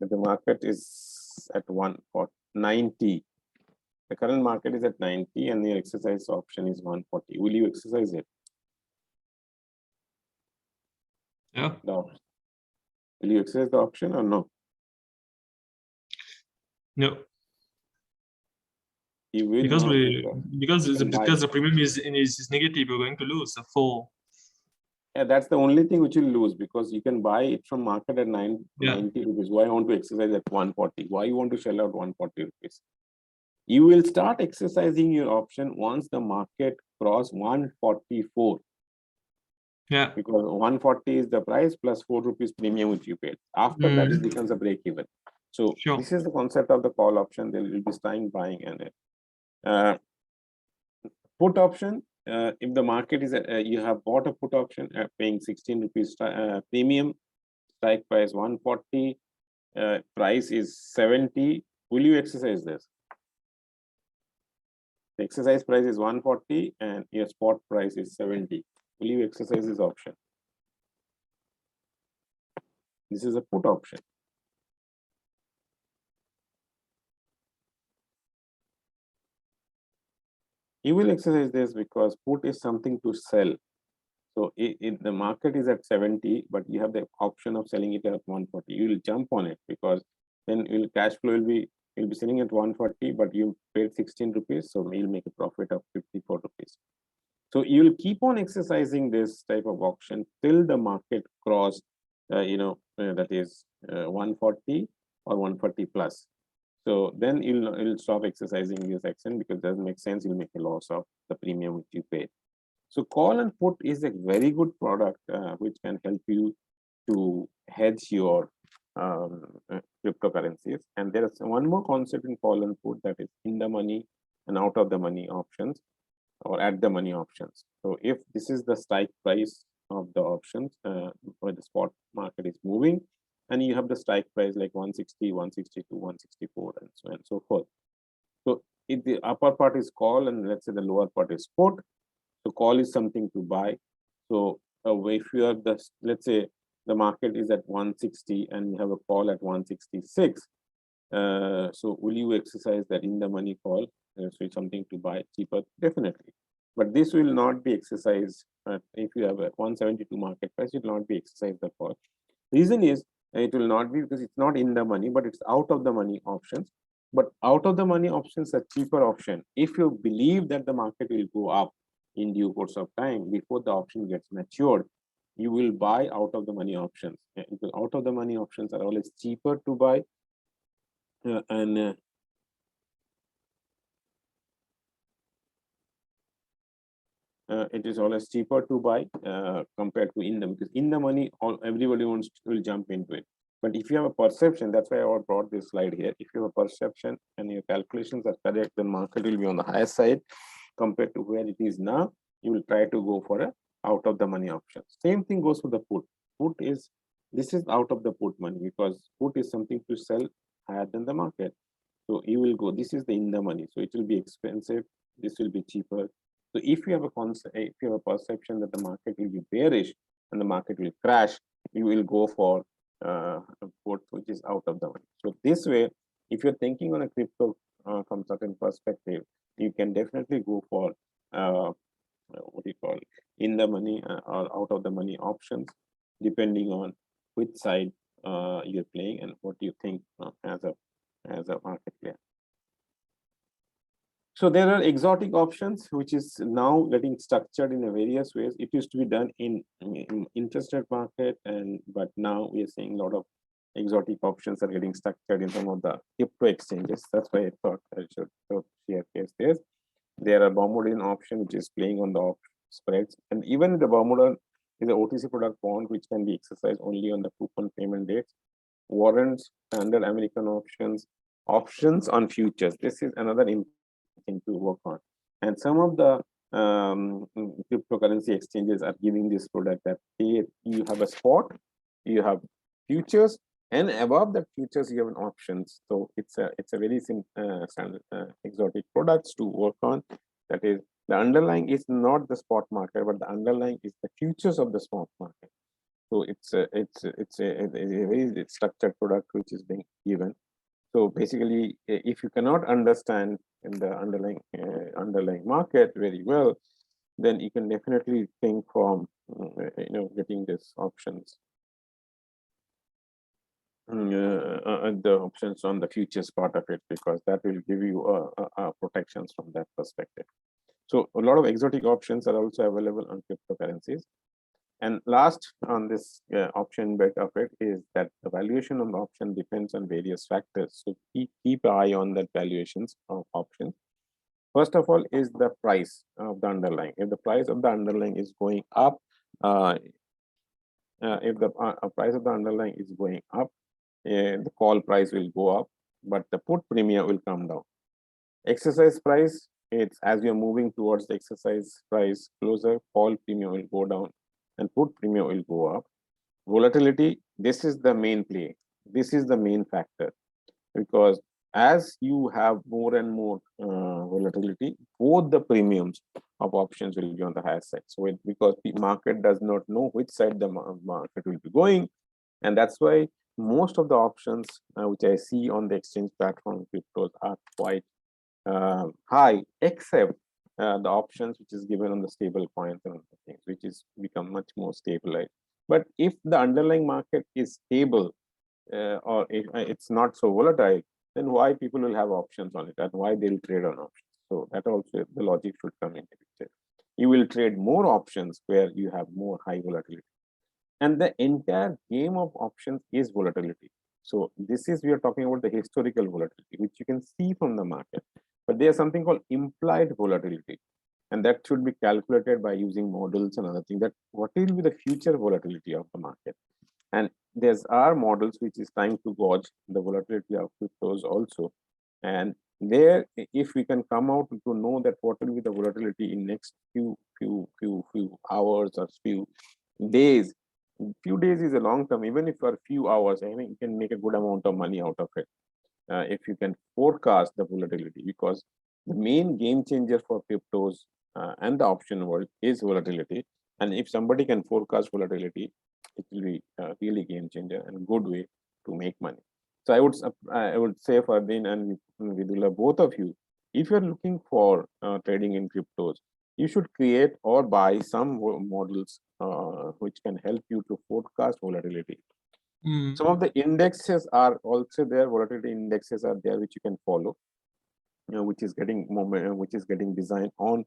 The market is at 190. The current market is at 90 and the exercise option is 140. Will you exercise it? Yeah. No. Will you exercise the option or no? No. You will because not, because the premium is negative, you're going to lose a fall. Yeah, that's the only thing which you lose, because you can buy it from market at 90 rupees. Why you want to exercise at 140? Why you want to shell out 140 rupees? You will start exercising your option once the market cross 144. Yeah. Because 140 is the price plus 4 rupees premium which you paid. After that, it becomes a break even. So this is the concept of the call option. They will be starting buying and put option. If the market is you have bought a put option paying 16 rupees premium, strike price 140, price is 70. Will you exercise this? The exercise price is 140 and your spot price is 70. Will you exercise this option? This is a put option. You will exercise this because put is something to sell. So if the market is at 70, but you have the option of selling it at 140, you will jump on it, because then your cash flow will be, you'll be selling at 140, but you paid 16 rupees, so you'll make a profit of 54 rupees. So you'll keep on exercising this type of auction till the market cross, that is 140 or 140 plus. So then you'll stop exercising this action, because it doesn't make sense. You'll make a loss of the premium which you paid. So call and put is a very good product which can help you to hedge your cryptocurrencies. And there is one more concept in call and put, that is in the money and out of the money options, or at the money options. So if this is the strike price of the options where the spot market is moving, and you have the strike price like 160, 162, 164, and so on and so forth. So if the upper part is call and let's say the lower part is put, so call is something to buy. So if you have the, let's say the market is at 160 and you have a call at 166, so will you exercise that in the money call? So it's something to buy cheaper, definitely. But this will not be exercised if you have a 172 market price. It will not be exercised the call. Reason is it will not be because it's not in the money, but it's out of the money options. But out of the money options are cheaper option. If you believe that the market will go up in due course of time before the option gets matured, you will buy out of the money options. Because out of the money options are always cheaper to buy, and it is always cheaper to buy compared to in the, because in the money everybody will jump into it. But if you have a perception, that's why I brought this slide here. If you have a perception and your calculations are correct, the market will be on the higher side compared to where it is now. You will try to go for a out of the money option. Same thing goes for the put. Put is, this is out of the put money, because put is something to sell higher than the market. So you will go, this is the in the money, so it will be expensive, this will be cheaper. So if you have a concept, if you have a perception that the market will be bearish and the market will crash, you will go for a put which is out of the money. So this way, if you're thinking on a crypto from certain perspective, you can definitely go for what do you call, in the money or out of the money options, depending on which side you're playing and what you think as a market player. So there are exotic options, which is now getting structured in a various ways. It used to be done in interest rate market, but now we are seeing a lot of exotic options are getting structured in some of the crypto exchanges. That's why I thought I should share case there. There are Bermudian option, which is playing on the spreads, and even the Bermuda is an OTC product bond, which can be exercised only on the coupon payment dates. Warrants, standard American options, options on futures. This is another thing to work on. And some of the cryptocurrency exchanges are giving this product that you have a spot, you have futures, and above the futures you have an options. So it's a very standard exotic products to work on. That is, the underlying is not the spot market, but the underlying is the futures of the spot market. So it's a very structured product which is being given. So basically, if you cannot understand in the underlying market very well, then you can definitely think from getting these options, the options on the futures part of it, because that will give you protections from that perspective. So a lot of exotic options are also available on cryptocurrencies. And last on this option bit of it is that the valuation of the option depends on various factors. So keep an eye on that valuations of options. First of all is the price of the underlying. If the price of the underlying is going up, if the price of the underlying is going up, the call price will go up, but the put premium will come down. Exercise price, it's as we are moving towards the exercise price closer, call premium will go down and put premium will go up. Volatility, this is the main play. This is the main factor, because as you have more and more volatility, both the premiums of options will be on the higher side. So because the market does not know which side the market will be going, and that's why most of the options which I see on the exchange platform cryptos are quite high, except the options which is given on the stable coins and other things, which is become much more stabilized. But if the underlying market is stable or if it's not so volatile, then why people will have options on it and why they'll trade on options? So that also the logic should come into picture. You will trade more options where you have more high volatility. And the entire game of options is volatility. So this is, we are talking about the historical volatility, which you can see from the market. But there's something called implied volatility. And that should be calculated by using models and other things, that what will be the future volatility of the market. And there's our models which is trying to gauge the volatility of cryptos also. And there, if we can come out to know that what will be the volatility in next few hours or few days. Few days is a long term. Even if for a few hours, I mean, you can make a good amount of money out of it if you can forecast the volatility, because the main game changer for cryptos and the option world is volatility. And if somebody can forecast volatility, it will be really game changer and good way to make money. So I would say for Din and Vidula, both of you, if you're looking for trading in cryptos, you should create or buy some models which can help you to forecast volatility. Some of the indexes are also there, volatility indexes are there, which you can follow, which is getting moment, which is getting designed on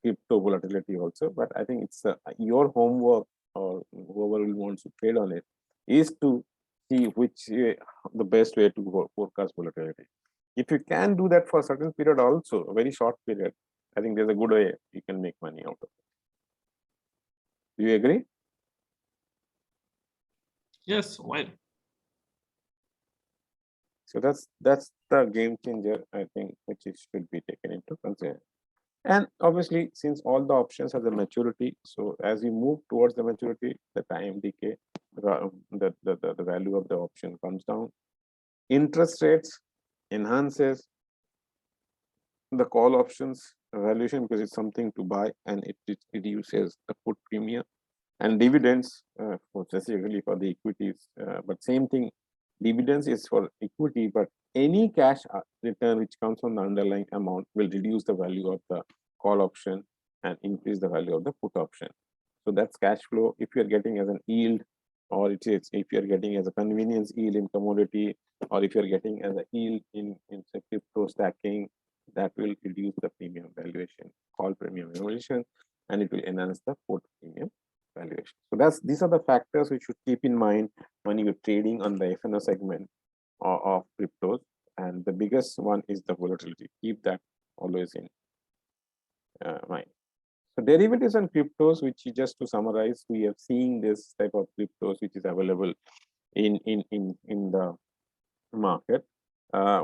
crypto volatility also. But I think it's your homework, or whoever will wants to trade on it, is to see which the best way to forecast volatility. If you can do that for a certain period also, a very short period, I think there's a good way you can make money out of it. Do you agree? Yes, why? So that's the game changer, I think, which should be taken into consideration. And obviously, since all the options have the maturity, so as you move towards the maturity, the time decay, the value of the option comes down. Interest rates enhances the call options valuation because it's something to buy, and it reduces the put premium. And dividends, specifically for the equities, but same thing, dividends is for equity, but any cash return which comes from the underlying amount will reduce the value of the call option and increase the value of the put option. So that's cash flow. If you're getting as an yield, or it is if you're getting as a convenience yield in commodity, or if you're getting as a yield in say, crypto stacking, that will reduce the premium valuation, call premium valuation, and it will enhance the put premium valuation. So these are the factors we should keep in mind when you're trading on the FNO segment of cryptos. And the biggest one is the volatility. Keep that always in mind. So derivatives and cryptos, which just to summarize, we are seeing this type of cryptos which is available in the market,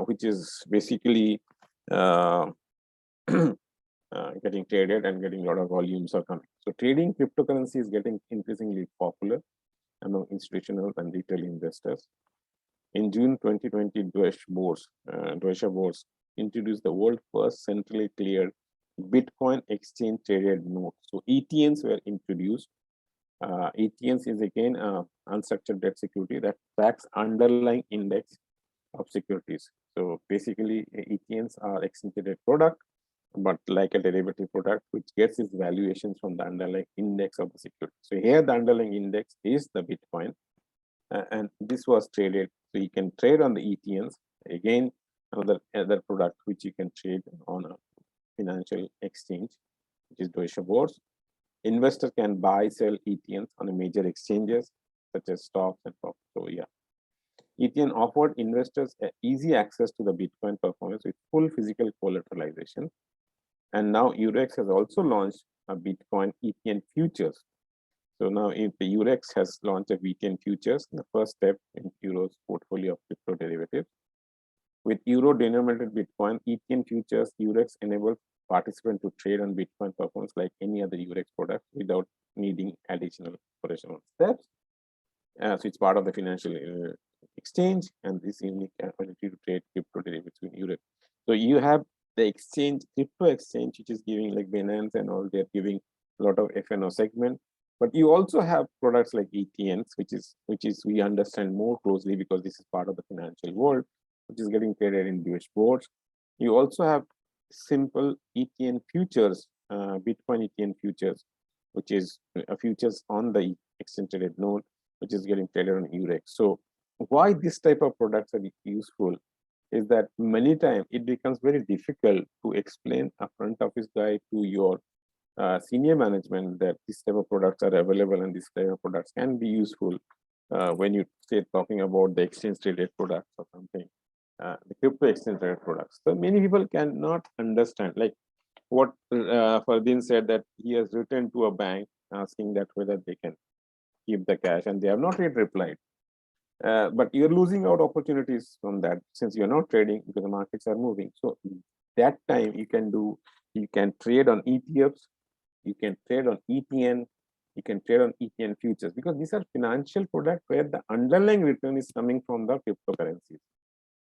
which is basically getting traded and getting a lot of volumes are coming. So trading cryptocurrency is getting increasingly popular among institutional and retail investors. In June 2020, Deutsche Börse introduced the world's first centrally cleared Bitcoin exchange traded note. So ETNs were introduced. ETNs is again unstructured debt security that tracks underlying index of securities. So basically, ETNs are exchange traded product, but like a derivative product, which gets its valuations from the underlying index of the security. So here the underlying index is the Bitcoin, and this was traded. So you can trade on the ETNs. Again, another product which you can trade on a financial exchange, which is Deutsche Börse. Investor can buy, sell ETNs on a major exchanges such as stocks and stocks. So yeah, ETN offered investors easy access to the Bitcoin performance with full physical collateralization. And now Eurex has also launched a Bitcoin ETN futures. So now if the Eurex has launched a BTN futures, the first step in Euro's portfolio of crypto derivatives. With euro-denominated Bitcoin ETN futures, Eurex enables participants to trade on Bitcoin performance like any other Eurex product without needing additional operational steps. So it's part of the financial exchange, and this unique ability to trade crypto derivatives in Eurex. So you have the exchange, crypto exchange, which is giving like Binance and all, they're giving a lot of FNO segment. But you also have products like ETNs, which is we understand more closely because this is part of the financial world, which is getting traded in Deutsche Börse. You also have simple ETN futures, Bitcoin ETN futures, which is a futures on the exchange traded node, which is getting traded on Eurex. So why this type of products are useful is that many times it becomes very difficult to explain a front office guy to your senior management that this type of products are available and this type of products can be useful when you say talking about the exchange traded products or something, the crypto exchange traded products. So many people cannot understand, like what Fardeen said, that he has written to a bank asking that whether they can keep the cash, and they have not yet replied. But you're losing out opportunities from that since you're not trading because the markets are moving. So that time you can trade on ETFs, you can trade on ETN, you can trade on ETN futures, because these are financial products where the underlying return is coming from the cryptocurrencies.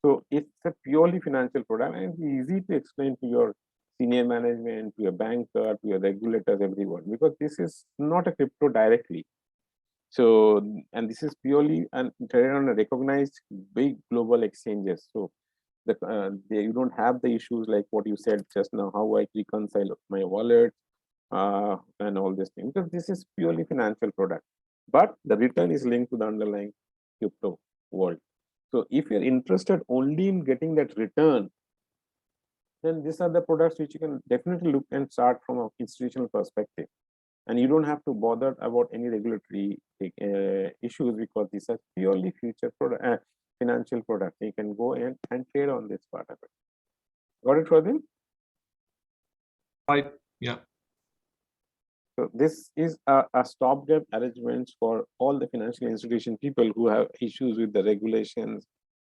So it's a purely financial product, and it's easy to explain to your senior management, to your banker, to your regulators, everyone, because this is not a crypto directly. So, and this is purely traded on a recognized big global exchanges. So you don't have the issues like what you said just now, how I reconcile my wallet and all this thing, because this is purely financial product. But the return is linked to the underlying crypto world. So if you're interested only in getting that return, then these are the products which you can definitely look and start from an institutional perspective. And you don't have to bother about any regulatory issues, because these are purely future product, financial products. You can go in and trade on this part of it. Got it, Ferdin? Right. Yeah. So this is a stopgap arrangement for all the financial institution people who have issues with the regulations,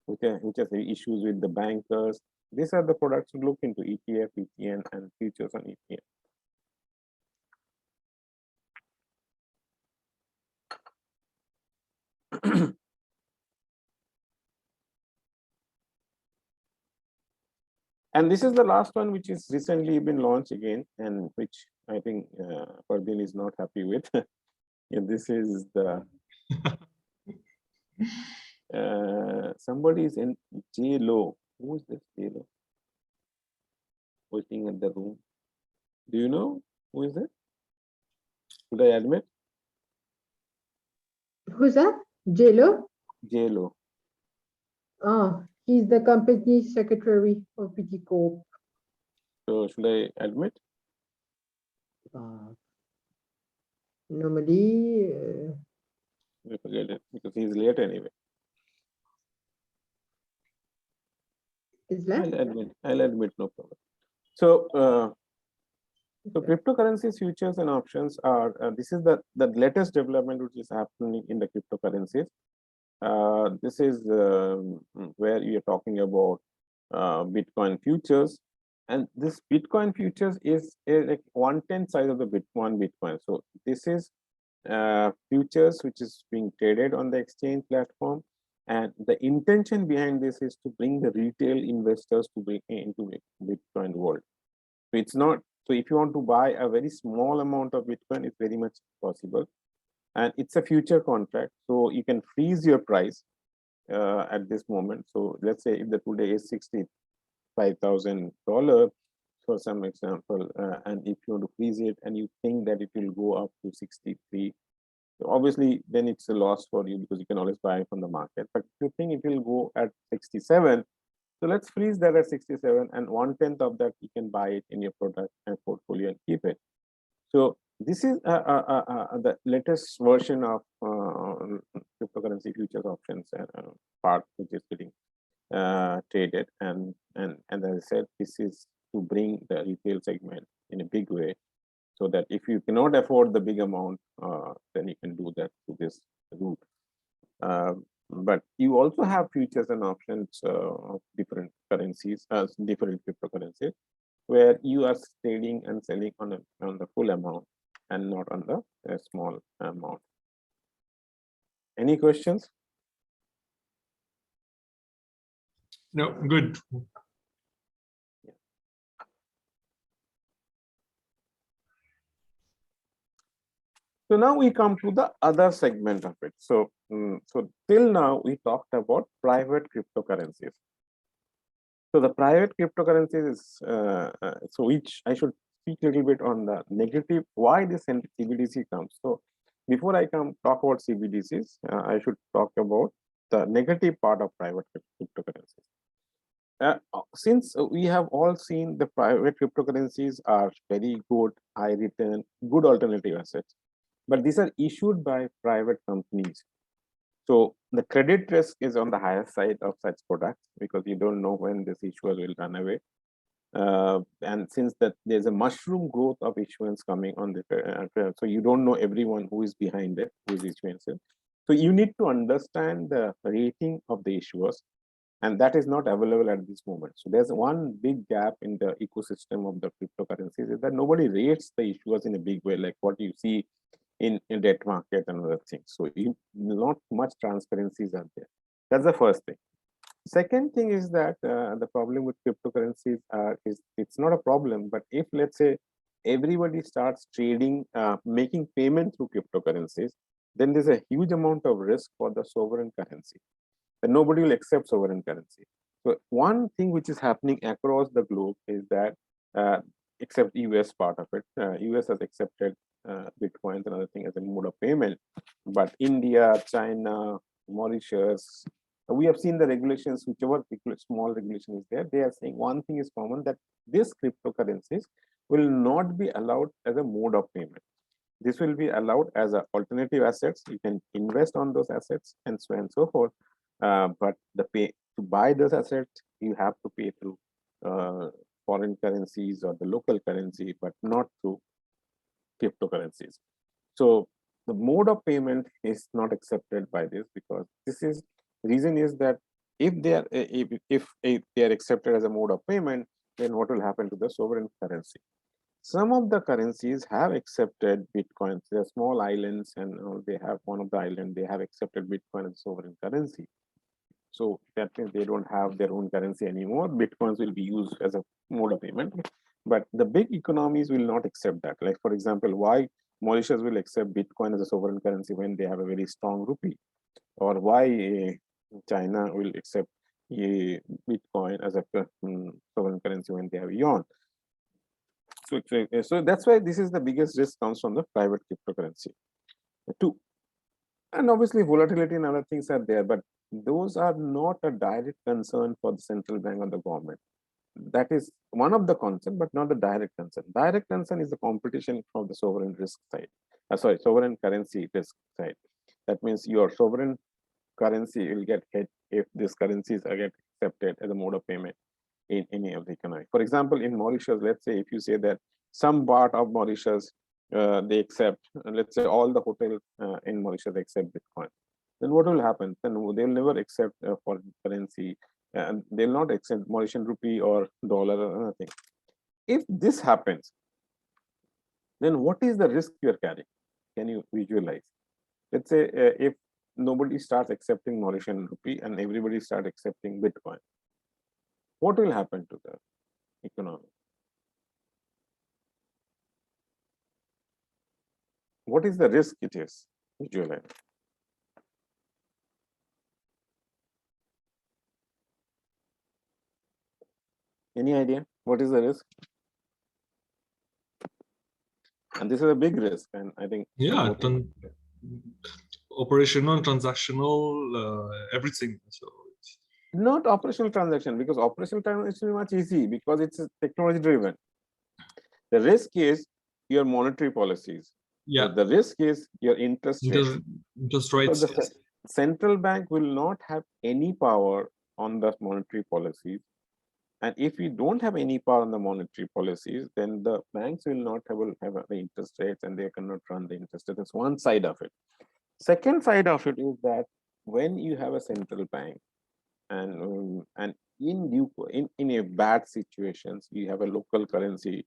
which have issues with the bankers. These are the products to look into: ETF, ETN, and futures on ETN. And this is the last one, which is recently been launched again, and which I think Ferdin is not happy with. Yeah, this is the somebody is in J-Lo. Who is this J-Lo? Waiting at the room. Do you know who is it? Should I admit? Who's that? J-Lo? J-Lo. Oh, he's the company secretary of PT Corp. So should I admit? Normally, I forget it because he's late anyway. is that? I'll admit, no problem. So, so cryptocurrencies, futures, and options are this is the latest development which is happening in the cryptocurrencies. This is where you are talking about Bitcoin futures, and this Bitcoin futures is like 1/10 size of the Bitcoin. So this is futures which is being traded on the exchange platform, and the intention behind this is to bring the retail investors to bring into Bitcoin world. So it's not, so if you want to buy a very small amount of Bitcoin, it's very much possible, and it's a future contract, so you can freeze your price at this moment. So let's say if the today is $65,000 for some example, and if you want to freeze it and you think that it will go up to 63, so obviously then it's a loss for you because you can always buy from the market. But if you think it will go at 67, so let's freeze that at 67, and 1/10 of that you can buy it in your product and portfolio and keep it. So this is the latest version of cryptocurrency futures options part which is getting traded, and as I said, this is to bring the retail segment in a big way, so that if you cannot afford the big amount, then you can do that through this route. But you also have futures and options of different currencies, different cryptocurrencies, where you are trading and selling on the full amount and not on the small amount. Any questions? No, good. So now we come to the other segment of it. So, so till now we talked about private cryptocurrencies. So the private cryptocurrencies is so which I should speak a little bit on the negative, why this CBDC comes. So before I talk about CBDCs, I should talk about the negative part of private cryptocurrencies. Since we have all seen the private cryptocurrencies are very good, high return, good alternative assets, but these are issued by private companies. So the credit risk is on the higher side of such products because you don't know when this issuer will run away. And since that there's a mushroom growth of issuance coming on the, so you don't know everyone who is behind it, who is issuing it. So you need to understand the rating of the issuers, and that is not available at this moment. So there's one big gap in the ecosystem of the cryptocurrencies is that nobody rates the issuers in a big way, like what you see in debt market and other things. So not much transparencies are there. That's the first thing. Second thing is that the problem with cryptocurrencies is it's not a problem, but if let's say everybody starts trading, making payment through cryptocurrencies, then there's a huge amount of risk for the sovereign currency. And nobody will accept sovereign currency. So one thing which is happening across the globe is that, except US part of it, US has accepted Bitcoins and other things as a mode of payment, but India, China, Mauritius. We have seen the regulations, whichever small regulation is there, they are saying one thing is common, that these cryptocurrencies will not be allowed as a mode of payment. This will be allowed as an alternative assets. You can invest on those assets and so on and so forth. But the pay to buy those assets, you have to pay through foreign currencies or the local currency, but not through cryptocurrencies. So the mode of payment is not accepted by this, because this is reason is that if they are if they are accepted as a mode of payment, then what will happen to the sovereign currency? Some of the currencies have accepted Bitcoin. They are small islands, and they have one of the island, they have accepted Bitcoin as sovereign currency. So that means they don't have their own currency anymore. Bitcoins will be used as a mode of payment. But the big economies will not accept that. Like, for example, why Mauritius will accept Bitcoin as a sovereign currency when they have a very strong rupee? Or why China will accept Bitcoin as a sovereign currency when they have yuan? So that's why this is the biggest risk comes from the private cryptocurrency. Two, and obviously volatility and other things are there, but those are not a direct concern for the central bank or the government. That is one of the concern, but not the direct concern. Direct concern is the competition from the sovereign risk side. Sovereign currency risk side. That means your sovereign currency will get hit if these currencies are get accepted as a mode of payment in any of the economy. For example, in Mauritius, let's say if you say that some part of Mauritius they accept, let's say all the hotels in Mauritius accept Bitcoin, then what will happen? Then they'll never accept foreign currency, and they'll not accept Mauritian rupee or dollar or anything. If this happens, then what is the risk you're carrying? Can you visualize? Let's say if nobody starts accepting Mauritian rupee and everybody starts accepting Bitcoin, what will happen to the economy? What is the risk it is? Visualize. Any idea? What is the risk? And this is a big risk, and I think operational, transactional, everything. So not operational transaction, because operational transaction is much easy because it's technology driven. The risk is your monetary policies. Yeah. So the risk is your interest rates. Interest rates. So the central bank will not have any power on the monetary policies. And if we don't have any power on the monetary policies, then the banks will not have the interest rates, and they cannot run the interest rates. That's one side of it. Second side of it is that when you have a central bank, and in a bad situations, you have a local currency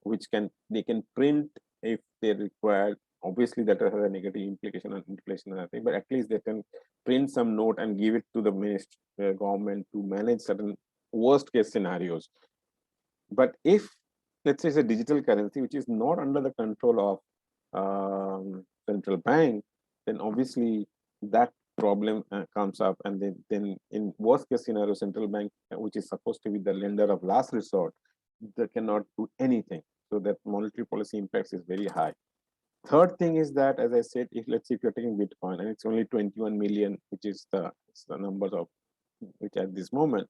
which they can print if they require. Obviously, that has a negative implication on inflation and everything, but at least they can print some note and give it to the ministry, government to manage certain worst case scenarios. But if, let's say, it's a digital currency which is not under the control of central bank, then obviously that problem comes up, and then in worst case scenario, central bank, which is supposed to be the lender of last resort, they cannot do anything. So that monetary policy impacts is very high. Third thing is that, as I said, let's say if you're taking Bitcoin and it's only 21 million, which is the numbers of which at this moment.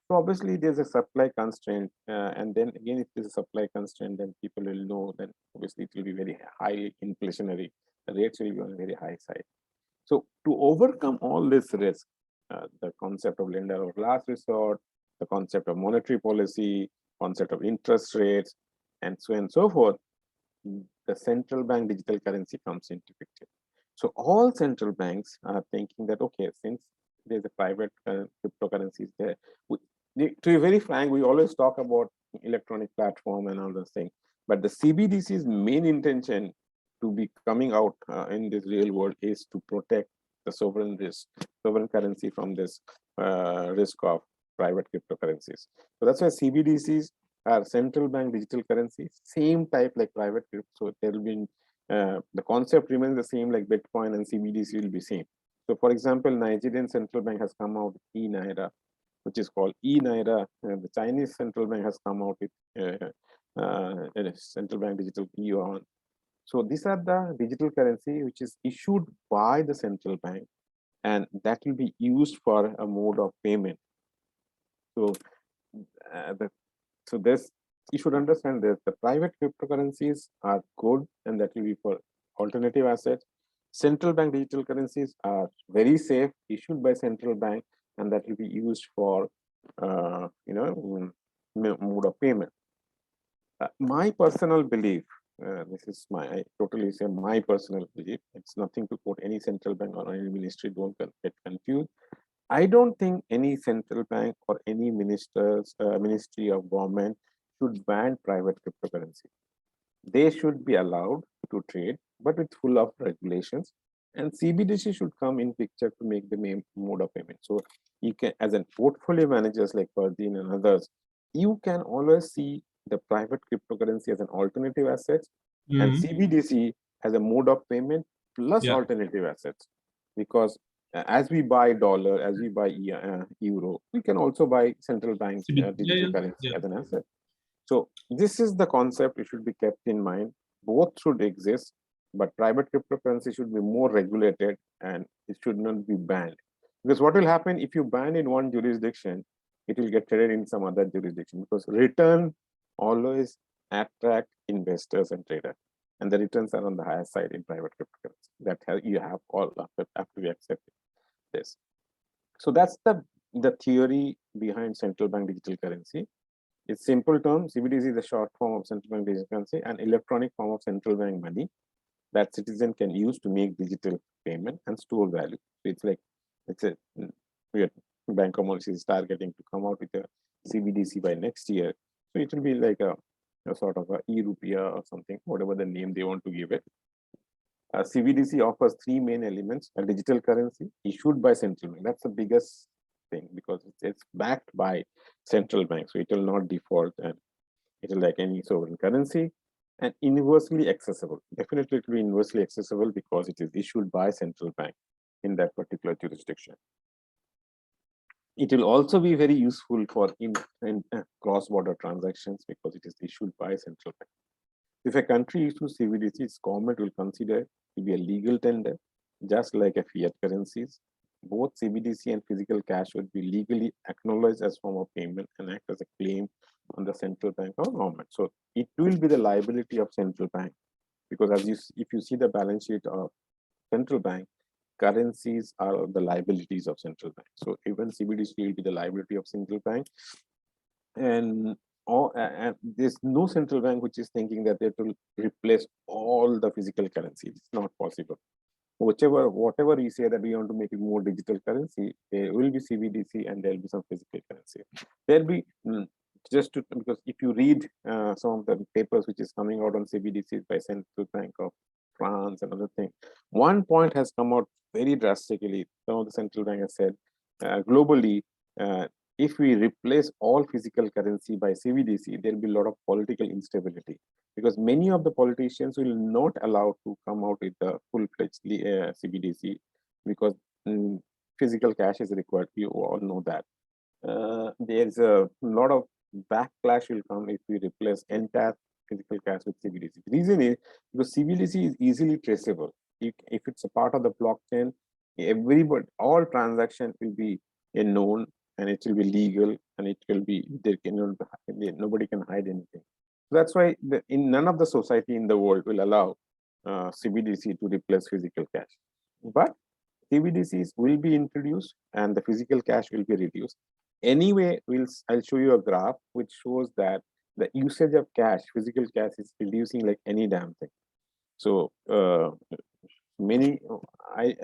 So obviously there's a supply constraint, and then again, if there's a supply constraint, then people will know that obviously it will be very high inflationary. The rates will be on a very high side. So to overcome all this risk, the concept of lender of last resort, the concept of monetary policy, concept of interest rates, and so on and so forth, the central bank digital currency comes into picture. So all central banks are thinking that, okay, since there's a private cryptocurrencies there, to be very frank, we always talk about electronic platform and all those things, but the CBDC's main intention to be coming out in this real world is to protect the sovereign currency from this risk of private cryptocurrencies. So that's why CBDCs are central bank digital currencies, same type like private crypto. So there will be the concept remains the same, like Bitcoin and CBDC will be same. So for example, Nigerian central bank has come out with e-Naira, which is called e-Naira. The Chinese central bank has come out with central bank digital yuan. So these are the digital currency which is issued by the central bank, and that will be used for a mode of payment. So, this, you should understand this: the private cryptocurrencies are good, and that will be for alternative assets. Central bank digital currencies are very safe, issued by central bank, and that will be used for mode of payment. My personal belief, this is I totally say my personal belief. It's nothing to quote any central bank or any ministry. Don't get confused. I don't think any central bank or any ministry of government should ban private cryptocurrency. They should be allowed to trade, but it's full of regulations. And CBDC should come in picture to make the main mode of payment. So you can, as a portfolio managers like Fardeen and others, you can always see the private cryptocurrency as an alternative asset and CBDC as a mode of payment plus alternative assets. Because as we buy dollar, as we buy euro, we can also buy central bank digital currency as an asset. So this is the concept it should be kept in mind. Both should exist, but private cryptocurrency should be more regulated and it should not be banned. Because what will happen if you ban in one jurisdiction, it will get traded in some other jurisdiction, because return always attract investors and traders. And the returns are on the higher side in private cryptocurrency. That you have to be accepted this. So that's the theory behind central bank digital currency. It's simple terms. CBDC is the short form of central bank digital currency, an electronic form of central bank money that citizen can use to make digital payment and store value. So it's like, it's a Bank of Mauritius is targeting to come out with a CBDC by next year. So it will be like a sort of a e-rupiah or something, whatever the name they want to give it. CBDC offers three main elements: a digital currency issued by central bank. That's the biggest thing, because it's backed by central bank, so it will not default, and it will like any sovereign currency, and universally accessible. Definitely it will be universally accessible because it is issued by central bank in that particular jurisdiction. It will also be very useful for in cross-border transactions because it is issued by central bank. If a country issues CBDC, its government will consider it to be a legal tender, just like a fiat currencies. Both CBDC and physical cash would be legally acknowledged as form of payment and act as a claim on the central bank or government. So it will be the liability of central bank, because if you see the balance sheet of central bank, currencies are the liabilities of central bank. So even CBDC will be the liability of central bank, and there's no central bank which is thinking that they will replace all the physical currency. It's not possible. Whatever we say that we want to make it more digital currency, there will be CBDC and there will be some physical currency. There'll be because if you read some of the papers which is coming out on CBDC by Central Bank of France and other things, one point has come out very drastically. Some of the central bank has said globally, if we replace all physical currency by CBDC, there will be a lot of political instability, because many of the politicians will not allow to come out with the full-fledged CBDC, because physical cash is required. You all know that. There's a lot of backlash will come if we replace entire physical cash with CBDC. The reason is because CBDC is easily traceable. If it's a part of the blockchain, all transaction will be known, and it will be legal, and it will be nobody can hide anything. So that's why in none of the society in the world will allow CBDC to replace physical cash. But CBDCs will be introduced and the physical cash will be reduced. Anyway, I'll show you a graph which shows that the usage of cash, physical cash, is reducing like any damn thing. So I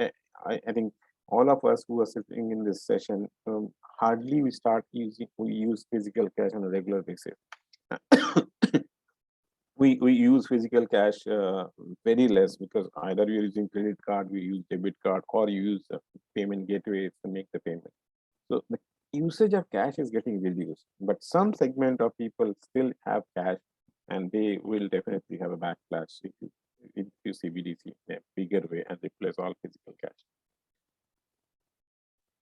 think all of us who are sitting in this session, hardly we use physical cash on a regular basis. we use physical cash very less, because either you're using credit card, we use debit card, or you use payment gateways to make the payment. So the usage of cash is getting reduced, but some segment of people still have cash, and they will definitely have a backlash if you CBDC in a bigger way and replace all physical cash.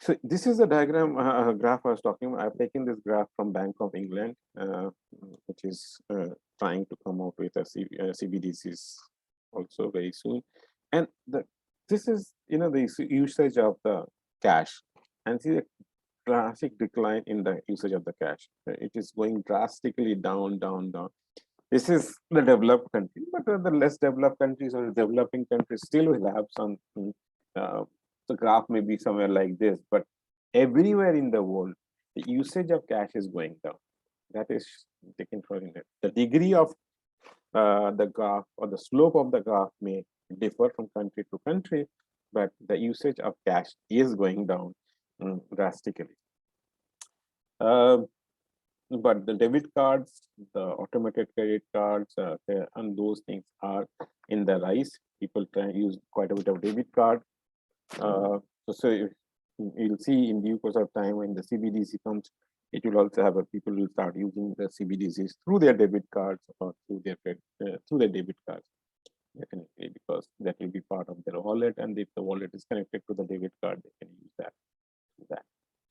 So this is the diagram graph I was talking about. I've taken this graph from Bank of England, which is trying to come out with a CBDCs also very soon. And this is, the usage of the cash, and see the drastic decline in the usage of the cash. It is going drastically down, down, down. This is the developed country, but the less developed countries or developing countries still will have some. The graph may be somewhere like this, but everywhere in the world, the usage of cash is going down. That is taken for granted. The degree of the graph or the slope of the graph may differ from country to country, but the usage of cash is going down drastically. But the debit cards, the automated credit cards, and those things are in the rise. People try to use quite a bit of debit card. So you'll see in due course of time when the CBDC comes, it will also have people will start using the CBDCs through their debit cards or through their debit cards, definitely, because that will be part of their wallet, and if the wallet is connected to the debit card, they can use that.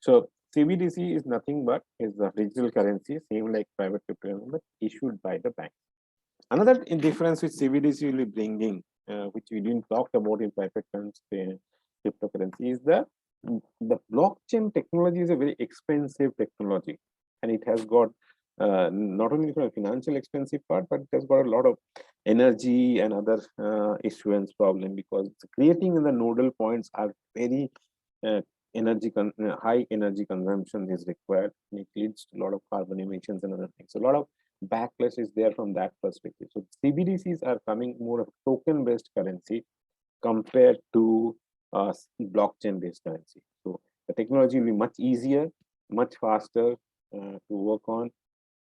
So CBDC is nothing but is the digital currency, same like private cryptocurrency, but issued by the bank. Another difference which CBDC will be bringing, which we didn't talk about in private cryptocurrency, is the blockchain technology is a very expensive technology, and it has got not only from a financial expensive part, but it has got a lot of energy and other issuance problem, because creating the nodal points are very high energy consumption is required, and it leads to a lot of carbon emissions and other things. So a lot of backlash is there from that perspective. So CBDCs are coming more of token based currency compared to blockchain based currency. So the technology will be much easier, much faster to work on,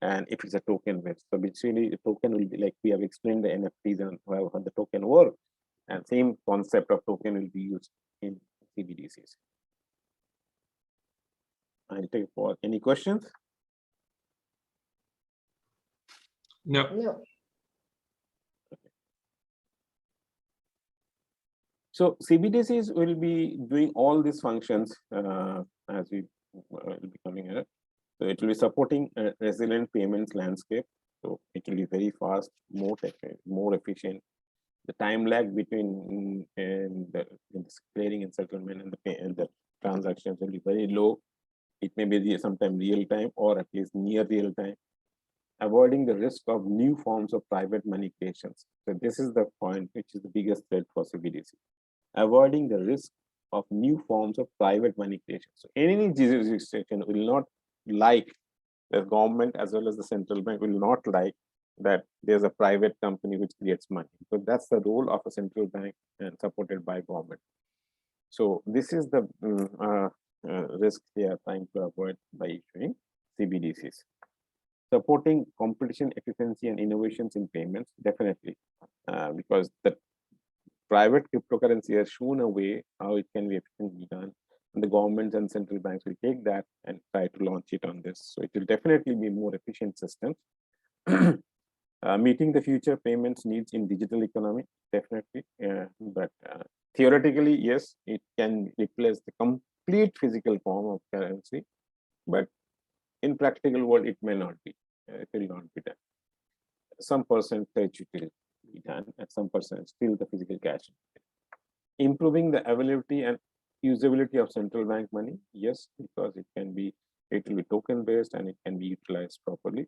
and if it's a token based. So basically the token will be like we have explained the NFTs and how the token work, and same concept of token will be used in CBDCs. I'll take for any questions. No. No. So CBDCs will be doing all these functions as we will be coming here. So it will be supporting a resilient payments landscape. So it will be very fast, more efficient. The time lag between the clearing and settlement and the transactions will be very low. It may be sometimes real time or at least near real time. Avoiding the risk of new forms of private money creations. So this is the point which is the biggest threat for CBDC. Avoiding the risk of new forms of private money creation. So any jurisdiction will not like, the government as well as the central bank will not like that there's a private company which creates money. So that's the role of a central bank and supported by government. So this is the risk they are trying to avoid by issuing CBDCs. Supporting competition, efficiency, and innovations in payments, definitely, because the private cryptocurrency has shown a way how it can be efficiently done, and the governments and central banks will take that and try to launch it on this. So it will definitely be more efficient systems. Meeting the future payments needs in digital economy, definitely, but theoretically, yes, it can replace the complete physical form of currency, but in practical world, it may not be. It will not be done. Some percentage it will be done, and some percent still the physical cash. Improving the availability and usability of central bank money, yes, because it will be token based and it can be utilized properly.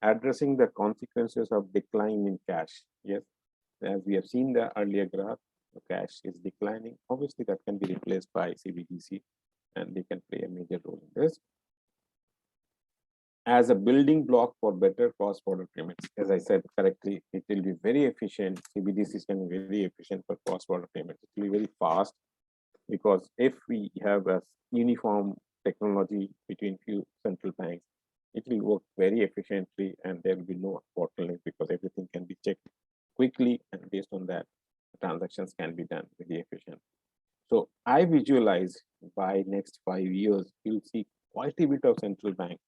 Addressing the consequences of decline in cash, yes, as we have seen the earlier graph, the cash is declining. Obviously, that can be replaced by CBDC, and they can play a major role in this. As a building block for better cross-border payments. As I said correctly, it will be very efficient. CBDCs can be very efficient for cross-border payments. It will be very fast, because if we have a uniform technology between few central banks, it will work very efficiently, and there will be no bottleneck, because everything can be checked quickly, and based on that, transactions can be done very efficiently. So I visualize by next 5 years, you'll see quite a bit of central bank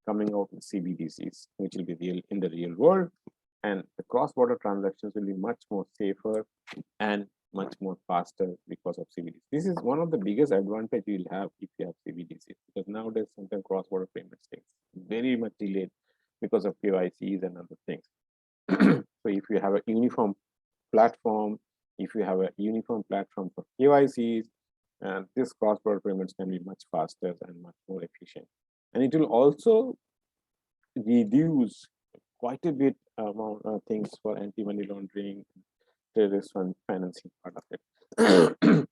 coming out with CBDCs, which will be real in the real world, and the cross-border transactions will be much more safer and much more faster because of CBDCs. This is one of the biggest advantage you'll have if you have CBDCs, because nowadays sometimes cross-border payments takes very much delayed because of KYCs and other things. So if you have a uniform platform If you have a uniform platform for KYCs, this cross-border payments can be much faster and much more efficient. And it will also reduce quite a bit amount of things for anti-money laundering, terrorist financing part of it,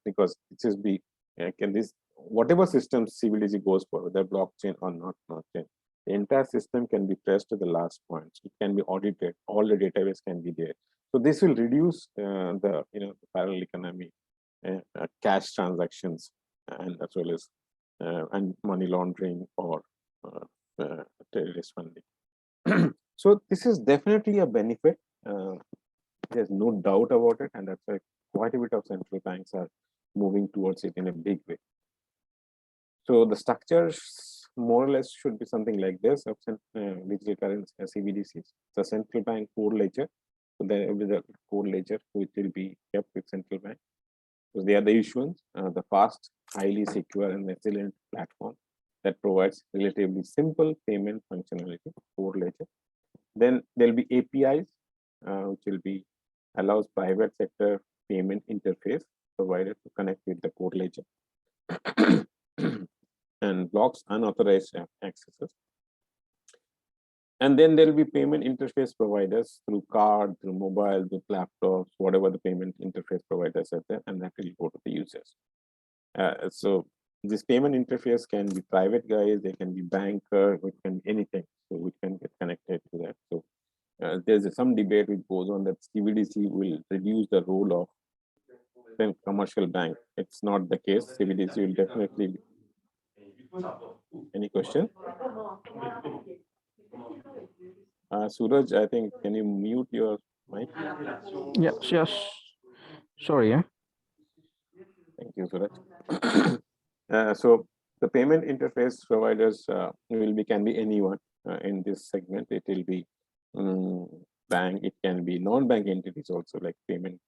because this is whatever system CBDC goes for, whether blockchain or not blockchain, the entire system can be traced to the last point. It can be audited. All the database can be there. So this will reduce the parallel economy, cash transactions, and as well as and money laundering or terrorist funding. So this is definitely a benefit. There's no doubt about it, and that's why quite a bit of central banks are moving towards it in a big way. So the structures more or less should be something like this of digital currency CBDCs. The central bank core ledger. So there will be the core ledger which will be kept with central bank. So they are the issuance, the fast, highly secure and resilient platform that provides relatively simple payment functionality, core ledger. Then there'll be APIs, which will be allows private sector payment interface provider to connect with the core ledger and blocks unauthorized accesses. And then there'll be payment interface providers through card, through mobile, through laptops, whatever the payment interface providers are there, and that will go to the users. So this payment interface can be private guys, they can be banker, it can be anything, so we can get connected to that. So there's some debate which goes on that CBDC will reduce the role of commercial bank. It's not the case. CBDC will definitely. Any question? Suraj, I think, can you mute your mic? Yes. Sorry, yeah. Thank you, Suraj. So the payment interface providers can be anyone in this segment. It will be bank, it can be non-bank entities also, like payment.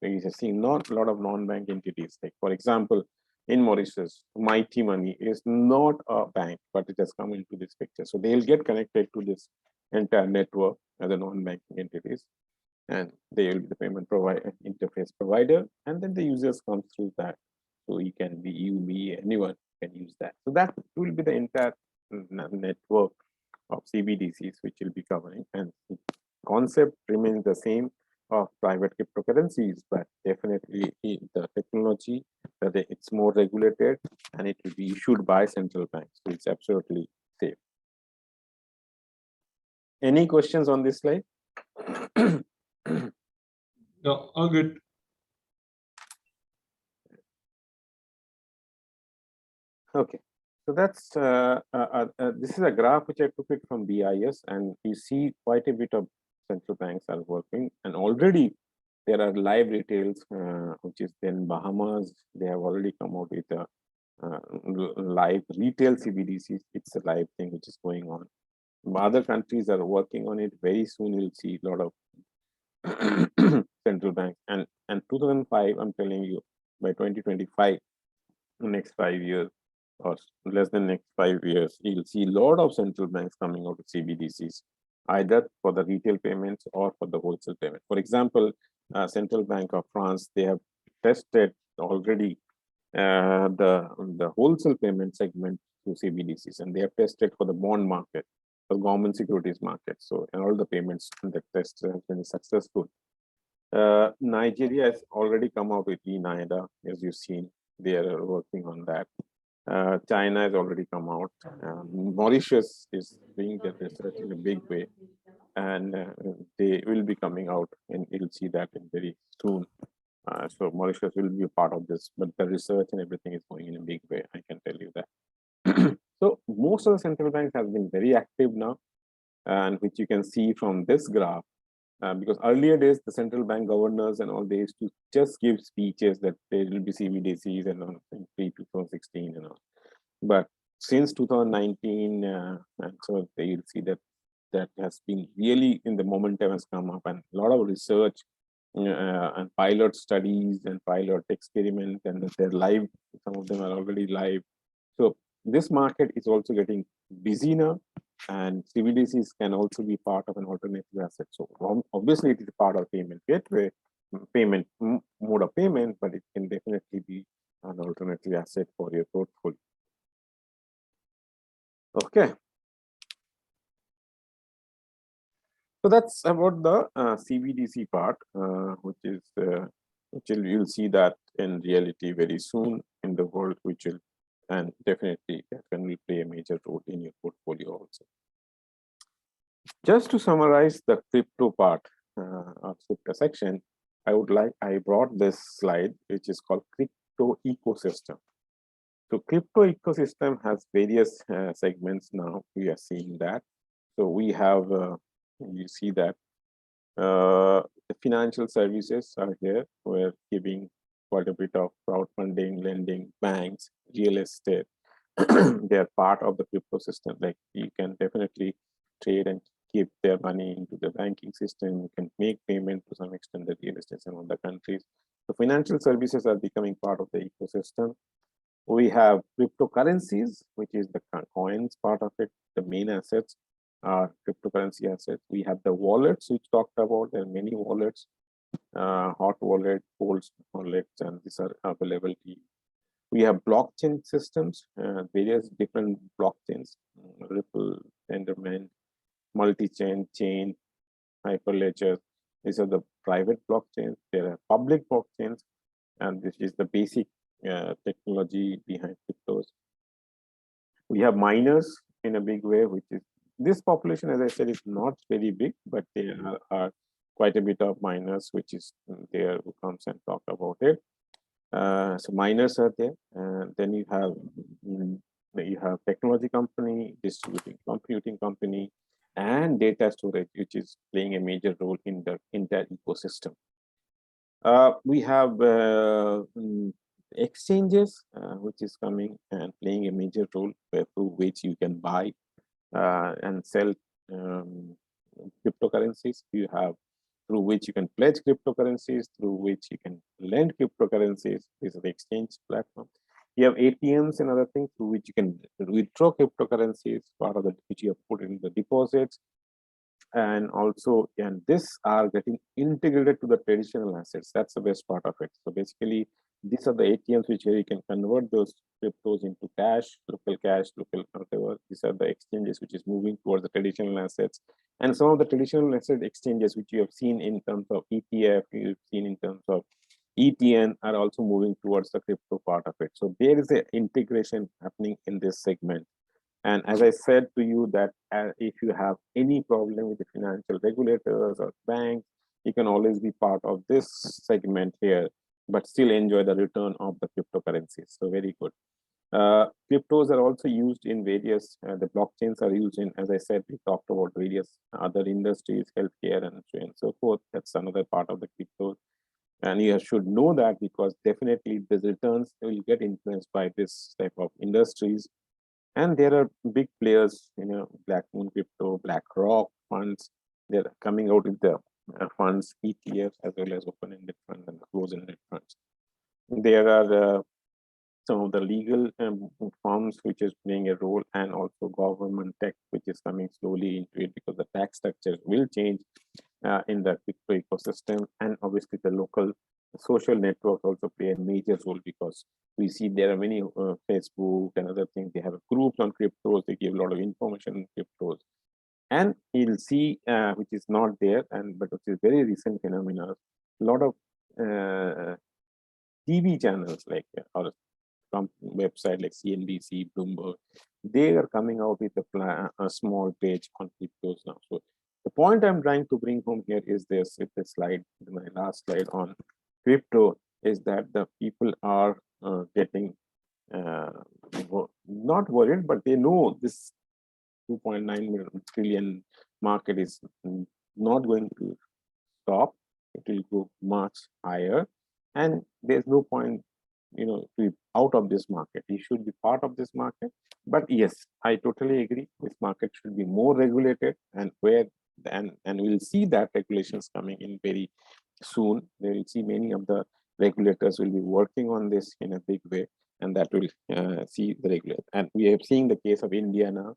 We are seeing not a lot of non-bank entities. Like, for example, in Mauritius, Mighty Money is not a bank, but it has come into this picture. So they'll get connected to this entire network as a non-banking entities, and they will be the payment provider, interface provider, and then the users come through that. So you can be, you, me, anyone can use that. So that will be the entire network of CBDCs which will be covering, and the concept remains the same of private cryptocurrencies, but definitely the technology that it's more regulated and it will be issued by central banks. So it's absolutely safe. Any questions on this slide? No, all good. Okay, so that's this is a graph which I took it from BIS, and you see quite a bit of central banks are working, and already there are live retails, which is then Bahamas. They have already come out with a live retail CBDCs. It's a live thing which is going on. Other countries are working on it. Very soon you'll see a lot of central banks, and 2005, I'm telling you, by 2025, next 5 years or less than next 5 years, you'll see a lot of central banks coming out with CBDCs, either for the retail payments or for the wholesale payment. For example, Central Bank of France, they have tested already the wholesale payment segment through CBDCs, and they have tested for the bond market, for government securities market. So, and all the payments and the tests have been successful. Nigeria has already come out with eNaira, as you've seen. They are working on that. China has already come out. Mauritius is doing their research in a big way, and they will be coming out, and you'll see that in very soon. So Mauritius will be a part of this, but the research and everything is going in a big way, I can tell you that. So most of the central banks have been very active now, and which you can see from this graph, because earlier days, the central bank governors and all, they used to just give speeches that there will be CBDCs and all, in 2016 and all. But since 2019, and so you'll see that that has been really in the momentum has come up, and a lot of research and pilot studies and pilot experiments, and they're live. Some of them are already live. So this market is also getting busy now, and CBDCs can also be part of an alternative asset. So obviously it is part of payment gateway, payment mode of payment, but it can definitely be an alternative asset for your portfolio. Okay. So that's about the CBDC part, which you'll see that in reality very soon in the world, which will, and definitely that will play a major role in your portfolio also. Just to summarize the crypto part of crypto section, I brought this slide, which is called crypto ecosystem. So crypto ecosystem has various segments now. We are seeing that. So we have, you see that the financial services are here. We're giving quite a bit of crowdfunding, lending, banks, real estate. They are part of the crypto system. Like you can definitely trade and keep their money into the banking system. You can make payment to some extent the real estate in other countries. So financial services are becoming part of the ecosystem. We have cryptocurrencies, which is the coins part of it. The main assets are cryptocurrency assets. We have the wallets, which talked about. There are many wallets, hot wallet, cold wallets, and these are available to you. We have blockchain systems, various different blockchains, Ripple, Tendermint, multi-chain, chain, Hyperledger. These are the private blockchains. There are public blockchains, and this is the basic technology behind cryptos. We have miners in a big way, which is this population, as I said, is not very big, but there are quite a bit of miners, which is there who comes and talk about it. So miners are there, and then you have technology company, distributing computing company, and data storage, which is playing a major role in the entire ecosystem. We have exchanges, which is coming and playing a major role through which you can buy and sell cryptocurrencies. You have through which you can pledge cryptocurrencies, through which you can lend cryptocurrencies. This is the exchange platform. You have ATMs and other things through which you can withdraw cryptocurrencies, part of the which you have put in the deposits. And also, and this are getting integrated to the traditional assets. That's the best part of it. So basically, these are the ATMs which you can convert those cryptos into cash, local whatever. These are the exchanges which is moving towards the traditional assets. And some of the traditional asset exchanges which you have seen in terms of ETF, you've seen in terms of ETN are also moving towards the crypto part of it. So there is an integration happening in this segment. And as I said to you that if you have any problem with the financial regulators or banks, you can always be part of this segment here, but still enjoy the return of the cryptocurrencies. So very good. Cryptos are also used in various, the blockchains are used in, as I said, we talked about various other industries, healthcare and so on and so forth. That's another part of the cryptos. And you should know that because definitely the returns will get influenced by this type of industries. And there are big players, Black Moon Crypto, BlackRock funds. They're coming out with the funds, ETFs, as well as open-ended funds and closed-ended funds. There are some of the legal firms which is playing a role, and also government tech, which is coming slowly into it because the tax structure will change in the crypto ecosystem. And obviously the local social networks also play a major role because we see there are many Facebook and other things. They have groups on cryptos. They give a lot of information on cryptos. And you'll see, which is not there, but which is very recent phenomena, a lot of TV channels like or website like CNBC, Bloomberg, they are coming out with a small page on cryptos now. So the point I'm trying to bring home here is this, with the slide, my last slide on crypto, is that the people are getting not worried, but they know this 2.9 trillion market is not going to stop. It will go much higher, and there's no point to be out of this market. You should be part of this market. But yes, I totally agree, this market should be more regulated, and we'll see that regulations coming in very soon. We will see many of the regulators will be working on this in a big way, and that will see the regulator. And we have seen the case of India now.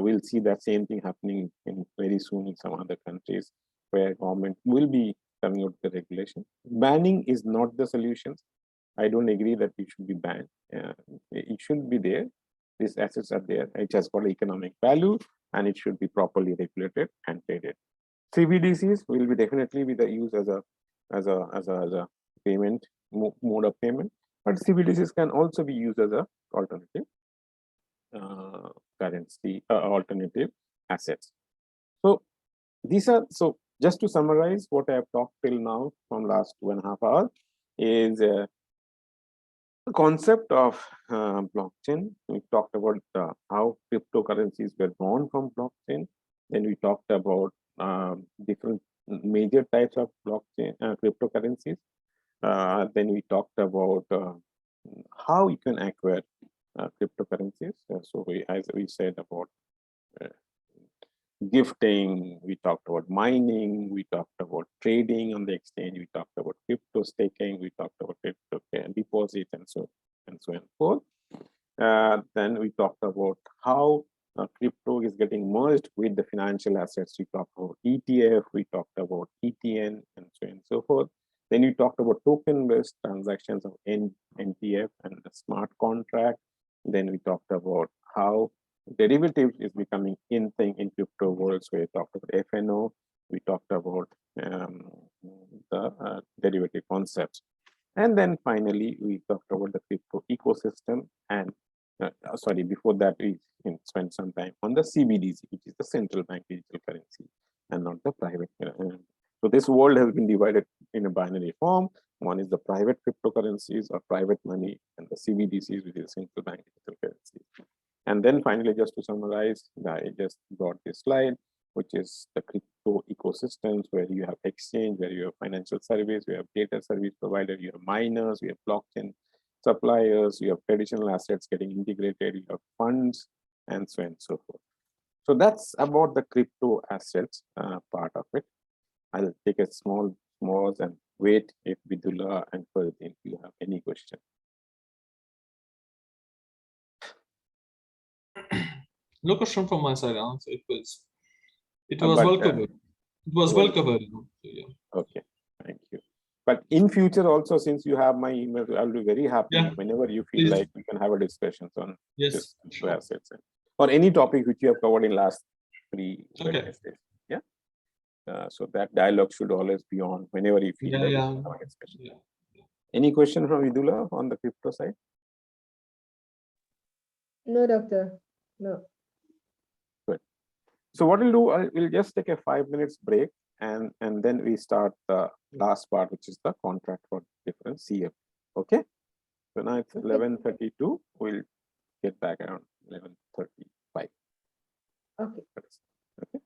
We'll see that same thing happening in very soon in some other countries where government will be coming out with the regulation. Banning is not the solution. I don't agree that it should be banned. It should be there. These assets are there. It has got economic value, and it should be properly regulated and traded. CBDCs will be definitely be the use as a payment mode of payment, but CBDCs can also be used as a alternative currency, alternative assets. So these are, so just to summarize what I have talked till now from last 2.5 hours is the concept of blockchain. We talked about how cryptocurrencies were born from blockchain. Then we talked about different major types of blockchain cryptocurrencies. Then we talked about how you can acquire cryptocurrencies. So as we said about gifting, we talked about mining, we talked about trading on the exchange, we talked about crypto staking, we talked about crypto deposits, and so forth. Then we talked about how crypto is getting merged with the financial assets. We talked about ETF, we talked about ETN, and so on and so forth. Then we talked about token-based transactions of NTF and the smart contract. Then we talked about how derivatives is becoming in thing in crypto world. So we talked about FNO, we talked about the derivative concepts. And then finally, we talked about the crypto ecosystem. And sorry, before that, we spent some time on the CBDC, which is the central bank digital currency, and not the private. So this world has been divided in a binary form. One is the private cryptocurrencies or private money, and the CBDCs, which is central bank digital currency. And then finally, just to summarize, I just brought this slide, which is the crypto ecosystems, where you have exchange, where you have financial service, you have data service provider, you have miners, you have blockchain suppliers, you have traditional assets getting integrated, you have funds, and so on and so forth. So that's about the crypto assets part of it. I'll take a small pause and wait if Vidula and Ferdinand, if you have any question. No question from my side. It was well covered. It was well covered. Yeah. Okay, thank you. But in future also, since you have my email, I'll be very happy whenever you feel like we can have a discussion on this assets or any topic which you have covered in last 3 days. Yeah. So that dialogue should always be on whenever you feel like having a discussion. Any question from Vidula on the crypto side? No, doctor. No. Good. So what we'll do, we'll just take a 5 minutes break, and then we start the last part, which is the contract for different CF. Okay. So now it's 11:32. We'll get back around 11:35. Okay. Okay.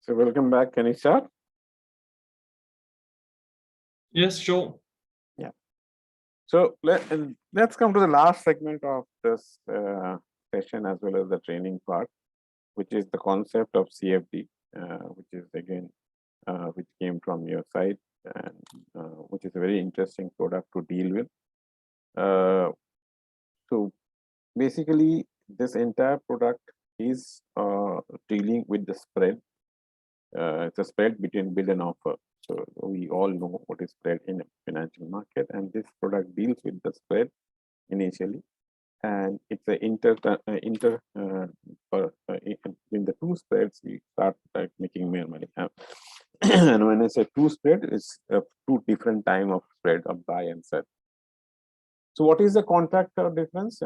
So welcome back. Can you start? Yes, sure. Yeah. So let's come to the last segment of this session as well as the training part, which is the concept of CFD, which is again which came from your side, and which is a very interesting product to deal with. So basically, this entire product is dealing with the spread. It's a spread between bid and offer. So we all know what is spread in a financial market, and this product deals with the spread initially, and it's a in the two spreads you start making more money. And when I say two spread, it's two different time of spread of buy and sell. So what is the contract difference?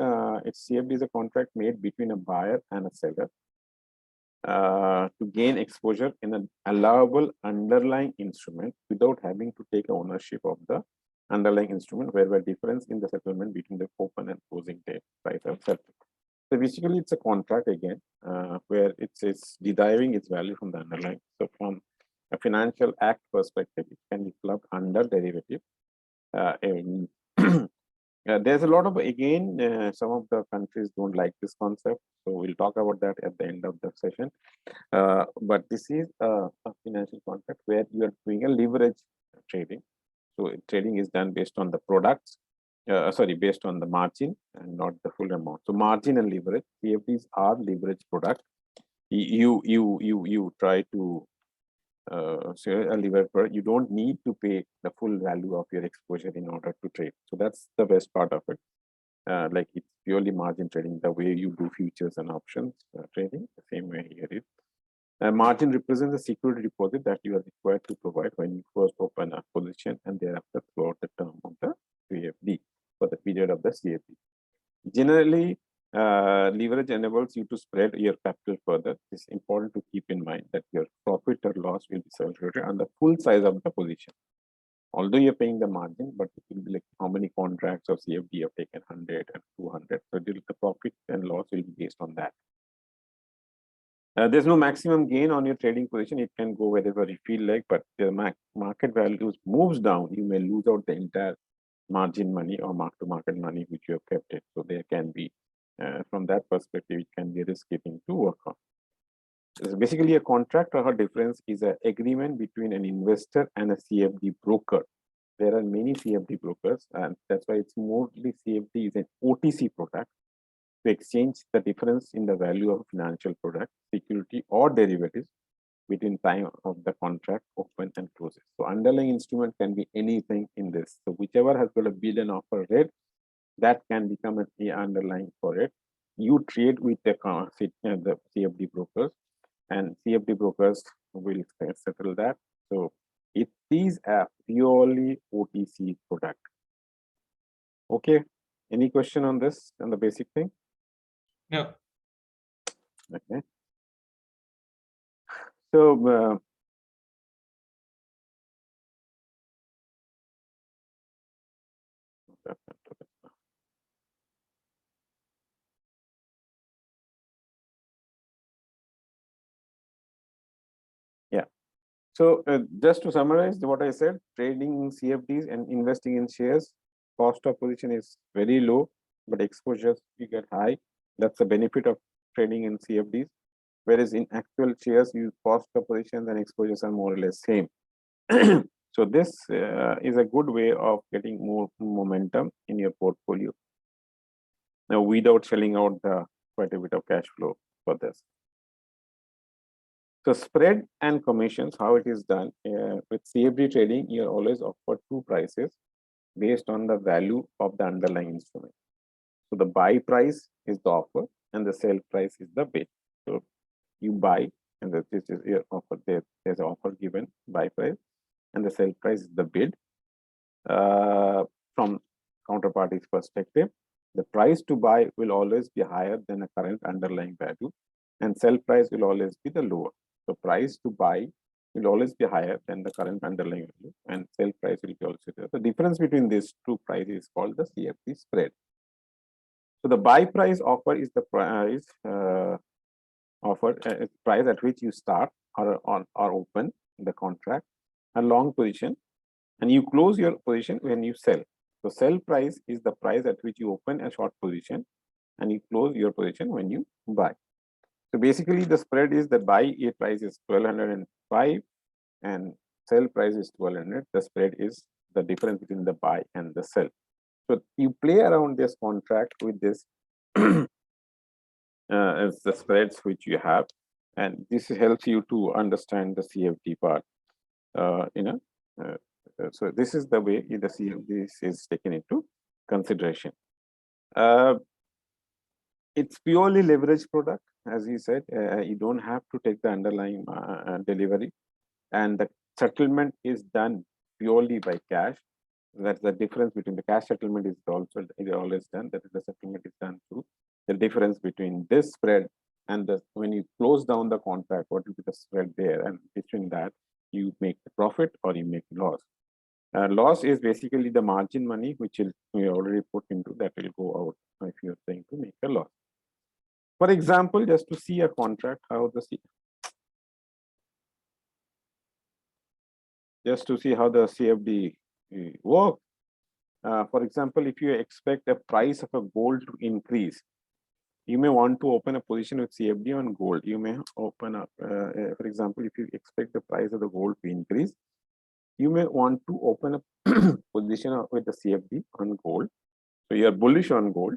It's CFD is a contract made between a buyer and a seller to gain exposure in an allowable underlying instrument without having to take ownership of the underlying instrument, where the difference in the settlement between the open and closing date price of settlement. So basically, it's a contract again, where it's deriving its value from the underlying. So from a financial act perspective, it can be clubbed under derivative. There's a lot of, again, some of the countries don't like this concept. So we'll talk about that at the end of the session. But this is a financial contract where you are doing a leverage trading. So trading is done based on the products, based on the margin and not the full amount. So margin and leverage, CFDs are leverage product. You try to say a leverage product. You don't need to pay the full value of your exposure in order to trade. So that's the best part of it. Like it's purely margin trading, the way you do futures and options trading, the same way here is. Margin represents the security deposit that you are required to provide when you first open a position and thereafter throughout the term of the CFD for the period of the CFD. Generally, leverage enables you to spread your capital further. It's important to keep in mind that your profit or loss will be calculated on the full size of the position. Although you're paying the margin, but it will be like how many contracts of CFD you have taken, 100 and 200. So the profit and loss will be based on that. There's no maximum gain on your trading position. It can go wherever you feel like, but the market values moves down, you may lose out the entire margin money or mark-to-market money which you have kept it. So there can be, from that perspective, it can be a risky thing to work on. So basically, a contract or a difference is an agreement between an investor and a CFD broker. There are many CFD brokers, and that's why it's mostly CFD is an OTC product to exchange the difference in the value of a financial product, security, or derivatives between time of the contract open and closes. So underlying instrument can be anything in this. So whichever has got a bid and offer rate, that can become an underlying for it. You trade with the CFD brokers, and CFD brokers will settle that. So it is a purely OTC product. Okay. Any question on this, on the basic thing? Yeah. Okay. So yeah. So just to summarize what I said, trading in CFDs and investing in shares, cost of position is very low, but exposures you get high. That's the benefit of trading in CFDs. Whereas in actual shares, you cost of positions and exposures are more or less same. So this is a good way of getting more momentum in your portfolio. Now, without shelling out quite a bit of cash flow for this. So spread and commissions, how it is done with CFD trading, you're always offered two prices based on the value of the underlying instrument. So the buy price is the offer and the sell price is the bid. So you buy, and this is your offer. There's an offer given, buy price, and the sell price is the bid. From counterparty's perspective, the price to buy will always be higher than the current underlying value, and sell price will always be the lower. So price to buy will always be higher than the current underlying value, and sell price will be also there. The difference between these two prices is called the CFD spread. So the buy price offer is the price price at which you start are open in the contract, a long position, and you close your position when you sell. So sell price is the price at which you open a short position, and you close your position when you buy. So basically, the spread is the buy price is 1205 and sell price is 1200. The spread is the difference between the buy and the sell. So you play around this contract with this as the spreads which you have, and this helps you to understand the CFD part. So this is the way the CFDs is taken into consideration. It's purely leverage product, as you said. You don't have to take the underlying delivery, and the settlement is done purely by cash. That's the difference between the cash settlement is always done. That is, the settlement is done through the difference between this spread and the when you close down the contract, what will be the spread there, and between that you make the profit or you make loss. Loss is basically the margin money which we already put into that will go out if you're trying to make a loss. For example, just to see a contract, just to see how the CFD works. For example, if you expect a price of a gold to increase, you may want to open a position with CFD on gold. You may open up, for example, if you expect the price of the gold to increase, you may want to open a position with the CFD on gold. So you are bullish on gold.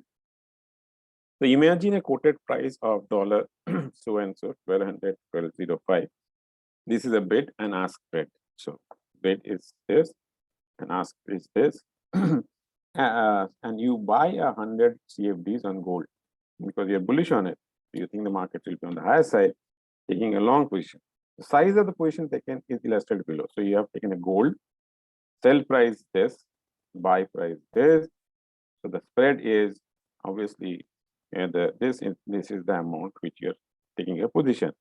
So imagine a quoted price of dollar so and so 1200, 1205. This is a bid and ask spread. So bid is this and ask is this. And you buy 100 CFDs on gold because you're bullish on it. You think the market will be on the higher side, taking a long position. The size of the position taken is illustrated below. So you have taken a gold, sell price this, buy price this. So the spread is obviously this is the amount which you're taking a position.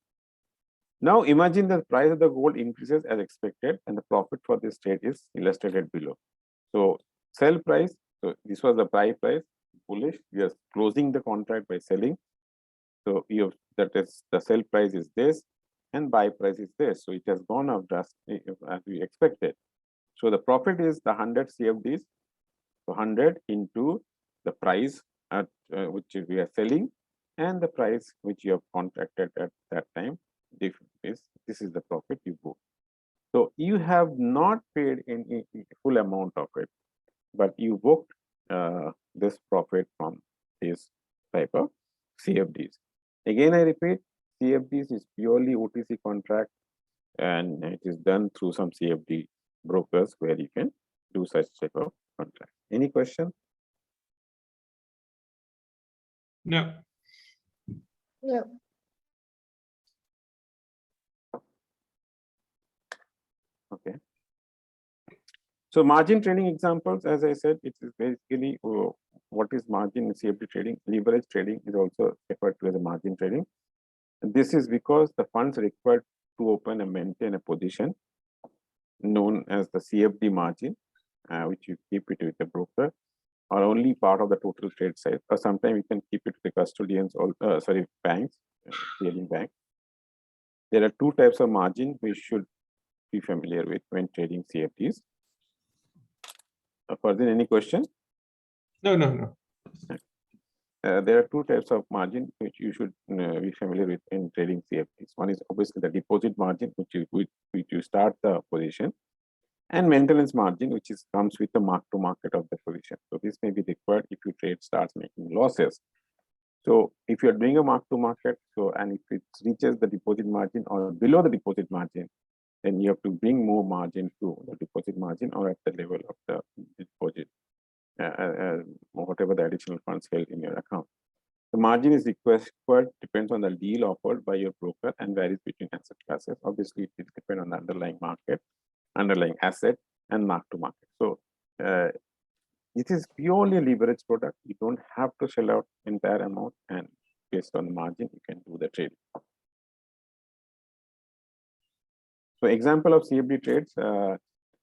Now imagine the price of the gold increases as expected, and the profit for this trade is illustrated below. So sell price, so this was the buy price, bullish, we are closing the contract by selling. So that is the sell price is this and buy price is this. So it has gone up drastically as we expected. So the profit is the 100 CFDs, so 100 into the price at which we are selling and the price which you have contracted at that time. This is the profit you book. So you have not paid any full amount of it, but you booked this profit from this type of CFDs. Again, I repeat, CFDs is purely OTC contract, and it is done through some CFD brokers where you can do such type of contract. Any question? No. Yeah. Okay. So margin trading examples, as I said, it is basically what is margin in CFD trading. Leverage trading is also referred to as a margin trading. And this is because the funds required to open and maintain a position known as the CFD margin, which you keep it with the broker, are only part of the total trade size. Or sometimes you can keep it with the custodians, or banks, clearing bank. There are two types of margin we should be familiar with when trading CFDs. Further, any question? No. There are two types of margin which you should be familiar with in trading CFDs. One is obviously the deposit margin, which you start the position, and maintenance margin, which comes with the mark to market of the position. So this may be required if your trade starts making losses. So if you're doing a mark to market, and if it reaches the deposit margin or below the deposit margin, then you have to bring more margin to the deposit margin or at the level of the deposit, whatever the additional funds held in your account. The margin is required depends on the deal offered by your broker and varies between asset classes. Obviously, it will depend on the underlying market, underlying asset, and mark to market. So it is purely a leverage product. You don't have to shell out entire amount, and based on the margin, you can do the trade. So example of CFD trades,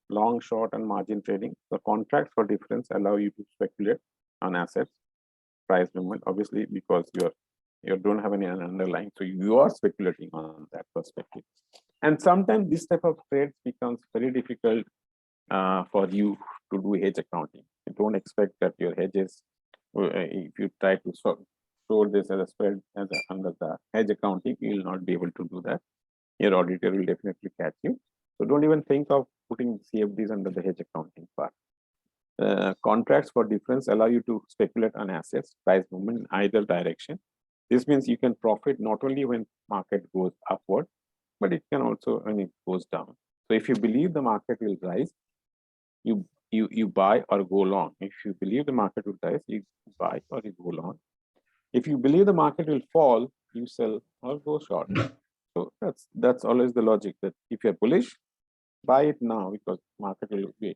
long, short, and margin trading. The contracts for difference allow you to speculate on assets, price movement, obviously, because you're You don't have any underlying, so you are speculating on that perspective. And sometimes this type of trades becomes very difficult for you to do hedge accounting. You don't expect that your hedges, if you try to show this as a spread under the hedge accounting, you will not be able to do that. Your auditor will definitely catch you. So don't even think of putting CFDs under the hedge accounting part. Contracts for difference allow you to speculate on assets, price movement in either direction. This means you can profit not only when market goes upward, but it can also when it goes down. So if you believe the market will rise, you buy or go long. If you believe the market will rise, you buy or you go long. If you believe the market will fall, you sell or go short. So that's always the logic, that if you're bullish, buy it now because market will be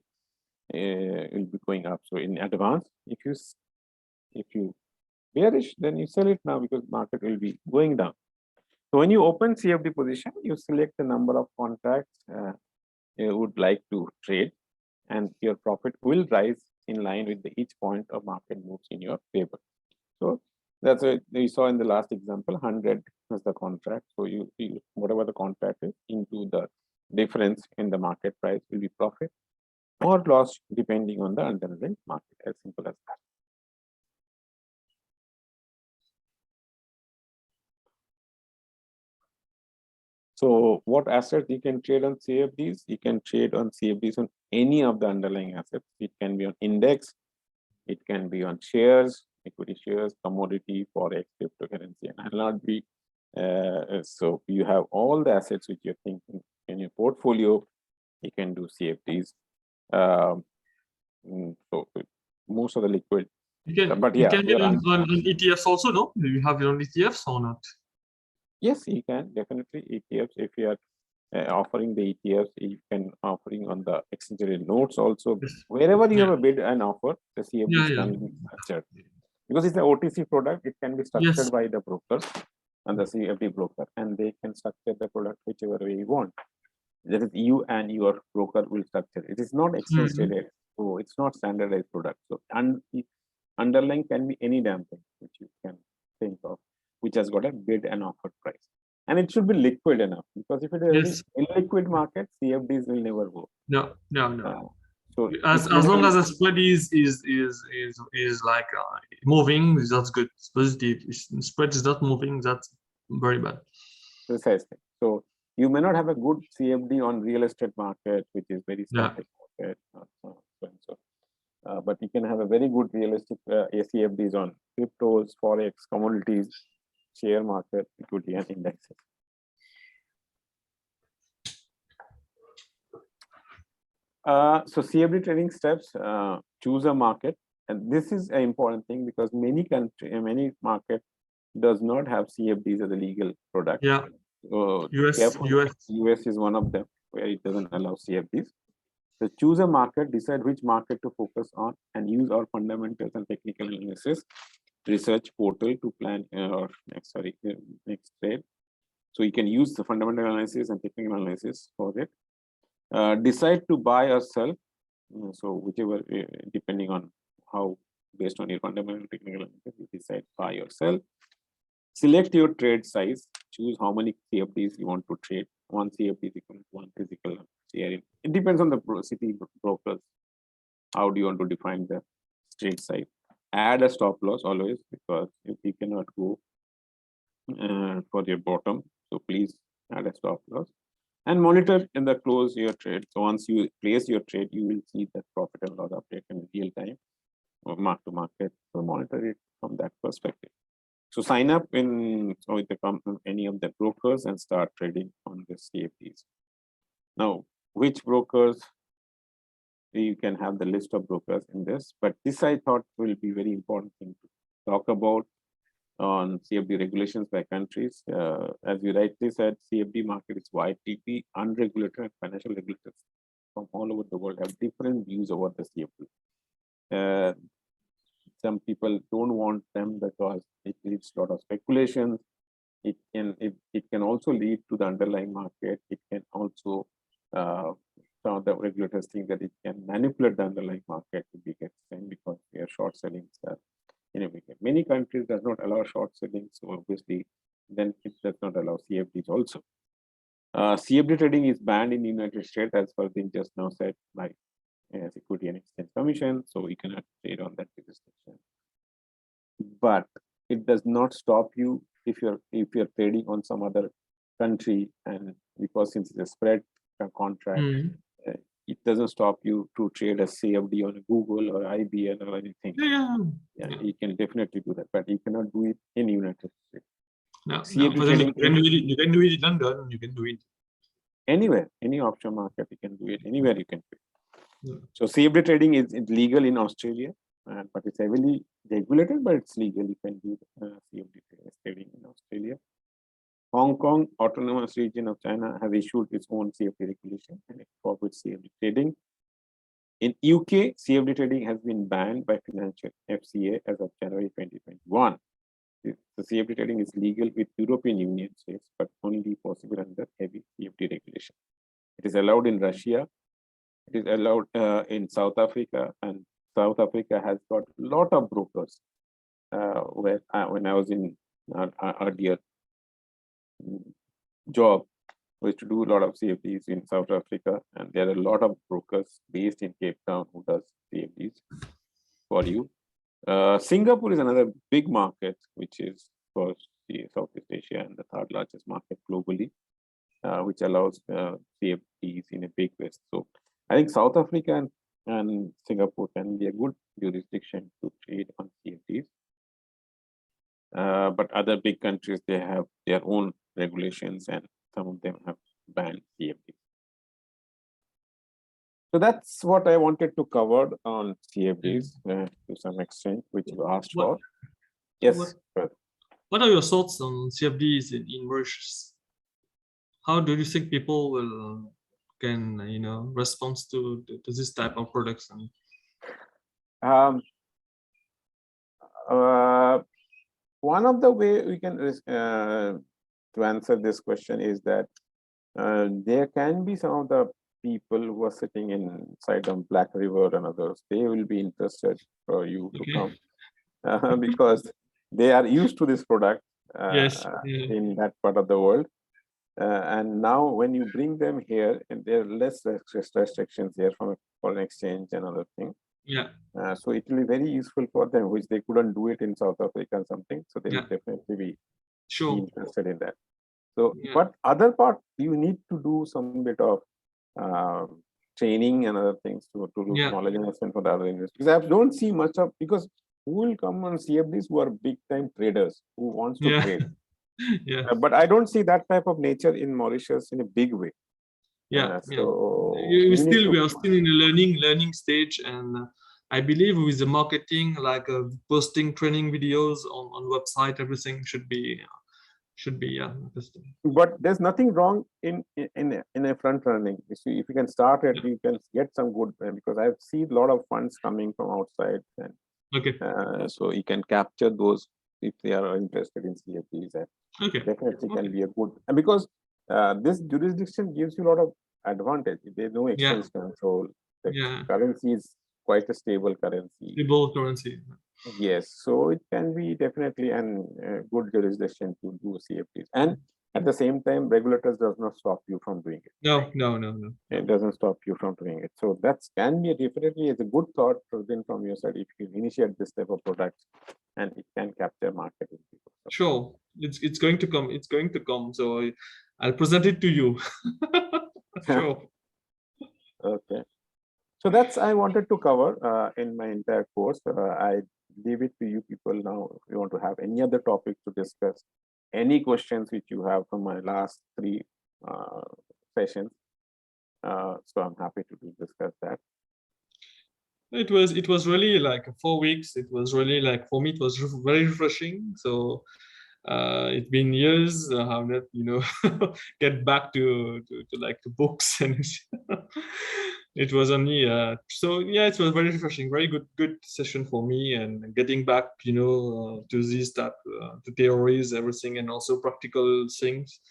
going up. So in advance, if you bearish, then you sell it now because market will be going down. So when you open CFD position, you select the number of contracts you would like to trade, and your profit will rise in line with each point of market moves in your favor. So that's what we saw in the last example. 100 is the contract. So you whatever the contract is into the difference in the market price will be profit or loss depending on the underlying market. As simple as that. So what assets you can trade on CFDs? You can trade on CFDs on any of the underlying assets. It can be on index, it can be on shares, equity shares, commodity, forex, cryptocurrency, and I'll not be. So you have all the assets which you're thinking in your portfolio. You can do CFDs. So most of the liquid. But yeah, you can get on ETFs also, no? Do you have your own ETFs or not? Yes, you can definitely ETFs. If you are offering the ETFs, you can offering on the exchange rate notes also. Yes. Wherever you have a bid and offer, the CFDs can be structured. Because it's an OTC product, it can be structured by the brokers and the CFD broker, and they can structure the product whichever way you want. That is, you and your broker will structure. It is not exchange traded, so it's not standardized product. So underlying can be any damn thing which you can think of, which has got a bid and offer price, and it should be liquid enough, because if it is illiquid market, CFDs will never go. No. So as long as the spread is like moving, that's good. It's positive. If spread is not moving, that's very bad. Precisely. So you may not have a good CFD on real estate market, which is very static market, but you can have a very good realistic CFDs on cryptos, forex, commodities, share market, equity, and indexes. So CFD trading steps: choose a market, and this is an important thing because many market does not have CFDs as a legal product. Yeah. US is one of them where it doesn't allow CFDs. So choose a market, decide which market to focus on, and use our fundamentals and technical analysis research portal to plan next trade. So you can use the fundamental analysis and technical analysis for it. Decide to buy or sell. So whichever, depending on how, based on your fundamental technical analysis, you decide buy or sell. Select your trade size. Choose how many CFDs you want to trade. One CFD is equal to one physical share. It depends on the city brokers. How do you want to define the trade size? Add a stop loss always, because if you cannot go for your bottom, so please add a stop loss. And monitor in the close your trade. So once you place your trade, you will see that profit and loss update in real time or mark to market. So monitor it from that perspective. So sign up with any of the brokers and start trading on the CFDs. Now, which brokers? You can have the list of brokers in this, but this I thought will be very important thing to talk about on CFD regulations by countries. As you rightly said, CFD market is YTP, unregulated, and financial regulators from all over the world have different views over the CFD. Some people don't want them because it leads a lot of speculation. It can also lead to the underlying market. It can also some of the regulators think that it can manipulate the underlying market to big extent because we are short selling stuff. We many countries does not allow short selling, so obviously then it does not allow CFDs also. CFD trading is banned in the United States, as Fardeen just now said, by Security and Exchange Commission, so we cannot trade on that jurisdiction. But it does not stop you if you're trading on some other country, and because since it's a spread contract, it doesn't stop you to trade a CFD on Google or IBM or anything. Yeah, you can definitely do that, but you cannot do it in the United States. No, CFD but trading you can do it in London, you can do it anywhere, any option market, you can do it anywhere you can do it. Yeah. So CFD trading is legal in Australia, but it's heavily regulated, but it's legal. You can do CFD trading in Australia. Hong Kong Autonomous Region of China has issued its own CFD regulation and it forbids CFD trading. In UK, CFD trading has been banned by financial FCA as of January 2021. The CFD trading is legal with European Union states, but only possible under heavy CFD regulation. It is allowed in Russia. It is allowed in South Africa, and South Africa has got a lot of brokers. When I was in earlier job, was to do a lot of CFDs in South Africa, and there are a lot of brokers based in Cape Town who does CFDs for you. Singapore is another big market, which is for Southeast Asia and the third largest market globally, which allows CFDs in a big way. So I think South Africa and Singapore can be a good jurisdiction to trade on CFDs. But other big countries, they have their own regulations, and some of them have banned CFDs. So that's what I wanted to cover on CFDs to some extent, which you asked for. Yes. What are your thoughts on CFDs in Mauritius? How do you think people can respond to this type of products? One of the way we can to answer this question is that there can be some of the people who are sitting inside the Black River and others. They will be interested for you to come because they are used to this product in that part of the world. And now when you bring them here, and there are less restrictions here from a foreign exchange and other things. So it will be very useful for them, which they couldn't do it in South Africa and something. So they will definitely be interested in that. So, but other part, you need to do some bit of training and other things to do knowledge investment for the other investors. Because I don't see much of, because who will come on CFDs who are big time traders who wants to trade. But I don't see that type of nature in Mauritius in a big way. So we are still in the learning stage, and I believe with the marketing, like posting training videos on website, everything should be interesting. But there's nothing wrong in a front running. If you can start it, you can get some good, because I've seen a lot of funds coming from outside, and so you can capture those if they are interested in CFDs. Definitely can be a good, and because this jurisdiction gives you a lot of advantage. There's no exchange control. The currency is quite a stable currency. Stable currency. Yes, so it can be definitely a good jurisdiction to do CFDs, and at the same time, regulators does not stop you from doing it. No. It doesn't stop you from doing it. So that can be definitely a good thought from your side if you initiate this type of products, and it can capture market. Sure, it's going to come. It's going to come. So I'll present it to you. Sure. Okay. So that's I wanted to cover in my entire course. I leave it to you people now if you want to have any other topic to discuss, any questions which you have from my last 3 sessions. So I'm happy to discuss that. It was really like 4 weeks. It was really like, for me, it was very refreshing. So it's been years how that get back to like the books, and it was only so it was very refreshing, very good session for me, and getting back to these type to theories, everything, and also practical things.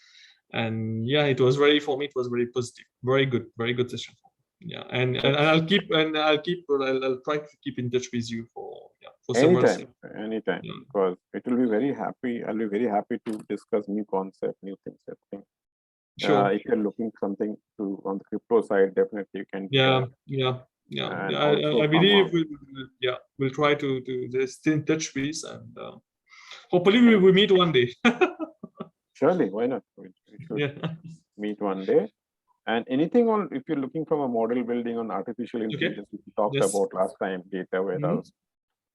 And it was for me it was very positive, very good session. And I'll try to keep in touch with you for for summers. Anytime, Yeah. because it will be very happy. I'll be very happy to discuss new concept, new things. I think. Sure. If you're looking something to on the crypto side, definitely you can do Yeah, that. yeah, yeah. And I also believe from we'll try to stay in touch with, and hopefully we meet one day. surely, why not? We should Yeah. meet one day. And anything on, if you're looking from a model building on artificial intelligence, we talked Yes. about last time, data warehouse,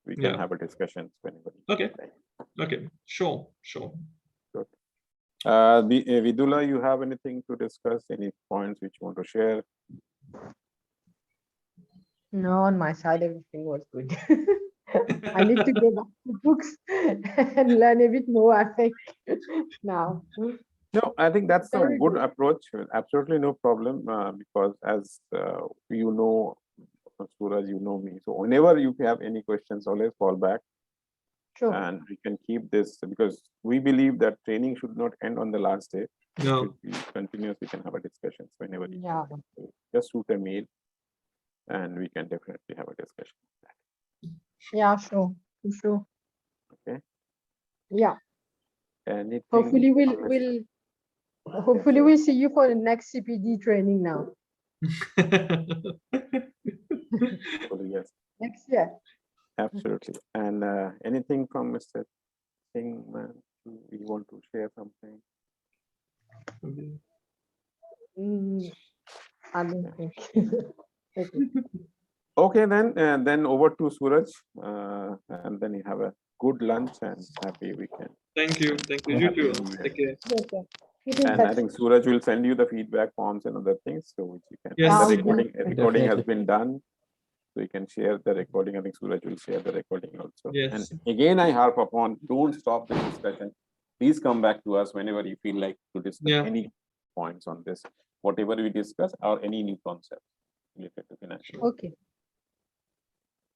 we can Yeah. have a discussion whenever. Okay. Okay. Sure. Sure. Vidula, you have anything to discuss? Any points which you want to share? No, on my side, everything was good. I need to go back to books and learn a bit more, I think, now. No, I think that's a Very good good. approach. Absolutely no problem, because as you know, Suraj, you know me. So whenever you have any questions, always call back. Sure. And we can keep this, because we believe that training should not end on the last day. It No. should be continuous. We can have a discussions whenever you Yeah. want. So just shoot a mail and we can definitely have a discussion. Yeah, sure. Sure. Okay. Yeah. Anything Hopefully Yes, we'll see you for the next CPD training now. yes, Next year. absolutely. And anything from Mr. Singh, you want to share something? I don't think. Okay. Okay, then over to Suraj, and then you have a good lunch and happy weekend. Thank you. Thank you. You too. Take care. Okay. Keep in And I touch. think Suraj will send you the feedback forms and other things, so which you can. Yes. And the Yeah, recording has Definitely. been done, so you can share the recording. I think Suraj will share the recording also. Yes. And again, I harp upon: don't stop the discussion. Please come back to us whenever you feel like to discuss Yeah. any points on this, whatever we discuss, or any new concept related to financial. Okay.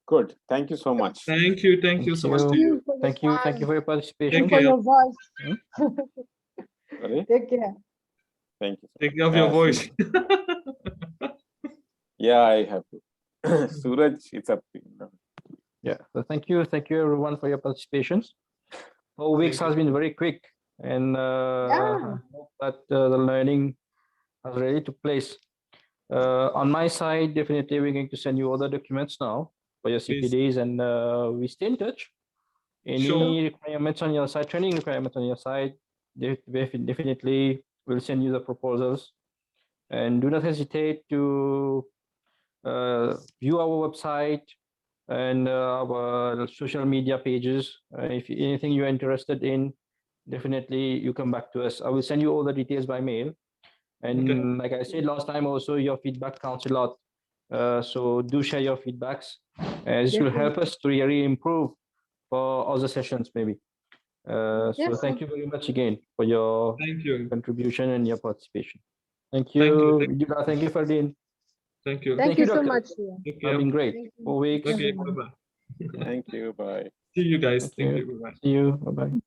Good. Thank you so much. Thank you. Thank you so much to Thank you. you for your Thank you. Thank you time. for your Thank participation. you for care. your voice. Sorry? Take care. Thank you. Take care of your voice. Yeah, I have to. Suraj, it's up to you now. Yeah. So thank you everyone for your participations. 4 weeks Thank has been very quick, and Yeah. I hope that the learning has really took place. On my side, definitely we're going to send you all the documents now for your Please. CPDs, and we stay in touch. Any Sure. requirements on your side, training requirements on your side, definitely we'll send you the proposals. And do not hesitate to view our website and our social media pages. If anything you're interested in, definitely you come back to us. I will send you all the details by mail. And Okay. like I said last time also, your feedback counts a lot. So do share your feedbacks. This will help us to really improve for other sessions maybe. So Yes, thank you very much again for your Thank you. contribution and your participation. Thank Thank you. you. Thank Vidula. Thank you, Ferdinand. Thank you. Thank you so Doctor. much. Take You've care. been great. Thank you. 4 weeks. Okay. everyone. Bye bye. Thank you. Bye. See you guys. Thank Thank you. you. Bye bye. See you. Bye bye.